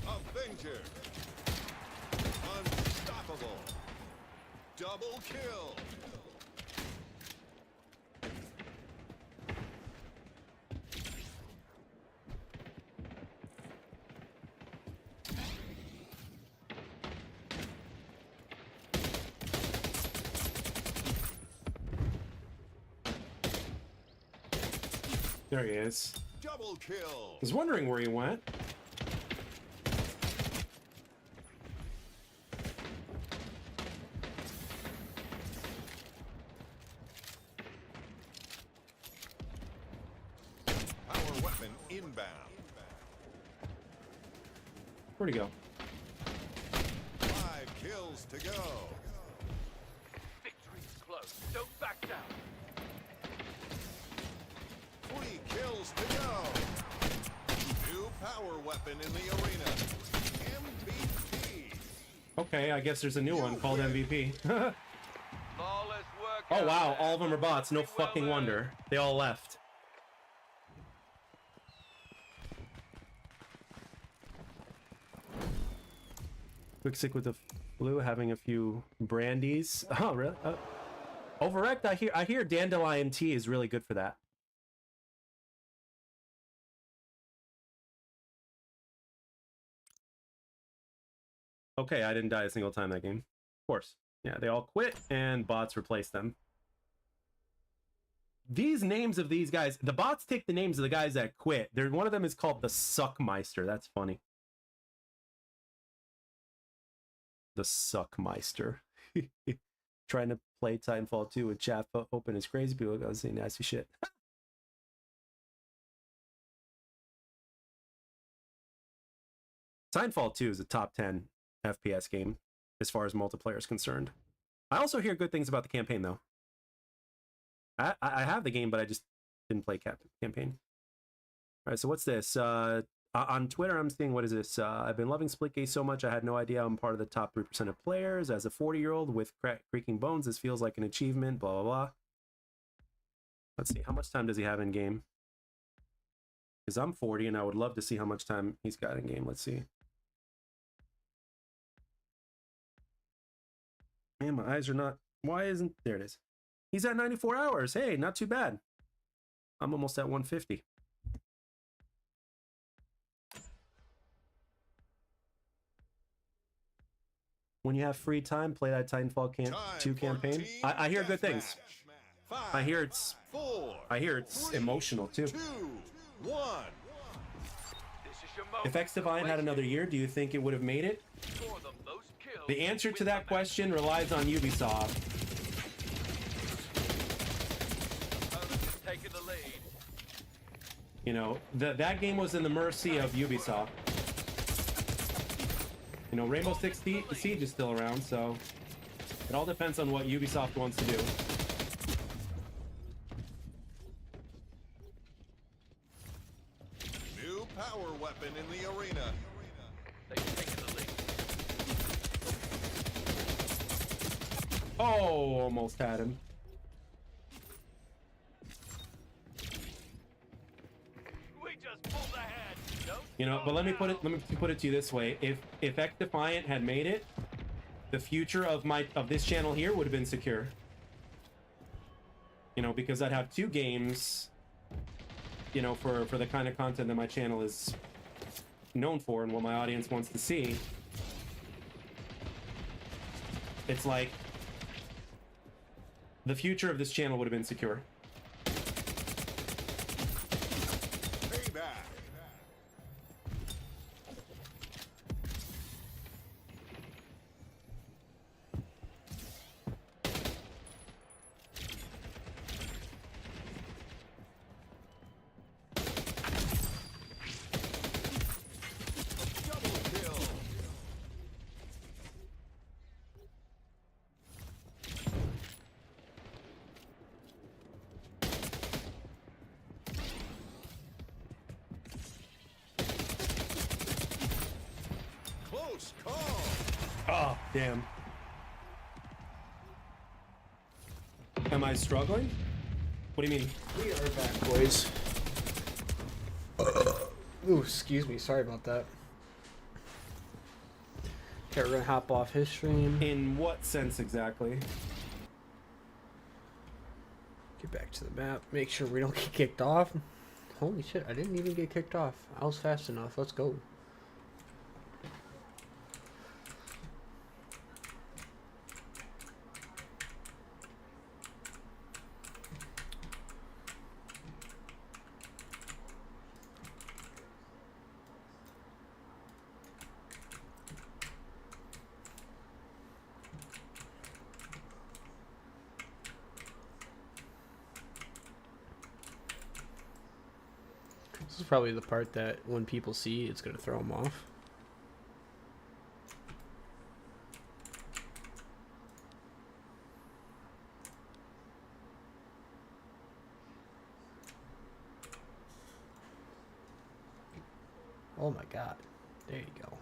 B: Avenger. Unstoppable. Double kill.
C: There he is.
B: Double kill.
C: I was wondering where he went.
B: Power weapon inbound.
C: Where'd he go?
B: 5 kills to go.
D: Victory is close. Don't back down.
B: 3 kills to go. New power weapon in the arena. MVP.
C: Okay, I guess there's a new one called MVP.
D: Flawless work.
C: Oh
D: out
C: wow,
D: there.
C: all of them are bots. No
D: Well
C: fucking
D: done.
C: wonder. They all left. Quick sick with the flu, having a few brandies. Oh really? Overrect. I hear dandelion tea is really good for that. Okay, I didn't die a single time that game. Of course. Yeah, they all quit and bots replaced them. These names of these guys, the bots take the names of the guys that quit. One of them is called the Suckmeister. That's funny. The Suckmeister. Trying to play Titanfall 2 with chat open is crazy. People gotta say nasty shit. Titanfall 2 is a top 10 FPS game as far as multiplayer is concerned. I also hear good things about the campaign, though. I have the game, but I just didn't play campaign. All right, so what's this? On Twitter, I'm seeing, what is this? I've been loving Splitgate so much, I had no idea I'm part of the top 3% of players. As a 40-year-old with creaking bones, this feels like an achievement, blah, blah, blah. Let's see, how much time does he have in game? Because I'm 40, and I would love to see how much time he's got in game. Let's see. Man, my eyes are not... Why isn't... There it is. He's at 94 hours. Hey, not too bad. I'm almost at 150. When you have free time, play that Titanfall 2 campaign. I hear good things. I hear it's emotional too.
B: 2, 1.
D: This is your moment.
C: If XDefiant had another year, do you think it would have made it?
D: Score the most kills
C: The answer to
D: with
C: that
D: the
C: question relies on Ubisoft.
D: opponent is taking the lead.
C: You know, that game was in the mercy of Ubisoft. You know, Rainbow Six Siege is still around, so it all depends on what Ubisoft wants to do.
B: New power weapon in the arena.
D: They've taken the lead.
C: Oh, almost had him.
D: We just pulled ahead. Don't
C: You know,
D: slow
C: but let me
D: down.
C: put it to you this way: if XDefiant had made it, the future of this channel here would have been secure. You know, because I'd have 2 games. You know, for the kind of content that my channel is known for and what my audience wants to see. It's like the future of this channel would have been secure.
B: Payback. Double kill. Close call.
C: Oh, damn. Am I struggling? What do you mean?
A: We are back, boys. Ooh, excuse me. Sorry about that. Okay, we're gonna hop off his stream.
C: In what sense exactly?
A: Get back to the map. Make sure we don't get kicked off. Holy shit, I didn't even get kicked off. I was fast enough. Let's go. This is probably the part that when people see, it's going to throw them off. Oh my god. There you go.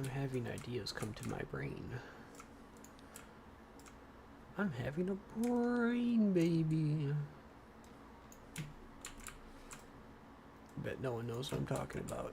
A: I'm having ideas come to my brain. I'm having a brain baby. Bet no one knows what I'm talking about.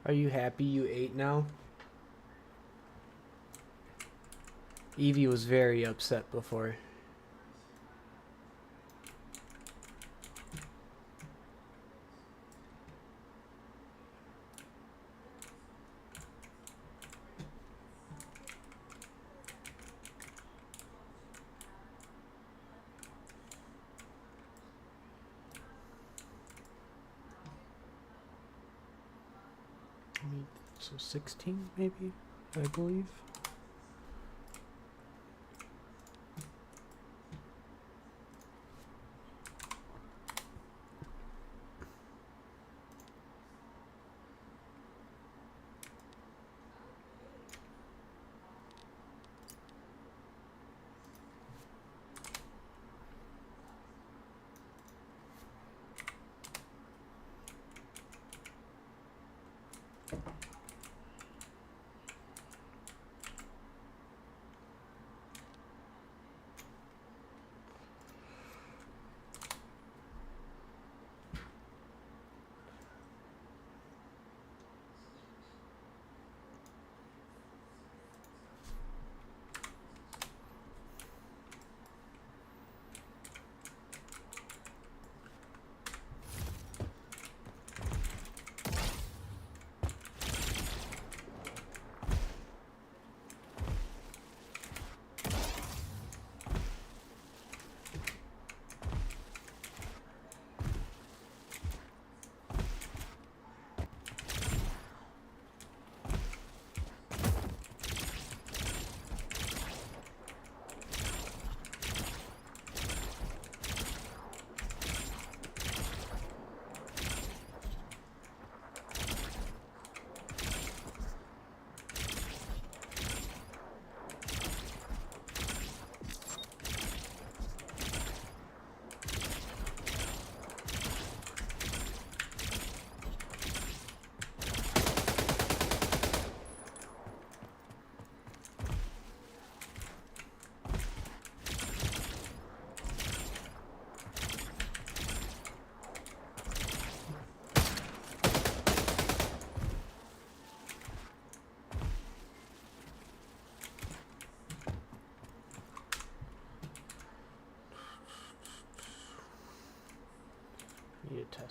A: Are you happy you ate now? Evie was very upset before. So 16 maybe, I believe.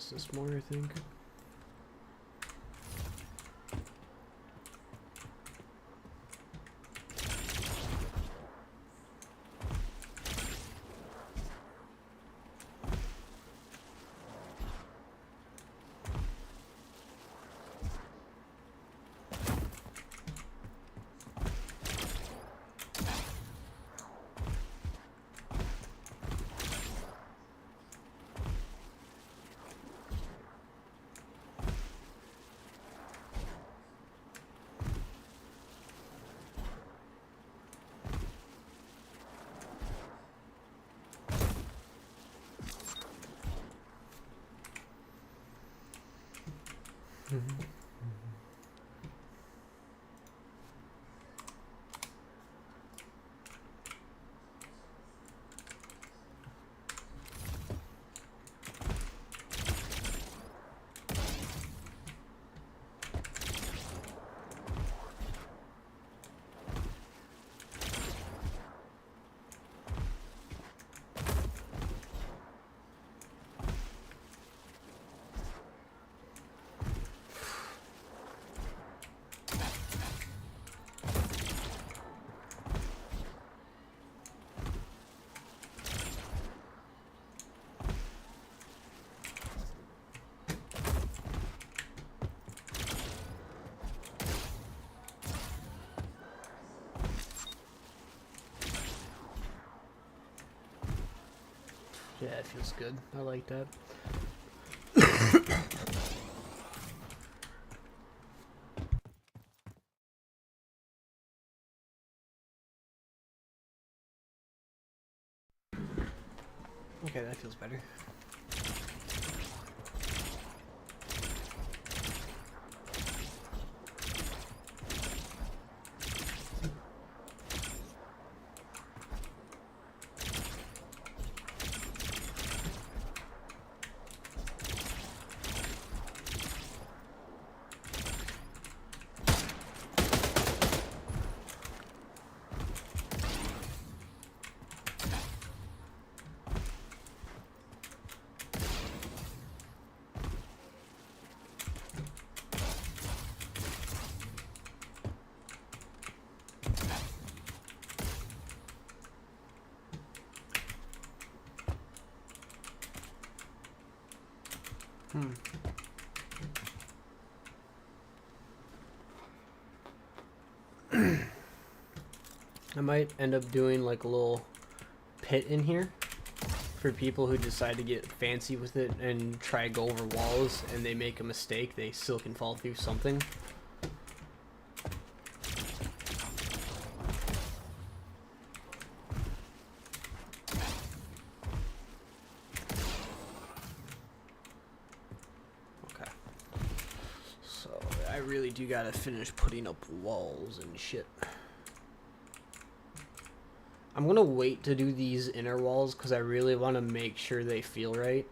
A: test this more, I think. Yeah, it feels good. I like that. Okay, that feels better. I might end up doing like a little pit in here for people who decide to get fancy with it and try to go over walls and they make a mistake, they still can fall through something. Okay. So I really do gotta finish putting up walls and shit. I'm gonna wait to do these inner walls because I really want to make sure they feel right.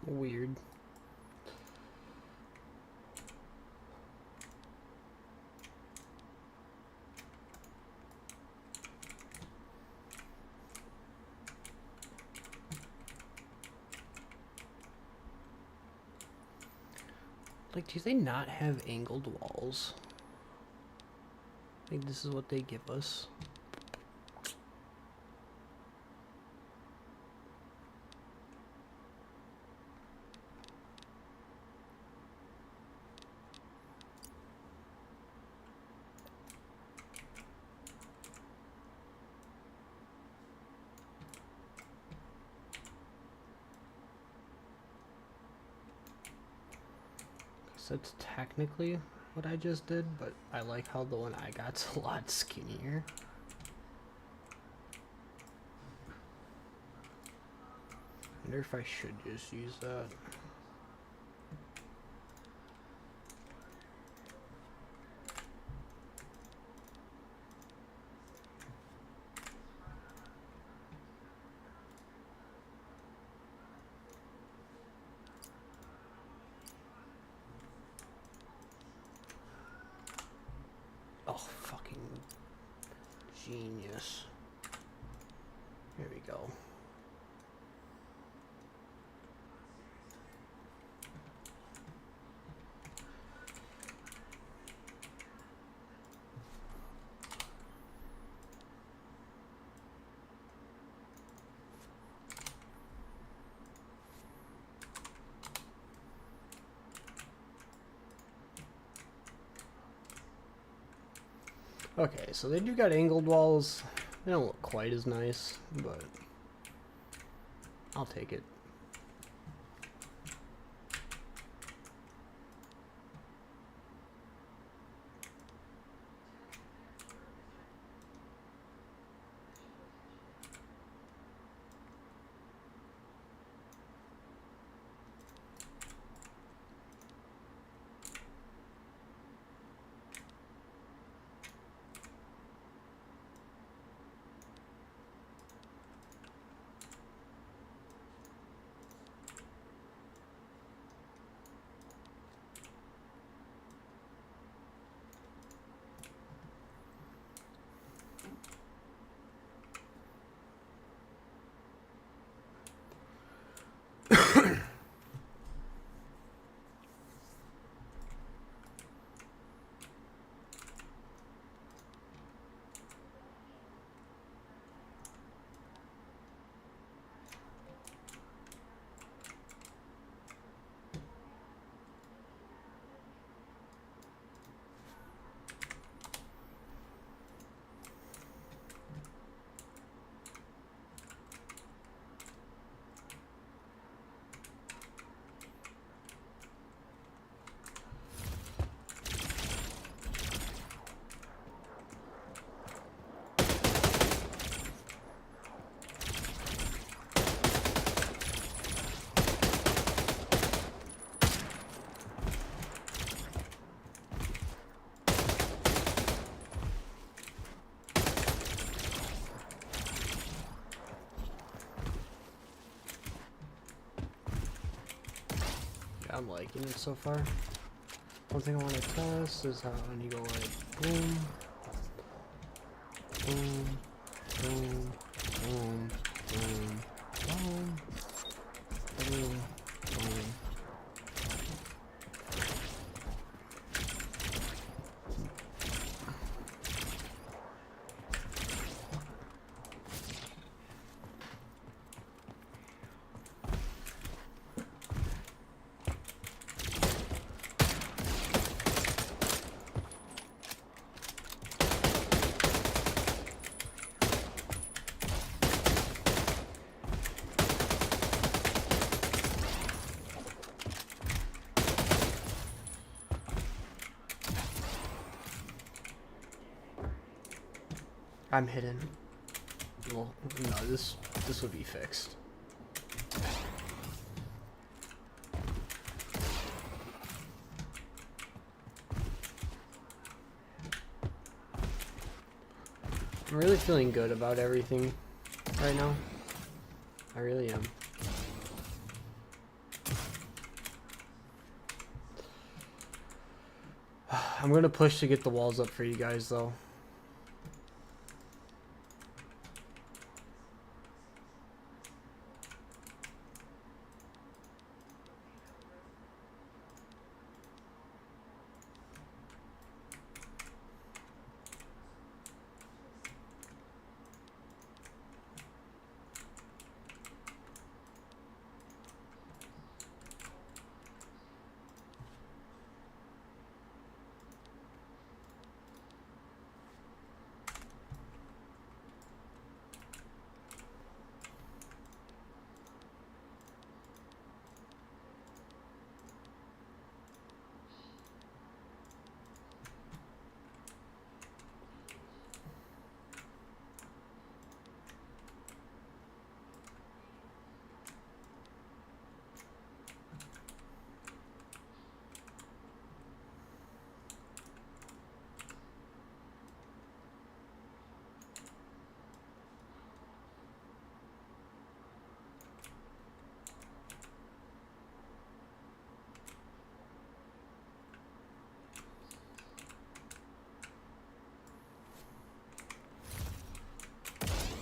A: weird. Like, do they not have angled walls? Like, this is what they give us. So that's technically what I just did, but I like how the one I got's a lot skinnier. I wonder if I should just use that. Oh, fucking genius. Here we go. Okay, so they do got angled walls. They don't look quite as nice, but I'll take it. I'm liking it so far. One thing I want to test is how when you go like boom, boom, boom, boom, boom, boom, boom, boom. I'm hidden. Well, no, this would be fixed. I'm really feeling good about everything right now. I really am. I'm gonna push to get the walls up for you guys, though.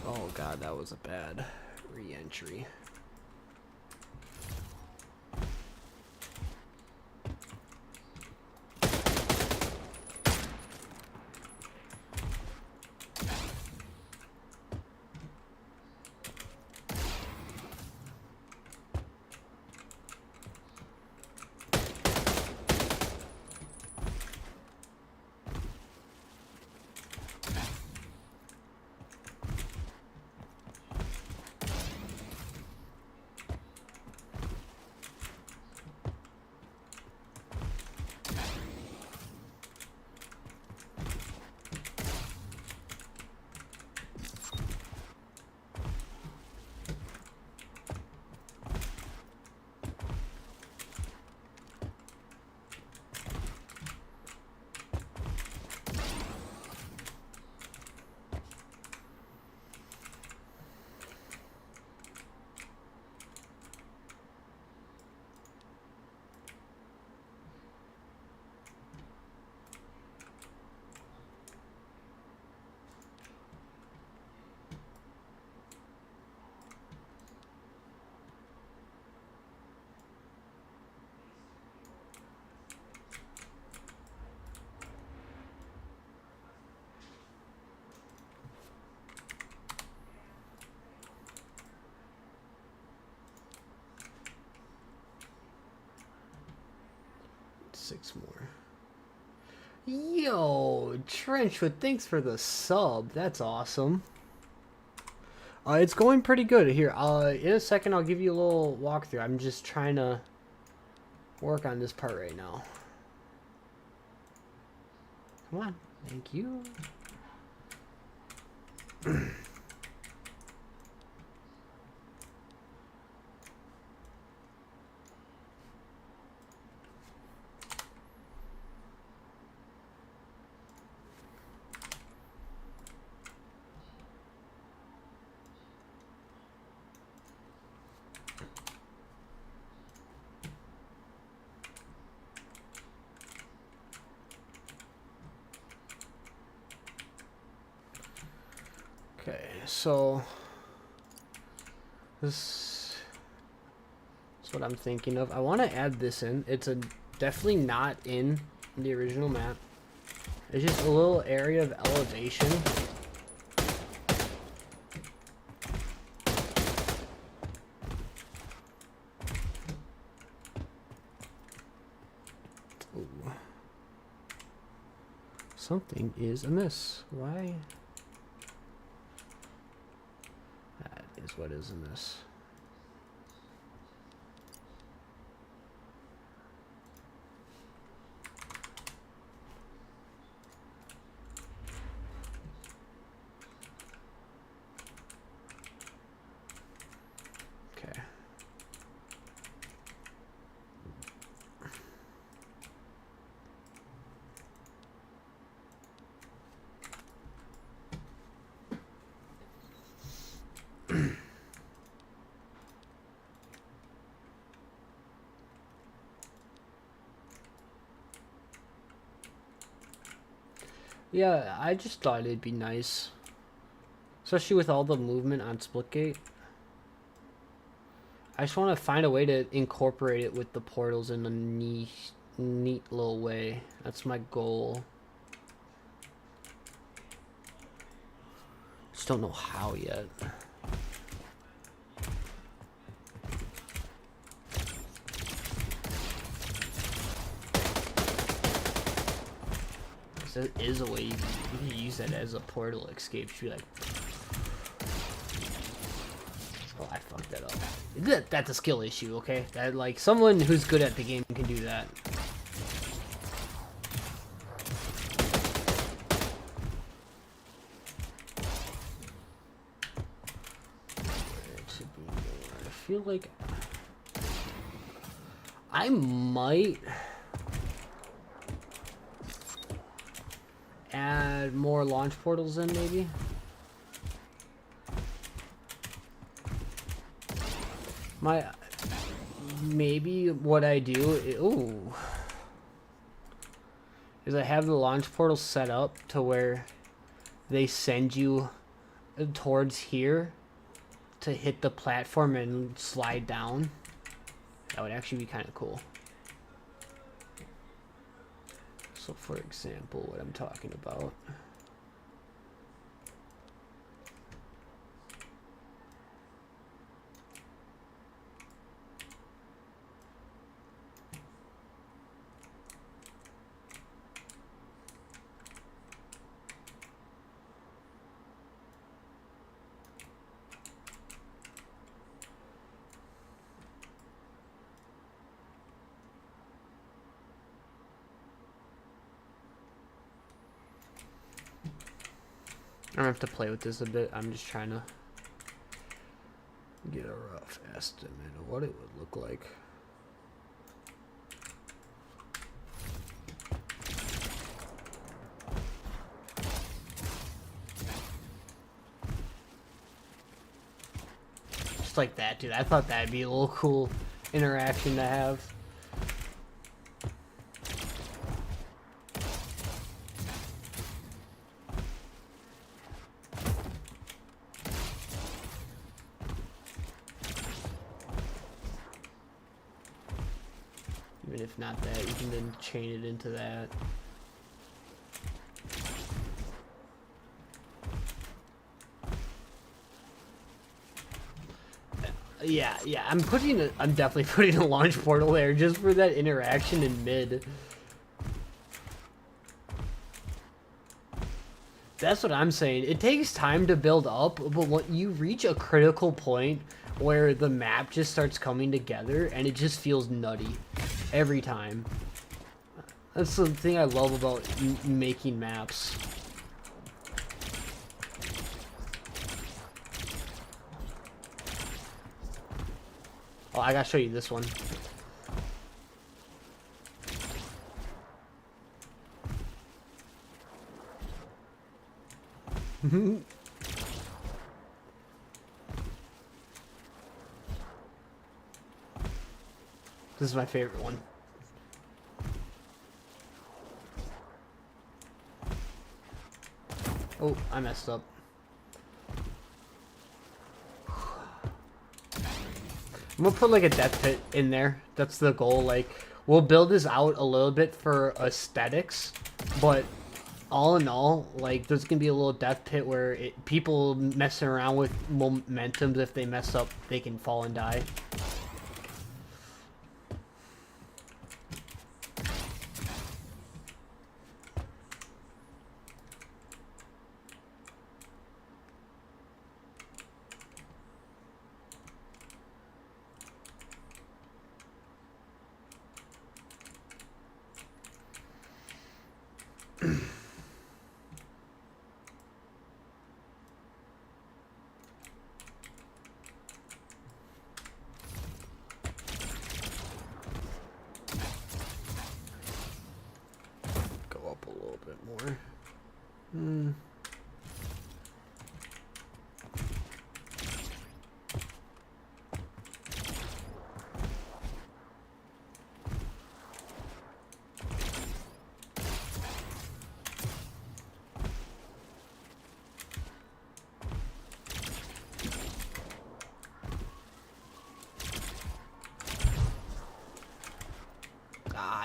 A: Oh god, that was a bad re-entry. Six more. Yo, Trenchwood, thanks for the sub. That's awesome. It's going pretty good here. In a second, I'll give you a little walkthrough. I'm just trying to work on this part right now. Come on. Thank you. Okay, so this is what I'm thinking of. I want to add this in. It's definitely not in the original map. It's just a little area of elevation. Ooh. Something is amiss. Why? That is what is amiss. Okay. Yeah, I just thought it'd be nice. Especially with all the movement on Splitgate. I just want to find a way to incorporate it with the portals in a neat little way. That's my goal. Just don't know how yet. There is a way you can use that as a portal escape. Should be like, oh, I fucked that up. That's a skill issue, okay? That like someone who's good at the game can do that. It should be more. I feel like I might add more launch portals in, maybe. Maybe what I do is I have the launch portal set up to where they send you towards here to hit the platform and slide down. That would actually be kind of cool. So for example, what I'm talking about. I have to play with this a bit. I'm just trying to get a rough estimate of what it would look like. Just like that, dude. I thought that'd be a little cool interaction to have. Even if not that, you can then chain it into that. Yeah, I'm definitely putting a launch portal there just for that interaction in mid. That's what I'm saying. It takes time to build up, but when you reach a critical point where the map just starts coming together and it just feels nutty every time. That's the thing I love about making maps. Oh, I gotta show you this one. This is my favorite one. Oh, I messed up. I'm gonna put like a death pit in there. That's the goal. Like, we'll build this out a little bit for aesthetics, but all in all, like, there's gonna be a little death pit where people messing around with momentums. If they mess up, they can fall and die.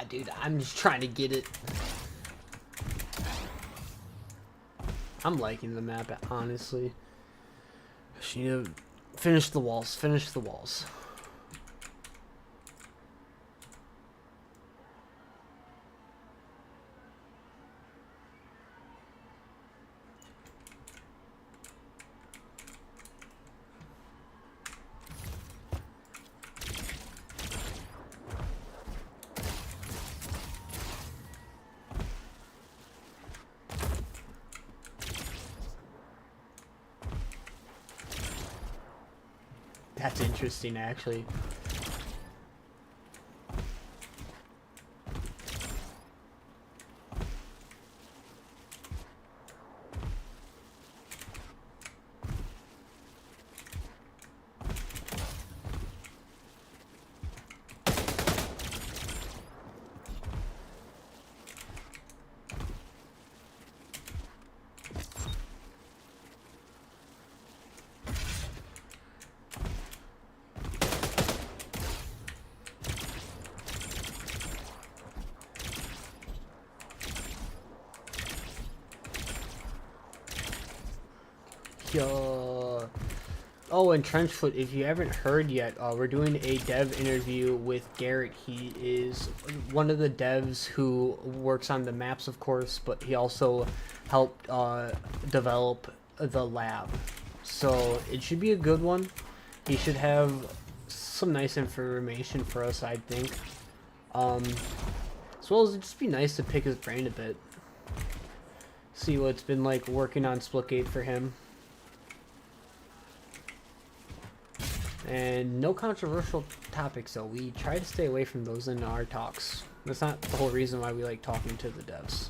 A: Nah, dude, I'm just trying to get it. I'm liking the map, honestly. Just need to finish the walls. Finish the walls. That's interesting, actually. Yo. Oh, and Trenchfoot, if you haven't heard yet, we're doing a dev interview with Garrett. He is one of the devs who works on the maps, of course, but he also helped develop the lab. So it should be a good one. He should have some nice information for us, I think. As well as it'd just be nice to pick his brain a bit. See what it's been like working on Splitgate for him. And no controversial topics, though. We try to stay away from those in our talks. That's not the whole reason why we like talking to the devs.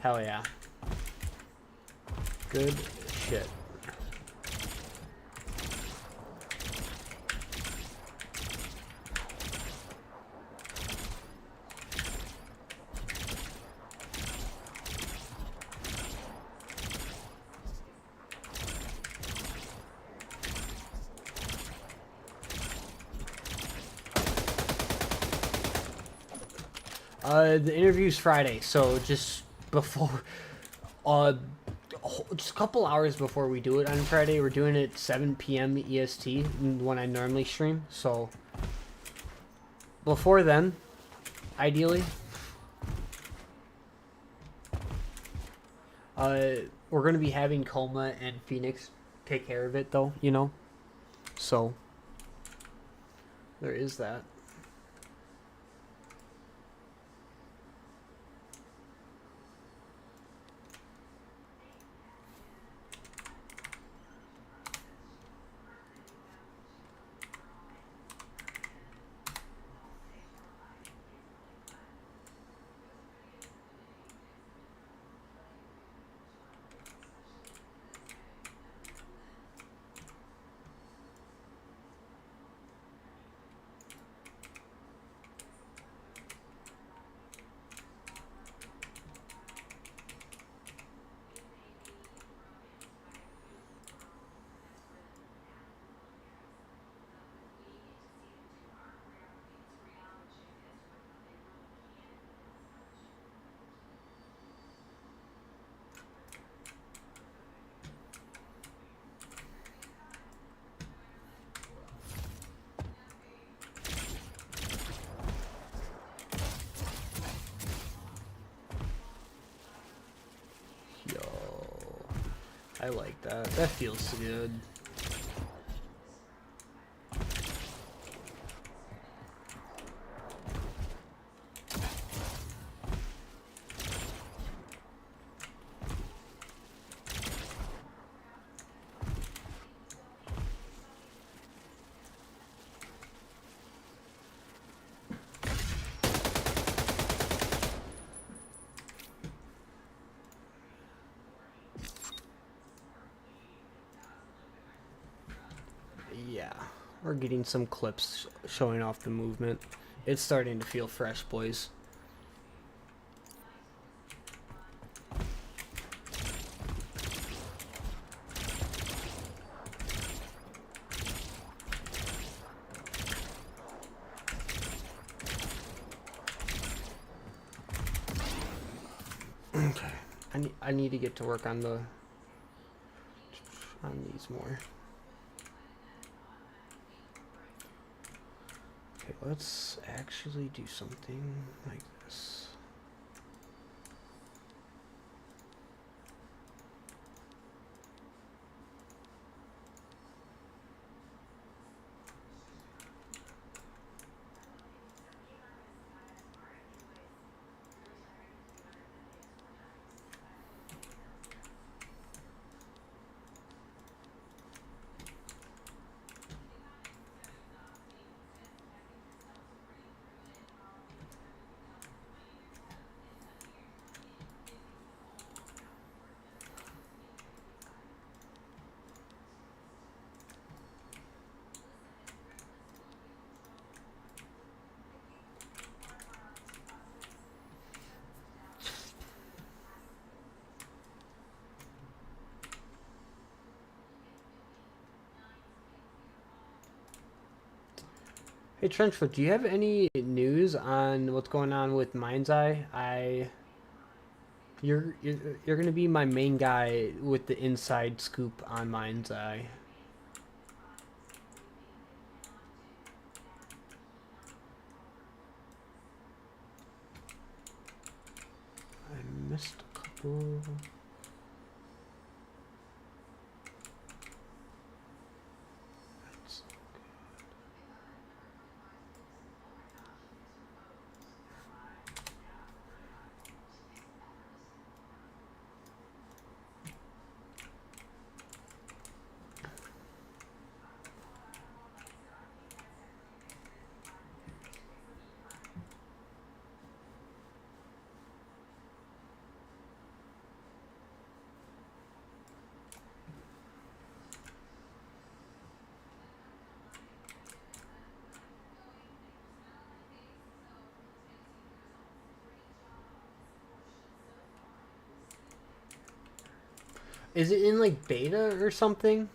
A: Hell yeah. Good shit. The interview's Friday, so just before, just a couple hours before we do it on Friday. We're doing it 7 p.m. EST when I normally stream, so before then, ideally. We're gonna be having Coma and Phoenix take care of it, though, you know, so there is that. I like that. That feels good. Yeah, we're getting some clips showing off the movement. It's starting to feel fresh, boys. I need to get to work on these more. Okay, let's actually do something like this. Hey Trenchfoot, do you have any news on what's going on with Mind's Eye? You're gonna be my main guy with the inside scoop on Mind's Eye. I missed a couple. That's Is it in like beta or something?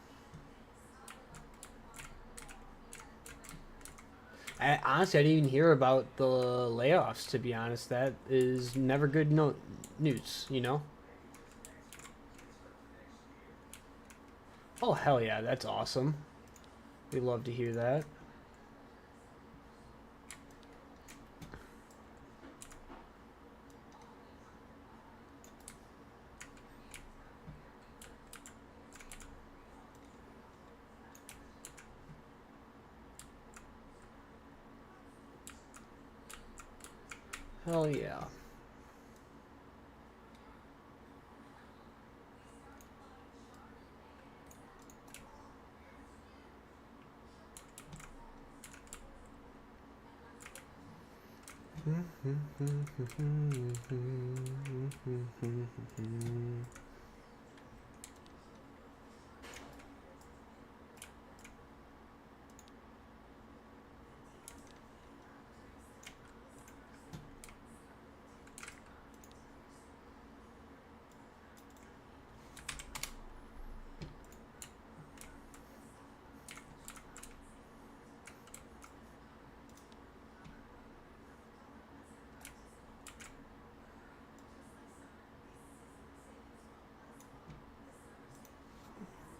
A: Honestly, I didn't even hear about the layoffs. To be honest, that is never good news. You know? Oh hell yeah, that's awesome. We love to hear that. Hell yeah.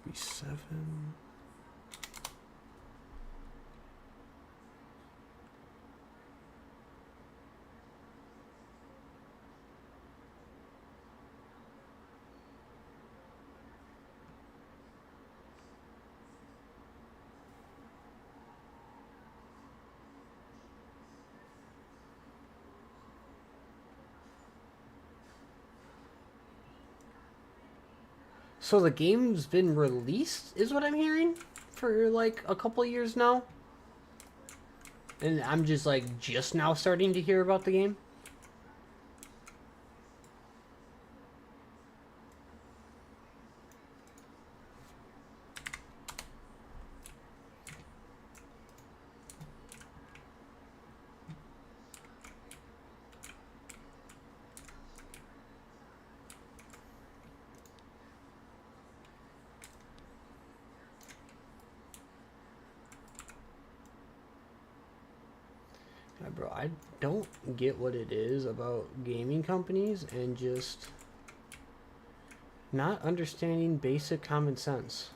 A: B7. So the game's been released, is what I'm hearing, for like a couple of years now. And I'm just like just now starting to hear about the game. Yeah, bro, I don't get what it is about gaming companies and just Not understanding basic common sense.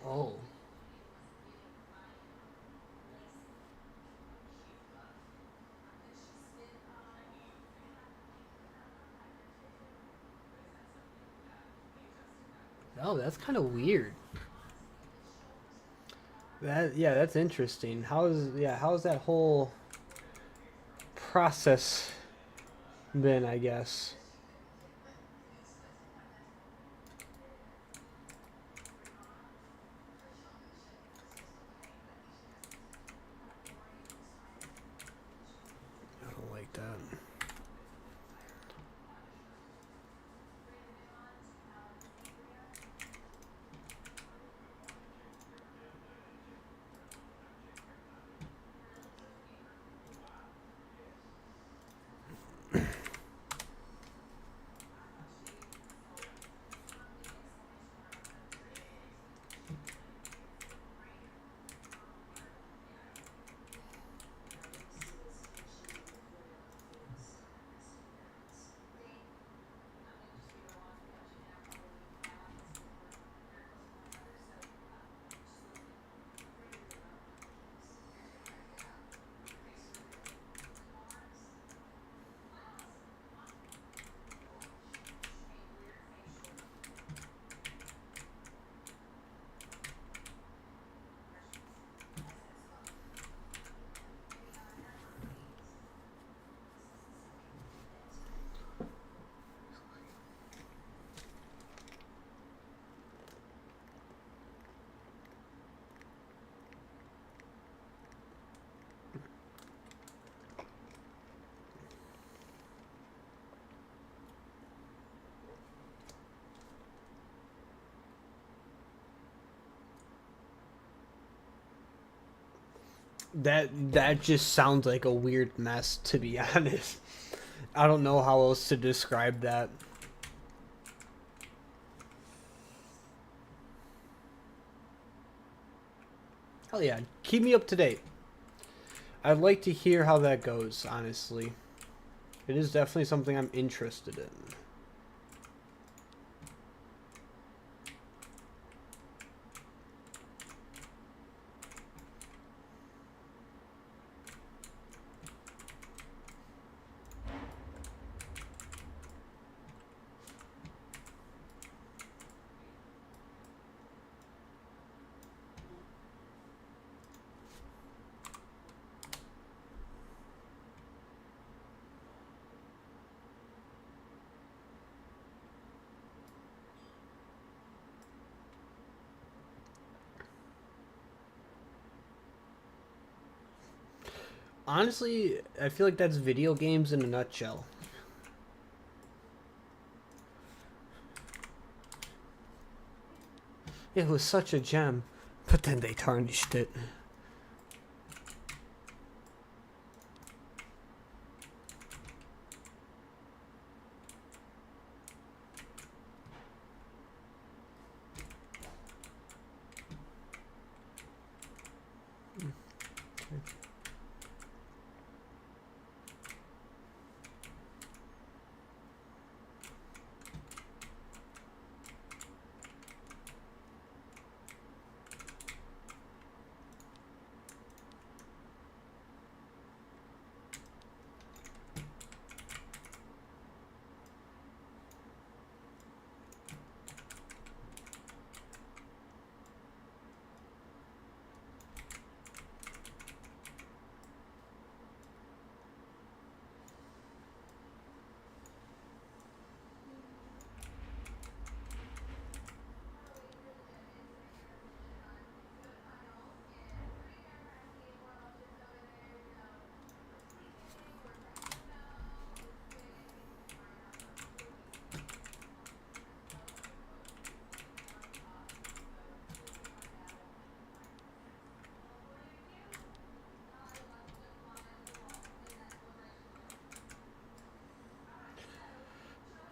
A: Oh. Oh, that's kind of weird. That yeah, that's interesting. How's that whole process been, I guess? I don't like that. That just sounds like a weird mess, to be honest. I don't know how else to describe that. Hell yeah, keep me up to date. I'd like to hear how that goes, honestly. It is definitely something I'm interested in. Honestly, I feel like that's video games in a nutshell. It was such a gem, but then they tarnished it.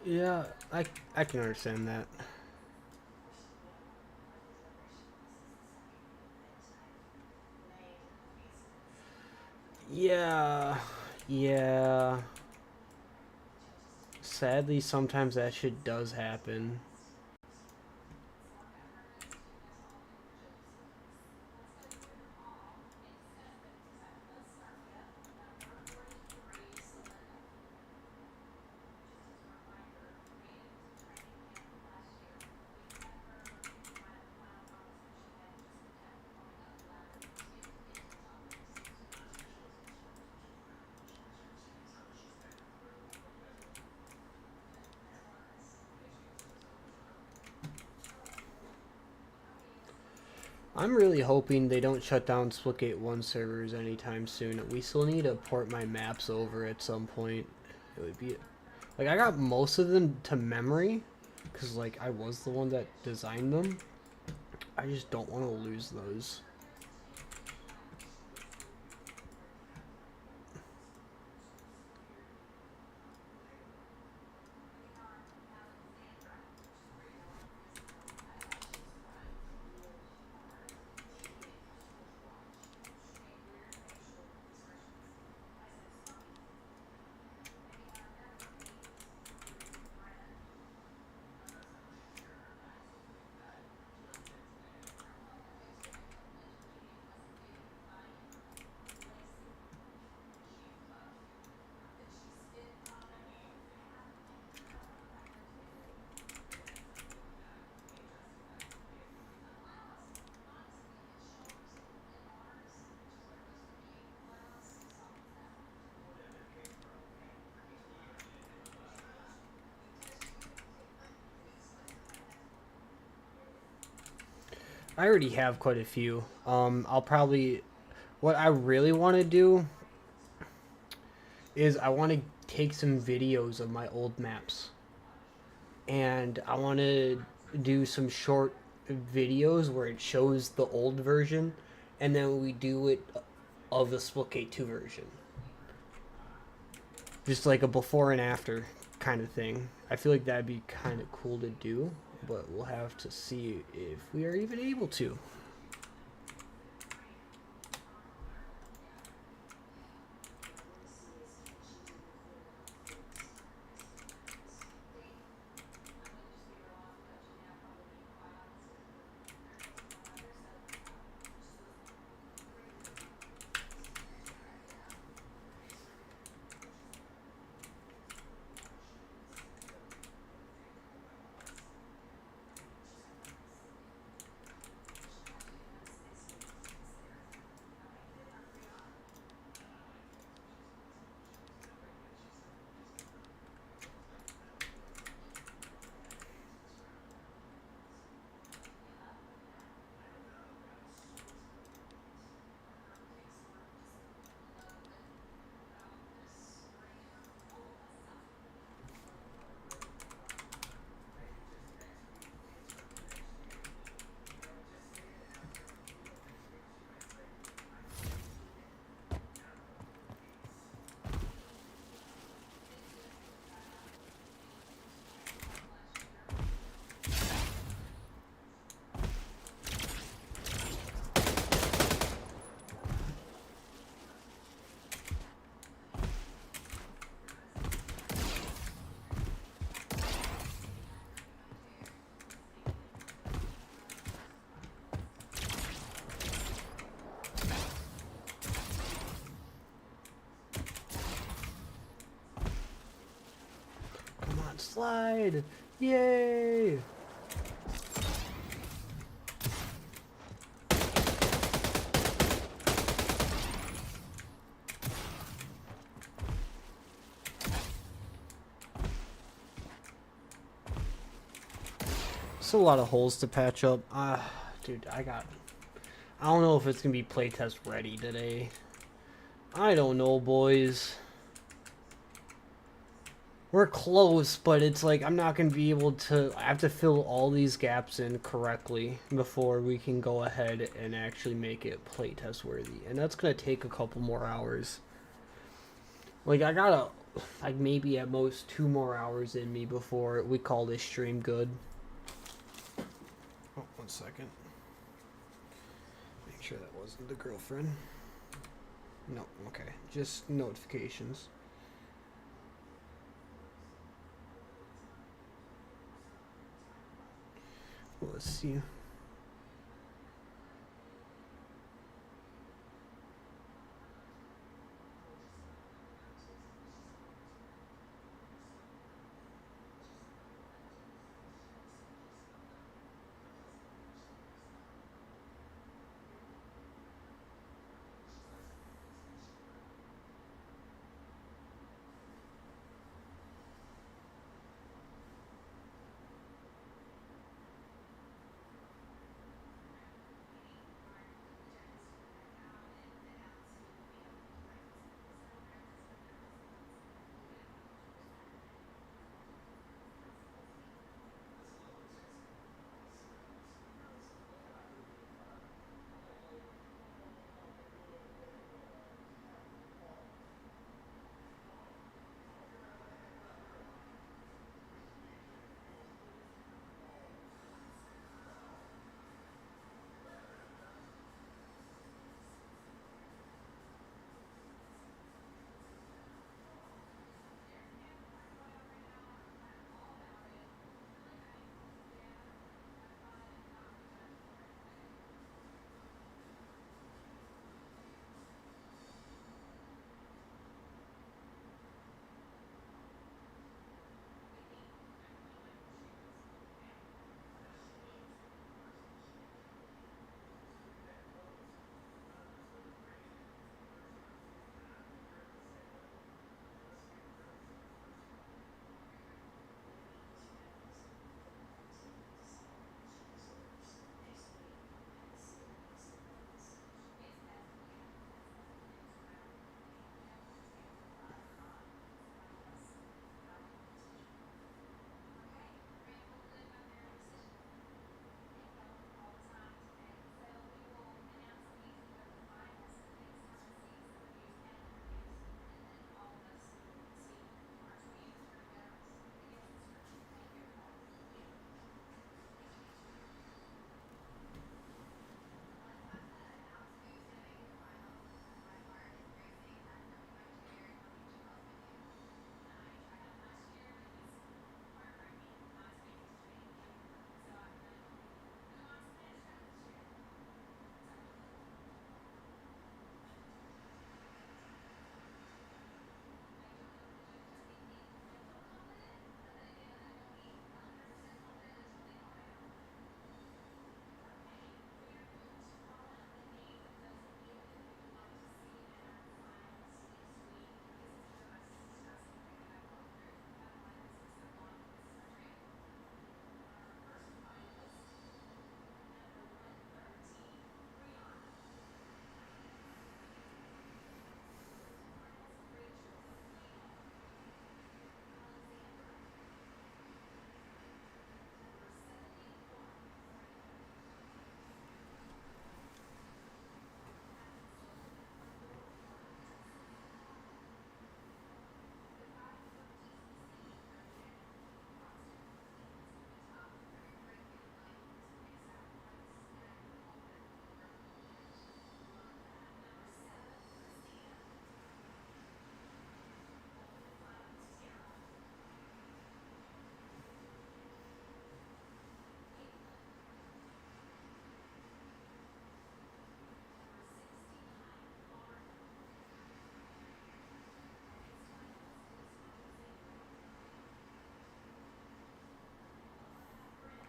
A: Yeah, I can understand that. Yeah, yeah. Sadly, sometimes that shit does happen. I'm really hoping they don't shut down Splitgate 1 servers anytime soon. We still need to port my maps over at some point. It would be... Like, I got most of them to memory, because, like, I was the one that designed them. I just don't want to lose those. I already have quite a few. I'll probably... What I really want to do is I want to take some videos of my old maps. And I want to do some short videos where it shows the old version, and then we do it of the Splitgate 2 version. Just like a before and after kind of thing. I feel like that'd be kind of cool to do, but we'll have to see if we are even able to. slide. Yay! It's a lot of holes to patch up. Dude, I don't know if it's gonna be playtest ready today. I don't know, boys. We're close, but it's like I'm not gonna be able to. I have to fill all these gaps in correctly before we can go ahead and actually make it playtest worthy, and that's gonna take a couple more hours. Like I gotta, like maybe at most 2 more hours in me before we call this stream good. Oh, 1 second. Make sure that wasn't the girlfriend. No, okay. Just notifications. Well, let's see.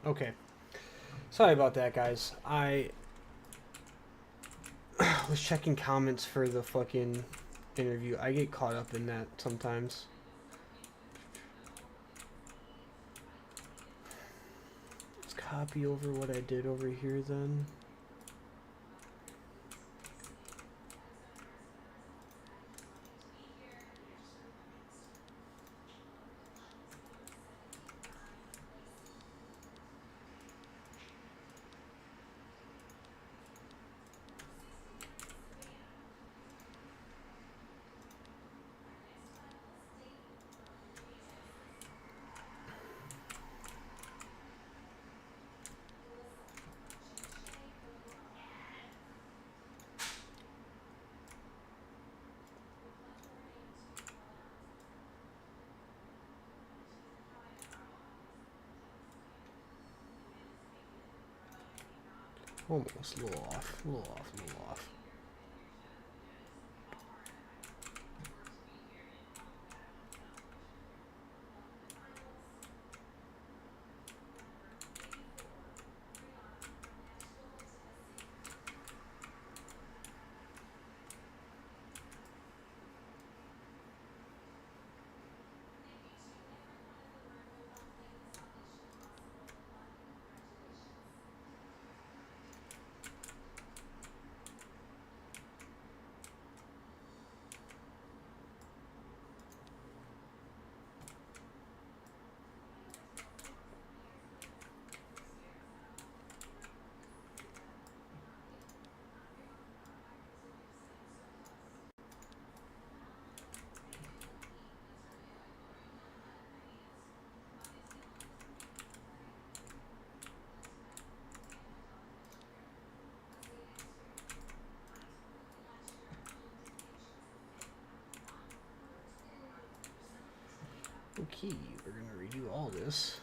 A: Okay. Sorry about that, guys. I was checking comments for the fucking interview. I get caught up in that sometimes. Let's copy over what I did over here then. Almost a little off, a little off, a little off. Okay, we're gonna redo all this.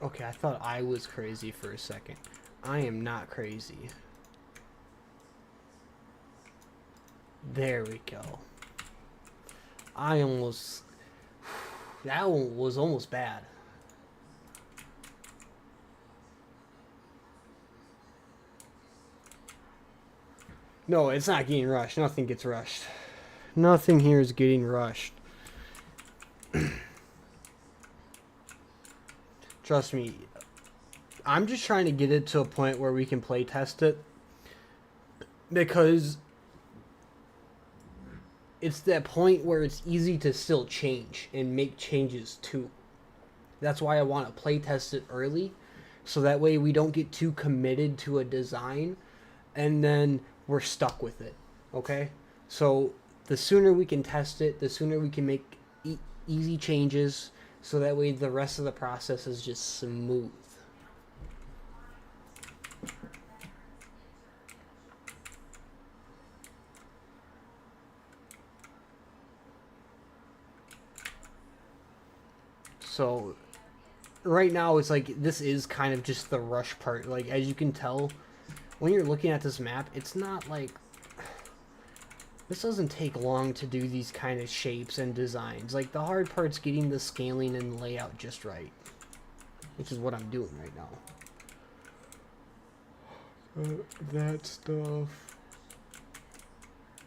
A: Okay, I thought I was crazy for a second. I am not crazy. There we go. I almost... That one was almost bad. No, it's not getting rushed. Nothing gets rushed. Nothing here is getting rushed. Trust me. I'm just trying to get it to a point where we can play test it. Because it's that point where it's easy to still change and make changes too. That's why I want to play test it early. So that way we don't get too committed to a design and then we're stuck with it. Okay? So the sooner we can test it, the sooner we can make easy changes, so that way the rest of the process is just smooth. So right now it's like this is kind of just the rush part. Like, as you can tell when you're looking at this map, it's not like this doesn't take long to do these kind of shapes and designs. Like, the hard part's getting the scaling and layout just right, which is what I'm doing right now. That stuff.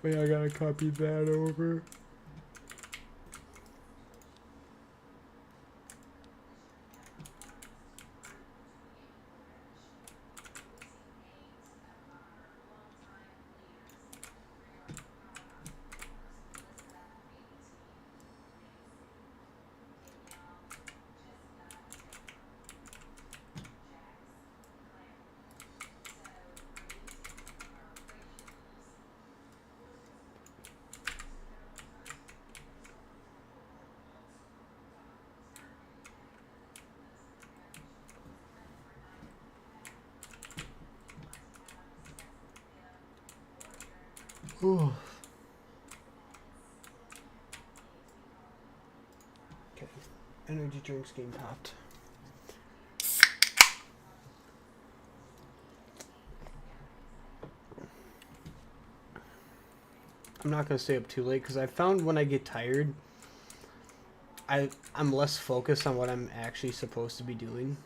A: Wait, I gotta copy that over. Ooh. Okay, energy drinks getting popped. I'm not gonna stay up too late because I found when I get tired, I'm less focused on what I'm actually supposed to be doing.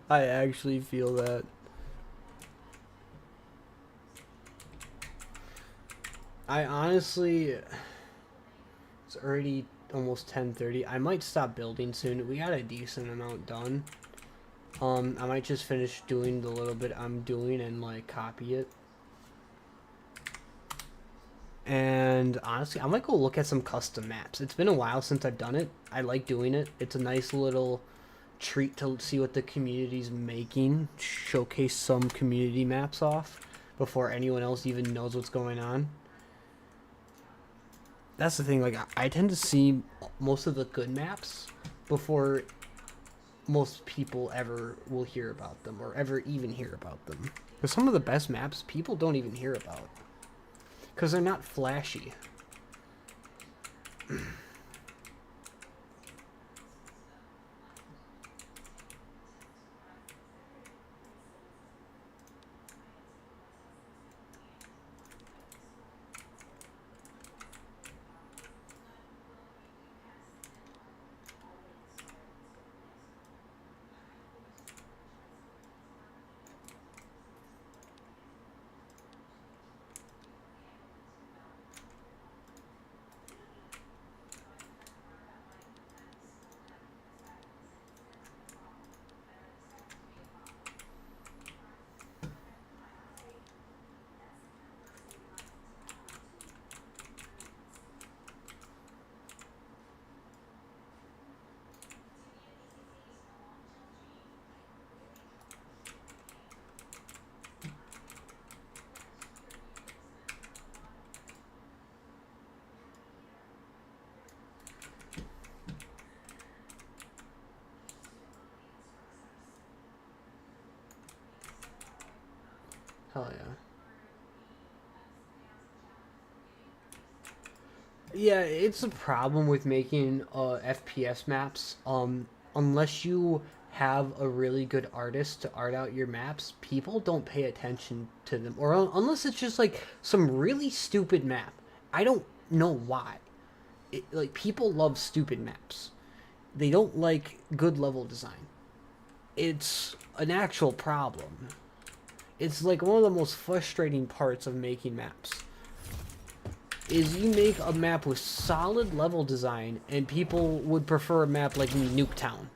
A: I actually feel that. I honestly, it's already almost 10:30. I might stop building soon. We got a decent amount done. I might just finish doing the little bit I'm doing and like copy it. And honestly, I might go look at some custom maps. It's been a while since I've done it. I like doing it. It's a nice little treat to see what the community's making. Showcase some community maps off before anyone else even knows what's going on. That's the thing, like, I tend to see most of the good maps before most people ever will hear about them or ever even hear about them. Because some of the best maps people don't even hear about. Because they're not flashy. Hell yeah. Yeah, it's a problem with making FPS maps. Unless you have a really good artist to art out your maps, people don't pay attention to them, or unless it's just like some really stupid map. I don't know why. Like people love stupid maps. They don't like good level design. It's an actual problem. It's like one of the most frustrating parts of making maps. Is you make a map with solid level design and people would prefer a map like Nuketown.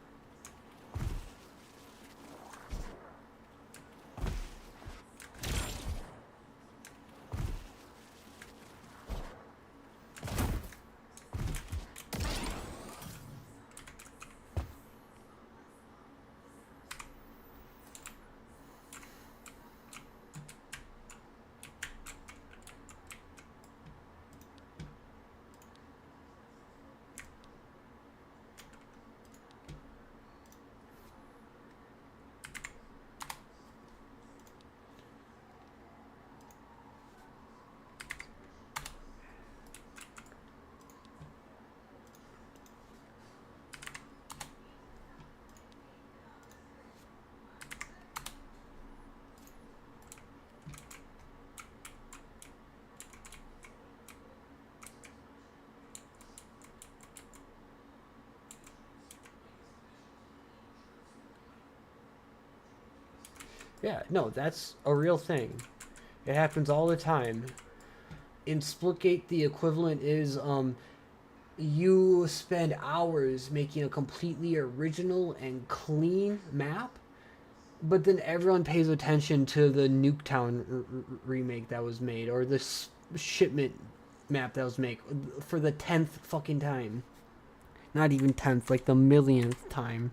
A: Yeah, no, that's a real thing. It happens all the time. In Splitgate, the equivalent is you spend hours making a completely original and clean map, but then everyone pays attention to the Nuketown remake that was made, or the shipment map that was made for the 10th fucking time. Not even 10th, like the millionth time.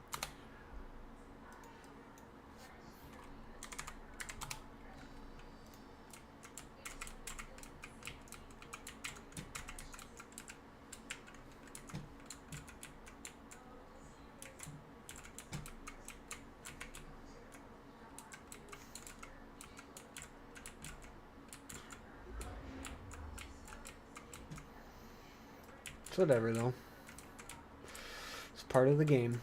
A: It's whatever, though. It's part of the game.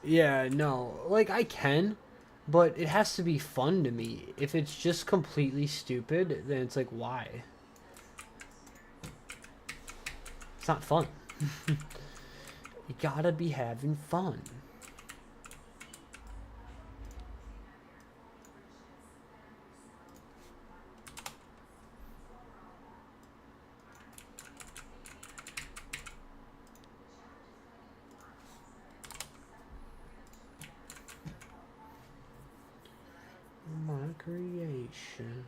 A: Yeah, no. Like, I can, but it has to be fun to me. If it's just completely stupid, then it's like, why? It's not fun. You gotta be having fun. My creation.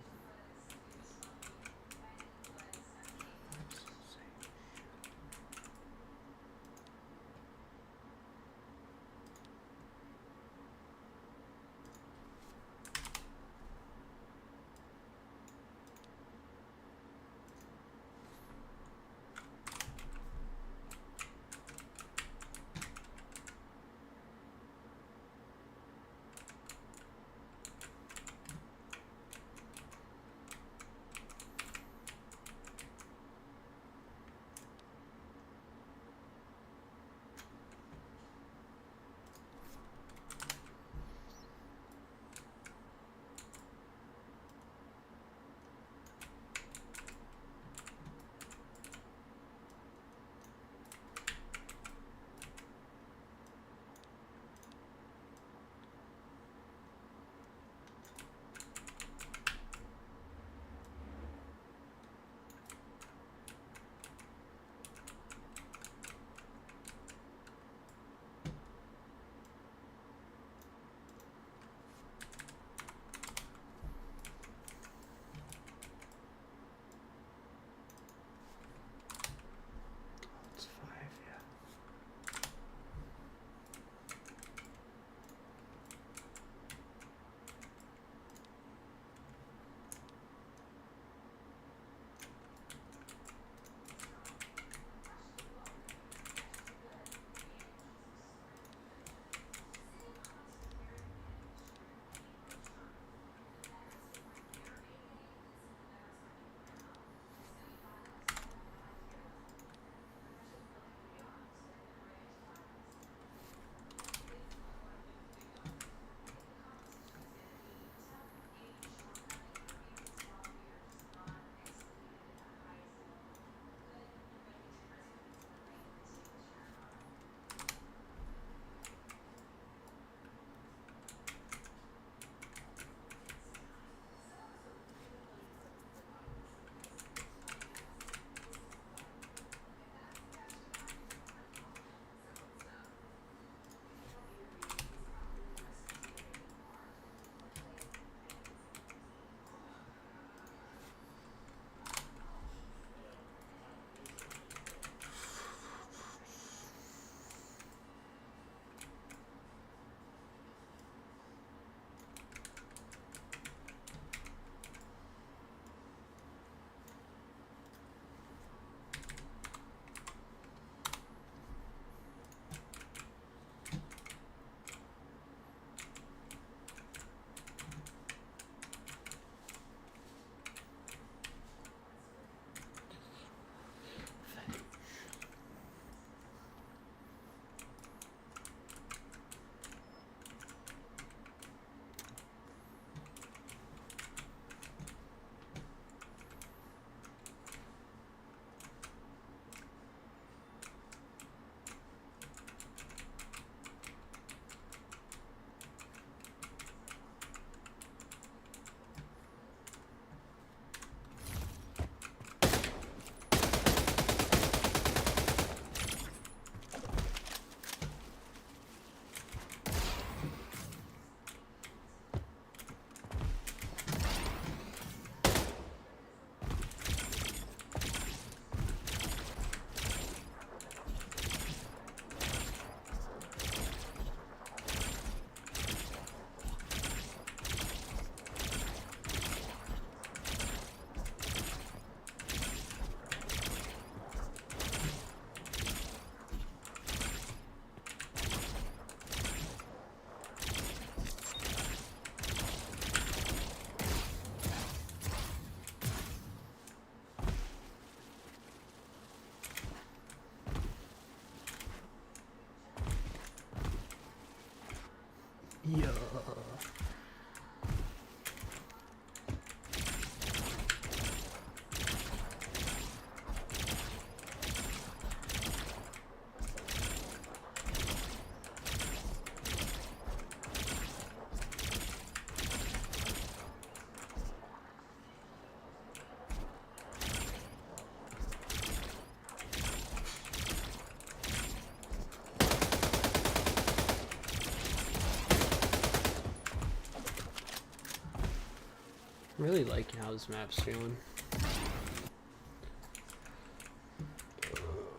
A: Really liking how this map's feeling.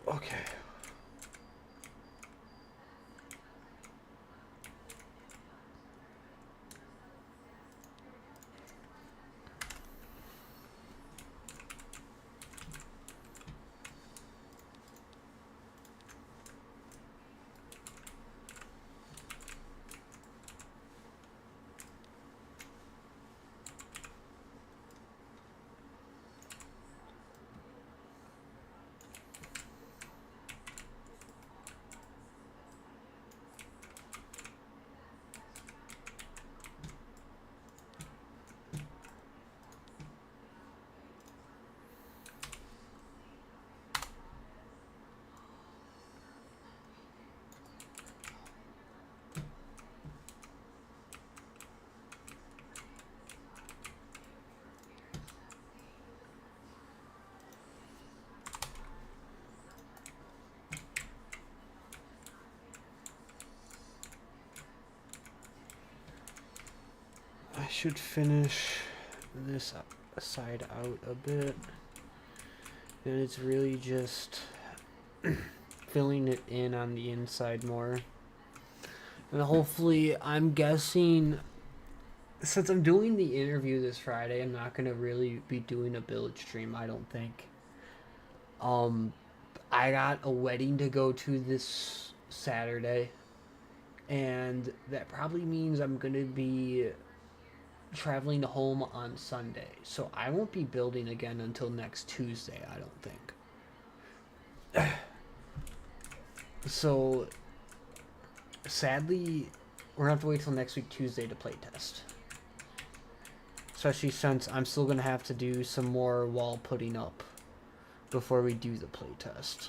A: Okay. I should finish this side out a bit. And it's really just filling it in on the inside more. And hopefully, I'm guessing, since I'm doing the interview this Friday, I'm not going to really be doing a build stream, I don't think. I got a wedding to go to this Saturday. And that probably means I'm going to be traveling home on Sunday. So I won't be building again until next Tuesday, I don't think. So sadly, we're gonna have to wait till next week Tuesday to playtest. Especially since I'm still gonna have to do some more wall putting up before we do the playtest.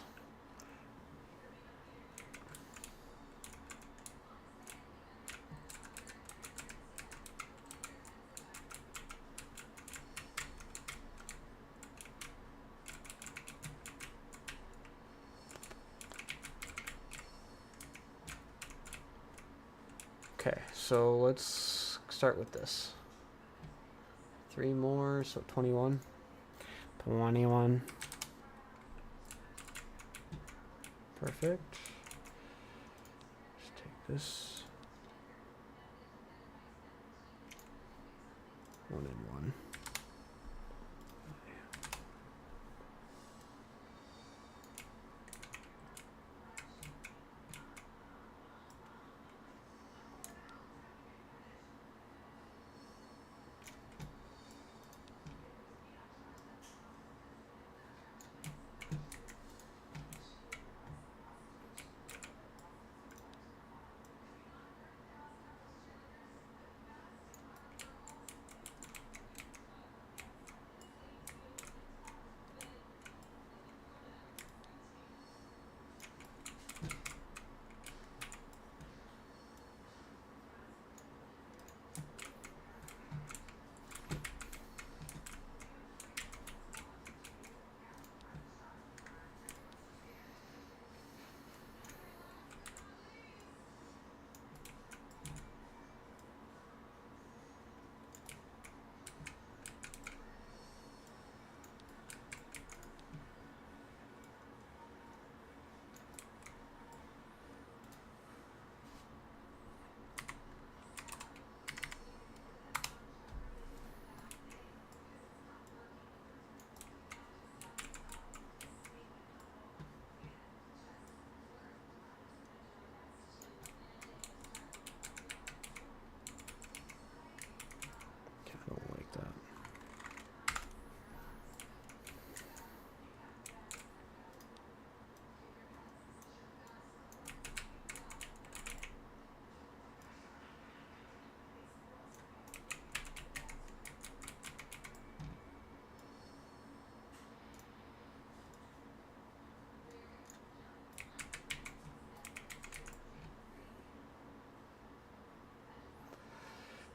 A: Okay, so let's start with this. 3 more, so 21. 21. Perfect. Just take this. 1 and 1.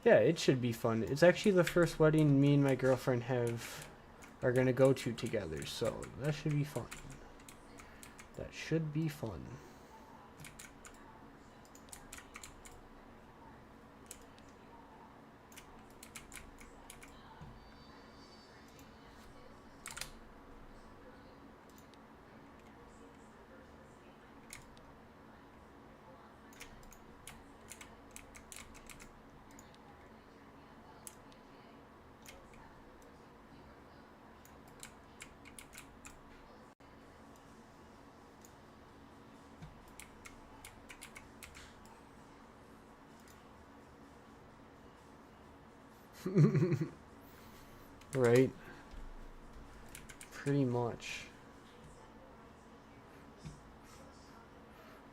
A: Yeah, it should be fun. It's actually the first wedding me and my girlfriend are gonna go to together, so that should be fun. That should be fun. Right? Pretty much.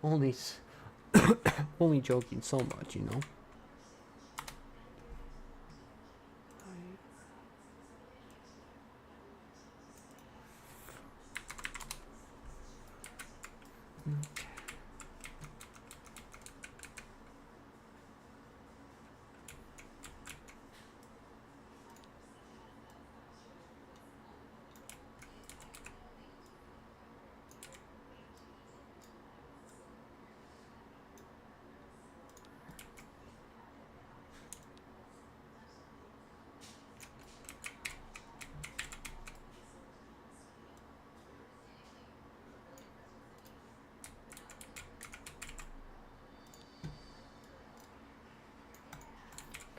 A: Only, only joking so much, you know?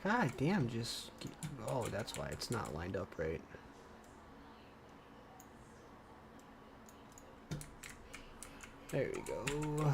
A: God damn, just... Oh, that's why it's not lined up right. There we go.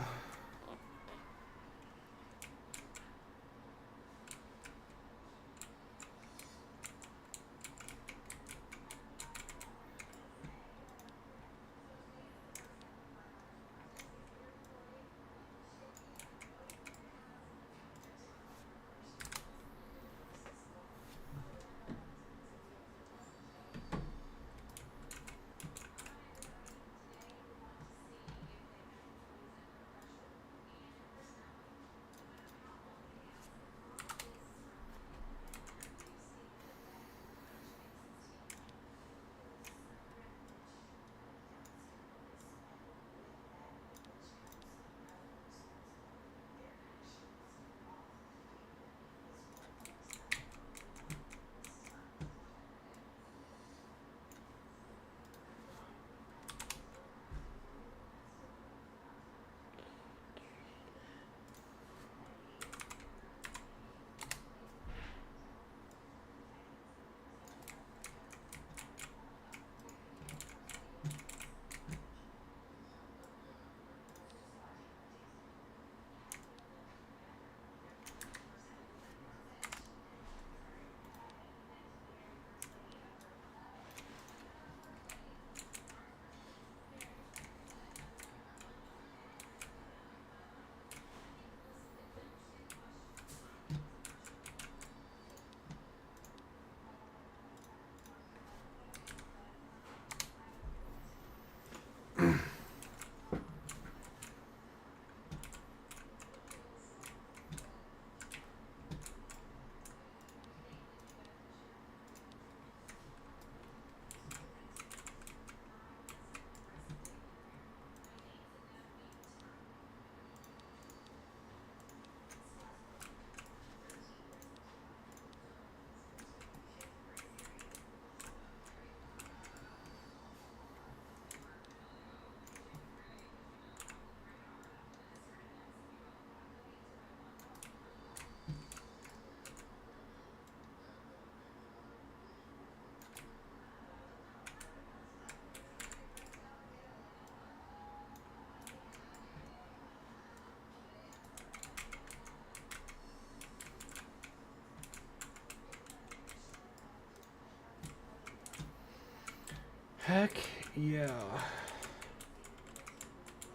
A: Heck yeah.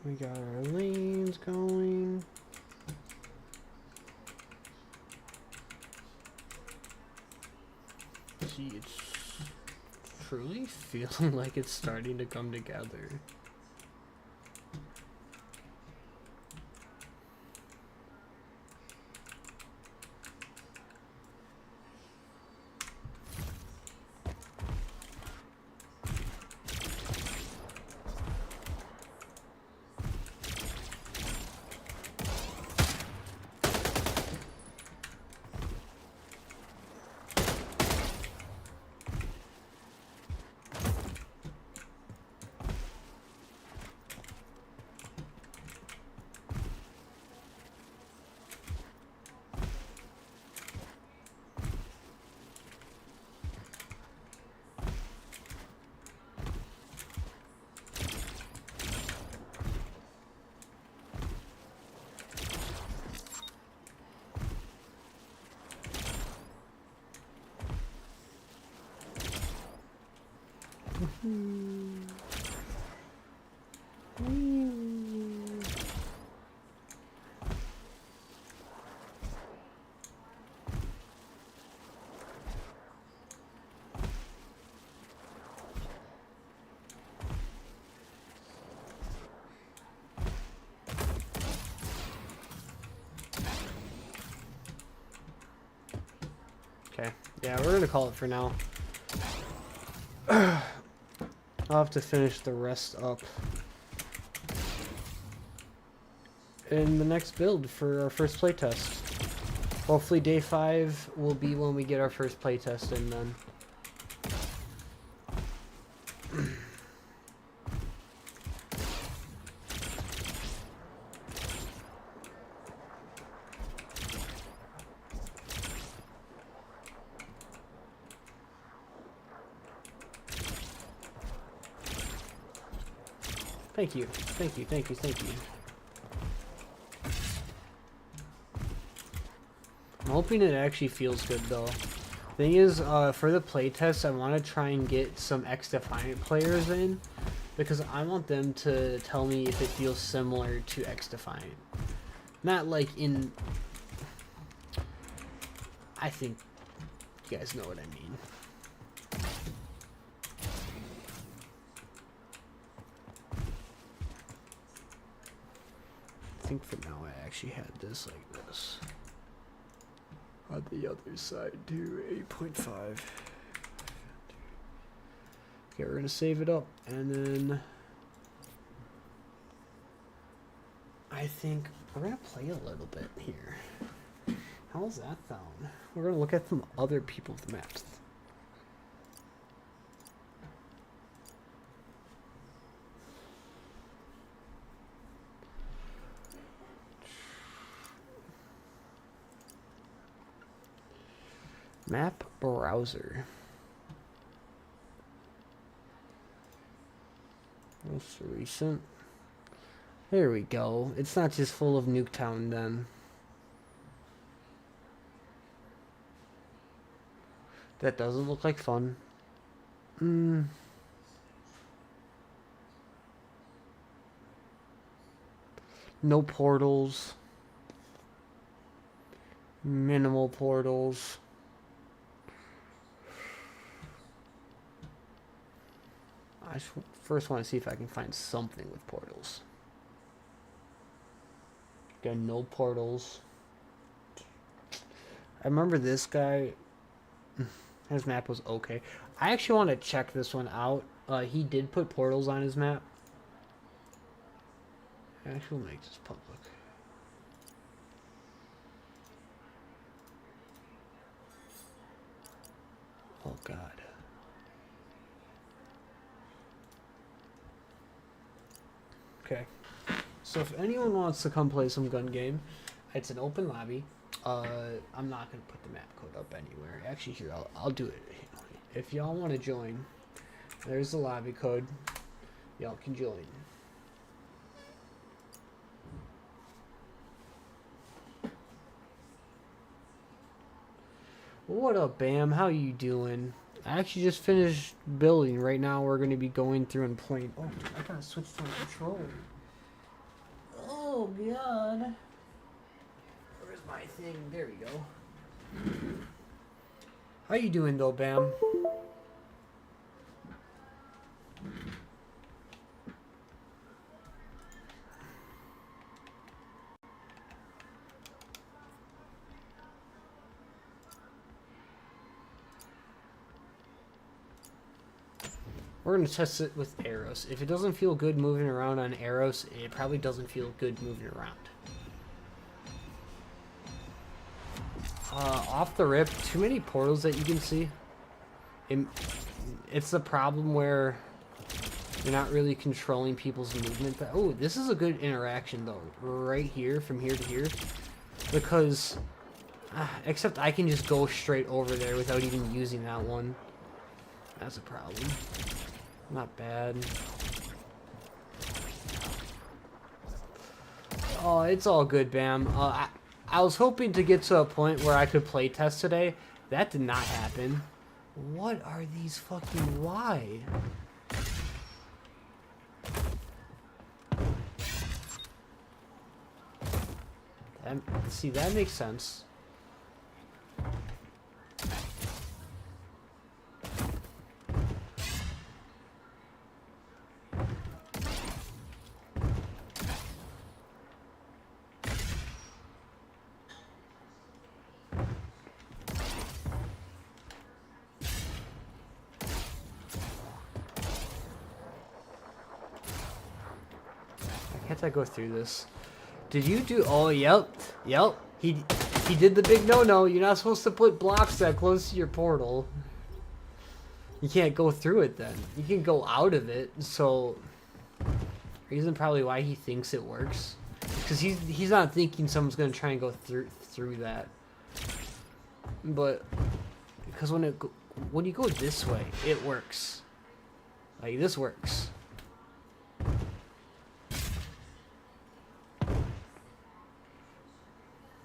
A: We got our lanes going. See, it's truly feeling like it's starting to come together. Okay, yeah, we're gonna call it for now. I'll have to finish the rest up in the next build for our first playtest. Hopefully day 5 will be when we get our first playtest in then. Thank you, thank you, thank you, thank you. I'm hoping it actually feels good though. Thing is, for the playtest, I want to try and get some XDefiant players in, because I want them to tell me if it feels similar to XDefiant. Not like in... I think you guys know what I mean. I think for now I actually had this like this. On the other side too, 8.5. Okay, we're gonna save it up, and then I think we're gonna play a little bit here. How's that sound? We're gonna look at some other people's maps. Map browser. Most recent. There we go. It's not just full of Nuketown then. That doesn't look like fun. No portals. Minimal portals. I first want to see if I can find something with portals. Got no portals. I remember this guy. His map was okay. I actually want to check this one out. He did put portals on his map. Actually, we'll make this public. Oh God. Okay, so if anyone wants to come play some gun game, it's an open lobby. I'm not gonna put the map code up anywhere. Actually, here I'll do it. If y'all want to join, there's the lobby code. Y'all can join. What up, Bam? How you doing? I actually just finished building. Right now we're going to be going through and playing. Oh, I gotta switch to my controller. Oh, God. Where's my thing? There we go. How you doing, though, Bam? We're going to test it with arrows. If it doesn't feel good moving around on arrows, it probably doesn't feel good moving around. Off the rip, too many portals that you can see. It's the problem where you're not really controlling people's movement. Oh, this is a good interaction, though. Right here, from here to here. Because, except I can just go straight over there without even using that one. That's a problem. Not bad. Oh, it's all good, Bam. I was hoping to get to a point where I could play test today. That did not happen. What are these fucking why? See, that makes sense. Can't I go through this? Did you do? Oh, yep. He did the big no-no. You're not supposed to put blocks that close to your portal. You can't go through it then. You can go out of it. So, reason probably why he thinks it works, because he's not thinking someone's gonna try and go through that. But because when you go this way, it works. Like this works.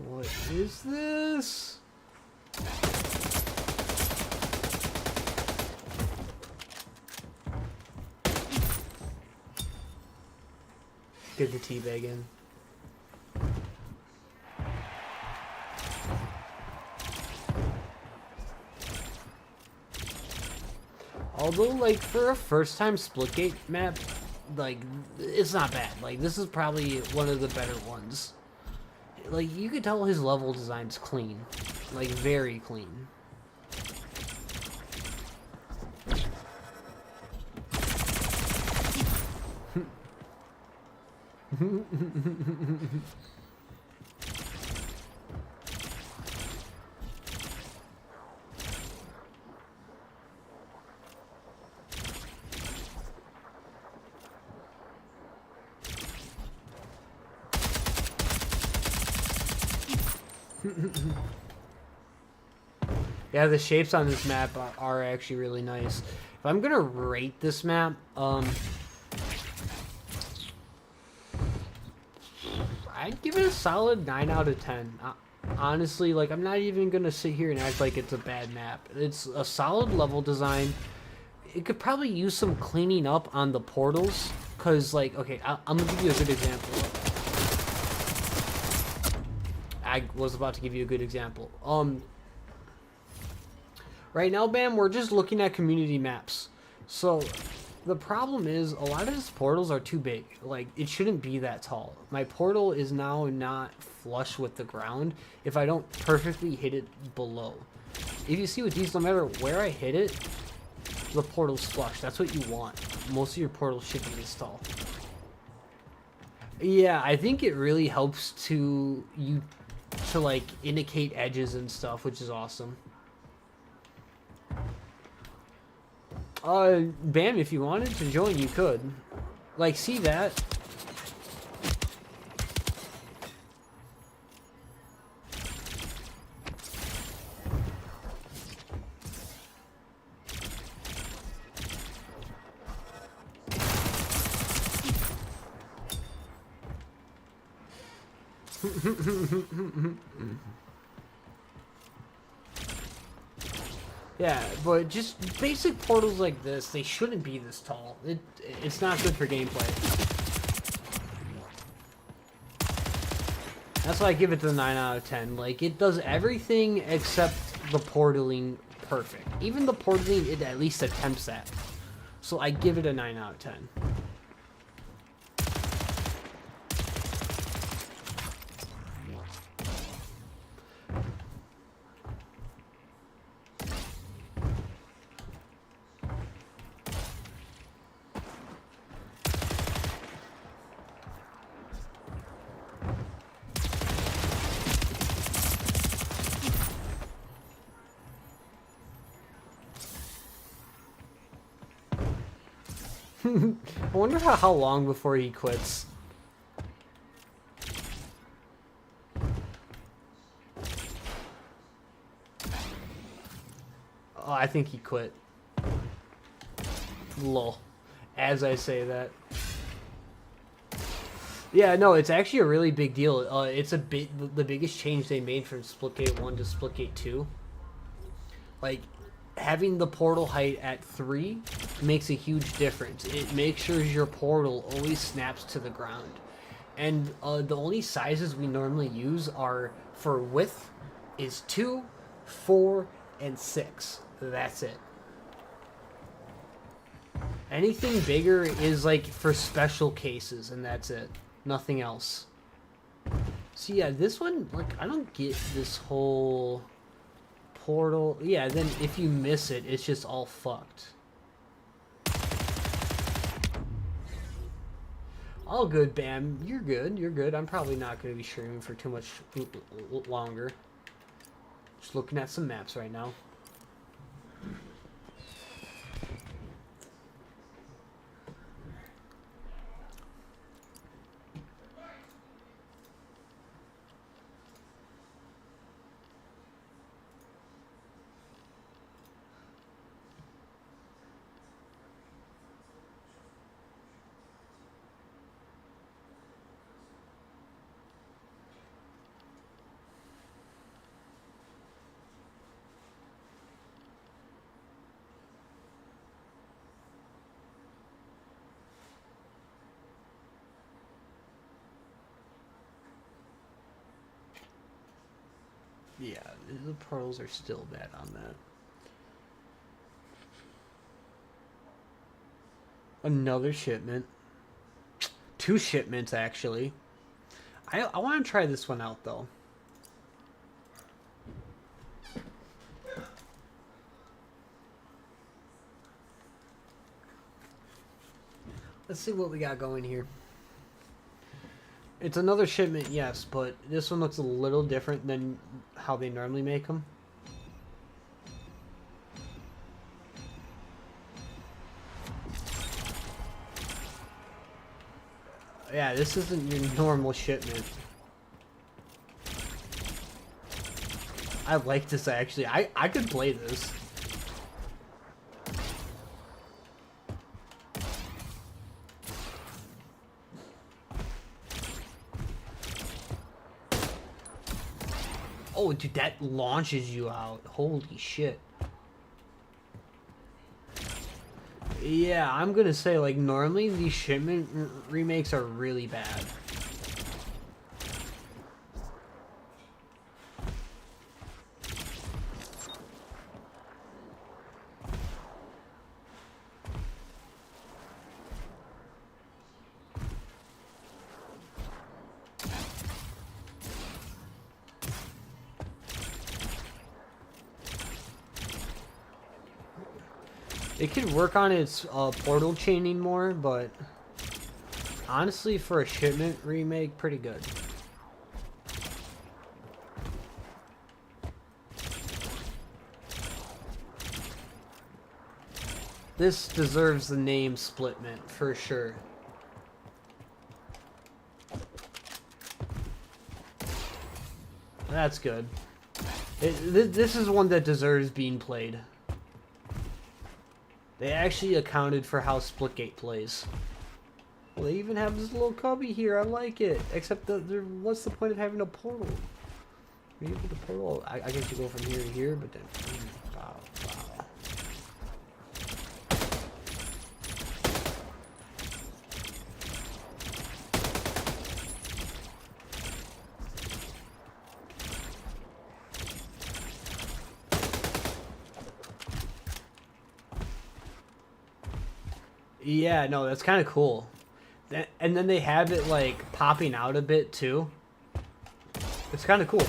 A: What is this? Get the teabag in. Although, like, for a first-time Splitgate map, like, it's not bad. Like, this is probably one of the better ones. Like, you could tell his level design's clean. Like, very clean. Yeah, the shapes on this map are actually really nice. If I'm gonna rate this map, I'd give it a solid 9 out of 10. Honestly, like, I'm not even gonna sit here and act like it's a bad map. It's a solid level design. It could probably use some cleaning up on the portals, cause, like, okay, I'm gonna give you a good example. I was about to give you a good example. Right now, Bam, we're just looking at community maps. So, the problem is, a lot of his portals are too big. Like, it shouldn't be that tall. My portal is now not flush with the ground if I don't perfectly hit it below. If you see with these, no matter where I hit it, the portal's flush. That's what you want. Most of your portals should be this tall. Yeah, I think it really helps to like indicate edges and stuff, which is awesome. Bam, if you wanted to join, you could. Like, see that? Yeah, but just basic portals like this, they shouldn't be this tall. It's not good for gameplay. That's why I give it the 9 out of 10. Like, it does everything except the portaling perfect. Even the portaling, it at least attempts that. So I give it a 9 out of 10. I wonder how long before he quits. Oh, I think he quit. Lol. As I say that. Yeah, no, it's actually a really big deal. It's the biggest change they made from Splitgate 1 to Splitgate 2. Like, having the portal height at 3 makes a huge difference. It makes sure your portal always snaps to the ground. And the only sizes we normally use are for width is 2, 4, and 6. That's it. Anything bigger is like for special cases, and that's it. Nothing else. So yeah, this one, like, I don't get this whole portal. Yeah, then if you miss it, it's just all fucked. All good, Bam. You're good. You're good. I'm probably not going to be streaming for too much longer. Just looking at some maps right now. Yeah, the pearls are still bad on that. Another shipment. 2 shipments, actually. I want to try this one out, though. Let's see what we got going here. It's another shipment, yes, but this one looks a little different than how they normally make them. Yeah, this isn't your normal shipment. I like this, actually. I could play this. Oh, dude, that launches you out. Holy shit. Yeah, I'm gonna say, like, normally these shipment remakes are really bad. It could work on its portal chaining more, but honestly, for a shipment remake, pretty good. This deserves the name Splitment, for sure. That's good. This is one that deserves being played. They actually accounted for how Splitgate plays. Well, they even have this little cubby here. I like it. Except what's the point of having a portal? Are you able to portal? I guess you go from here to here, but then... Wow, wow. Yeah, no, that's kind of cool. And then they have it, like, popping out a bit, too. It's kind of cool.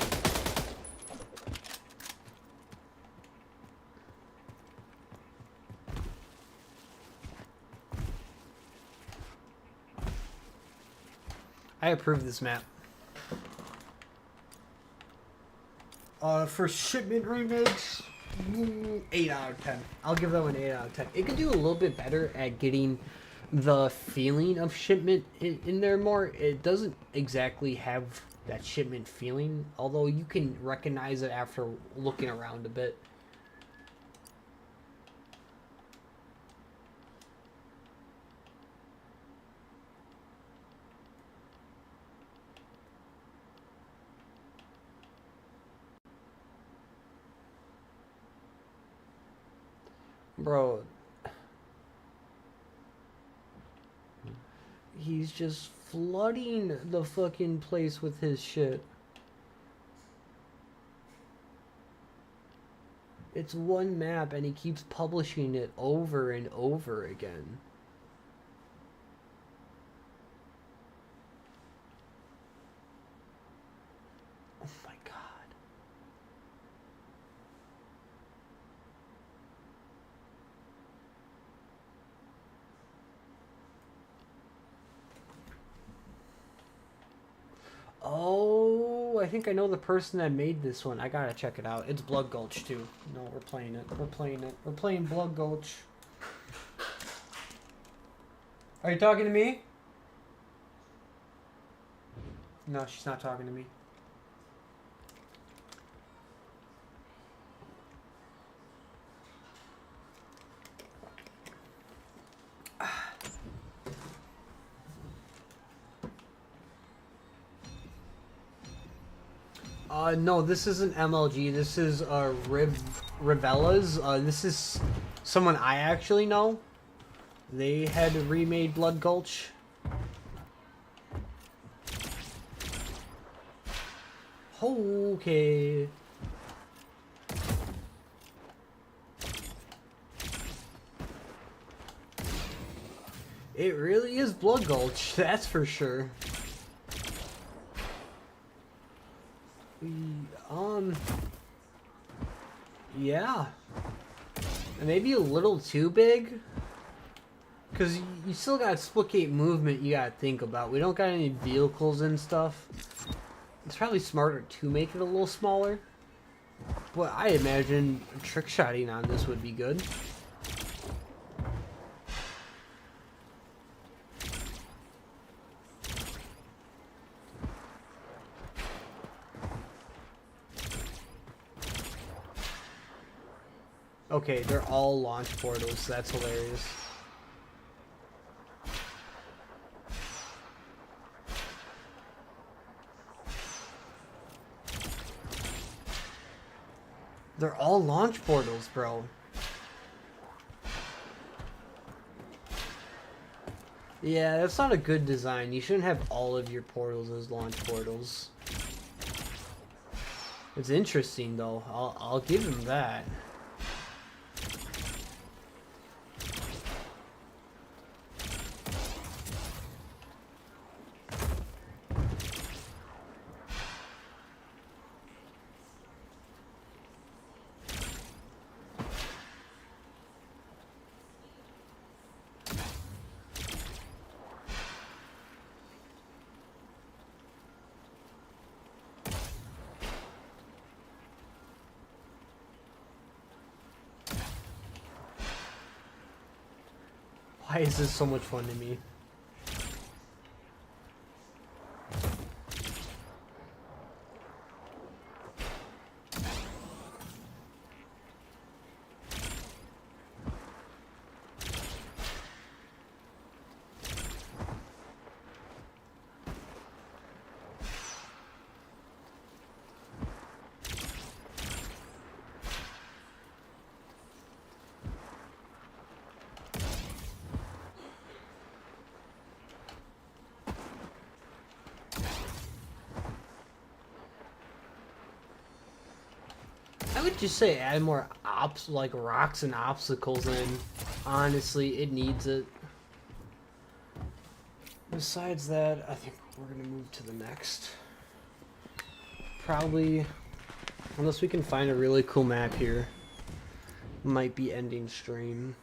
A: I approve this map. For shipment remakes, 8 out of 10. I'll give that one 8 out of 10. It could do a little bit better at getting the feeling of shipment in there more. It doesn't exactly have that shipment feeling, although you can recognize it after looking around a bit. Bro, he's just flooding the fucking place with his shit. It's one map and he keeps publishing it over and over again. Oh my god. Oh, I think I know the person that made this one. I gotta check it out. It's Blood Gulch too. No, we're playing it. We're playing it. We're playing Blood Gulch. Are you talking to me? No, she's not talking to me. No, this isn't MLG. This is Rivella's. This is someone I actually know. They had remade Blood Gulch. Okay. It really is Blood Gulch, that's for sure. Yeah. Maybe a little too big. Because you still got Splitgate movement you gotta think about. We don't got any vehicles and stuff. It's probably smarter to make it a little smaller. But I imagine trick shotting on this would be good. Okay, they're all launch portals. That's hilarious. They're all launch portals, bro. Yeah, that's not a good design. You shouldn't have all of your portals as launch portals. It's interesting, though. I'll give him that. Why is this so much fun to me? I would just say add more like rocks and obstacles in. Honestly, it needs it. Besides that, I think we're gonna move to the next. Probably, unless we can find a really cool map here, might be ending stream.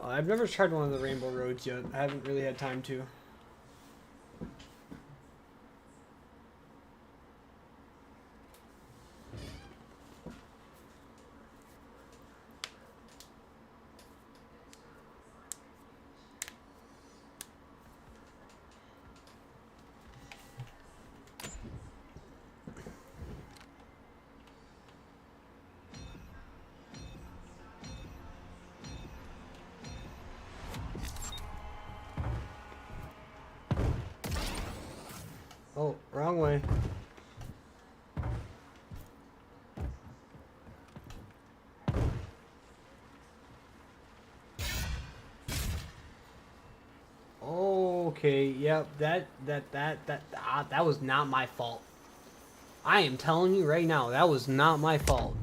A: I've never tried one of the Rainbow Roads yet. I haven't really had time to. Oh, wrong way. Okay, yep, that was not my fault. I am telling you right now, that was not my fault.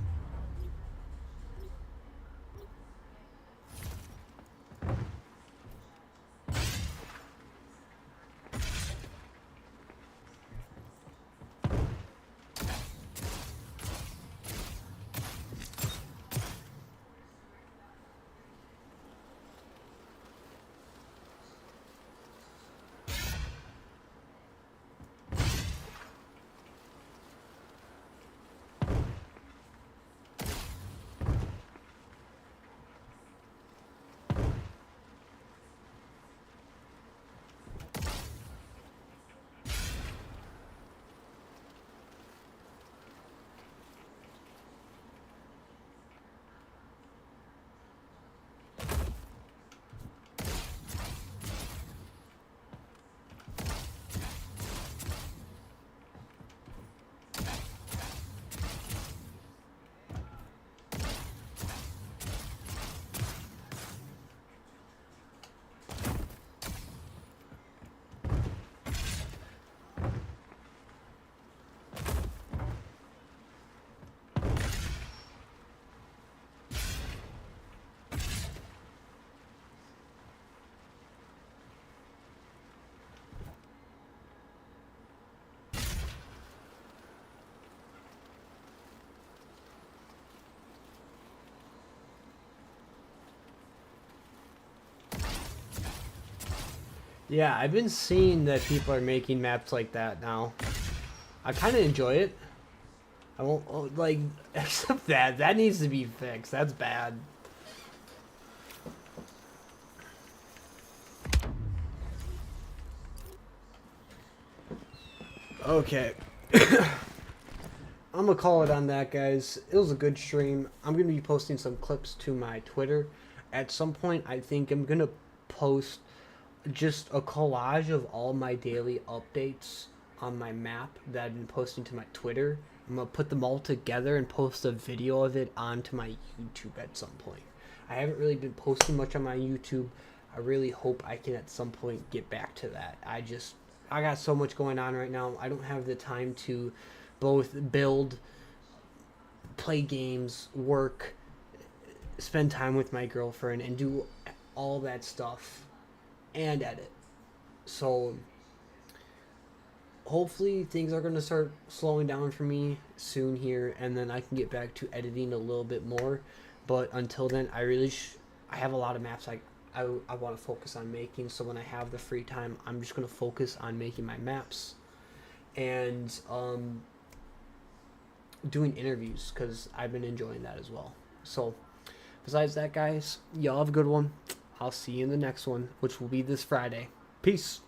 A: Yeah, I've been seeing that people are making maps like that now. I kind of enjoy it. I won't, like, except that needs to be fixed. That's bad. Okay. I'm gonna call it on that, guys. It was a good stream. I'm gonna be posting some clips to my Twitter. At some point, I think I'm gonna post just a collage of all my daily updates on my map that I've been posting to my Twitter. I'm gonna put them all together and post a video of it onto my YouTube at some point. I haven't really been posting much on my YouTube. I really hope I can at some point get back to that. I got so much going on right now. I don't have the time to both build, play games, work, spend time with my girlfriend, and do all that stuff and edit. So hopefully things are going to start slowing down for me soon here, and then I can get back to editing a little bit more. But until then, I have a lot of maps I want to focus on making. So when I have the free time, I'm just going to focus on making my maps and doing interviews, because I've been enjoying that as well. So besides that, guys, y'all have a good one. I'll see you in the next one, which will be this Friday. Peace.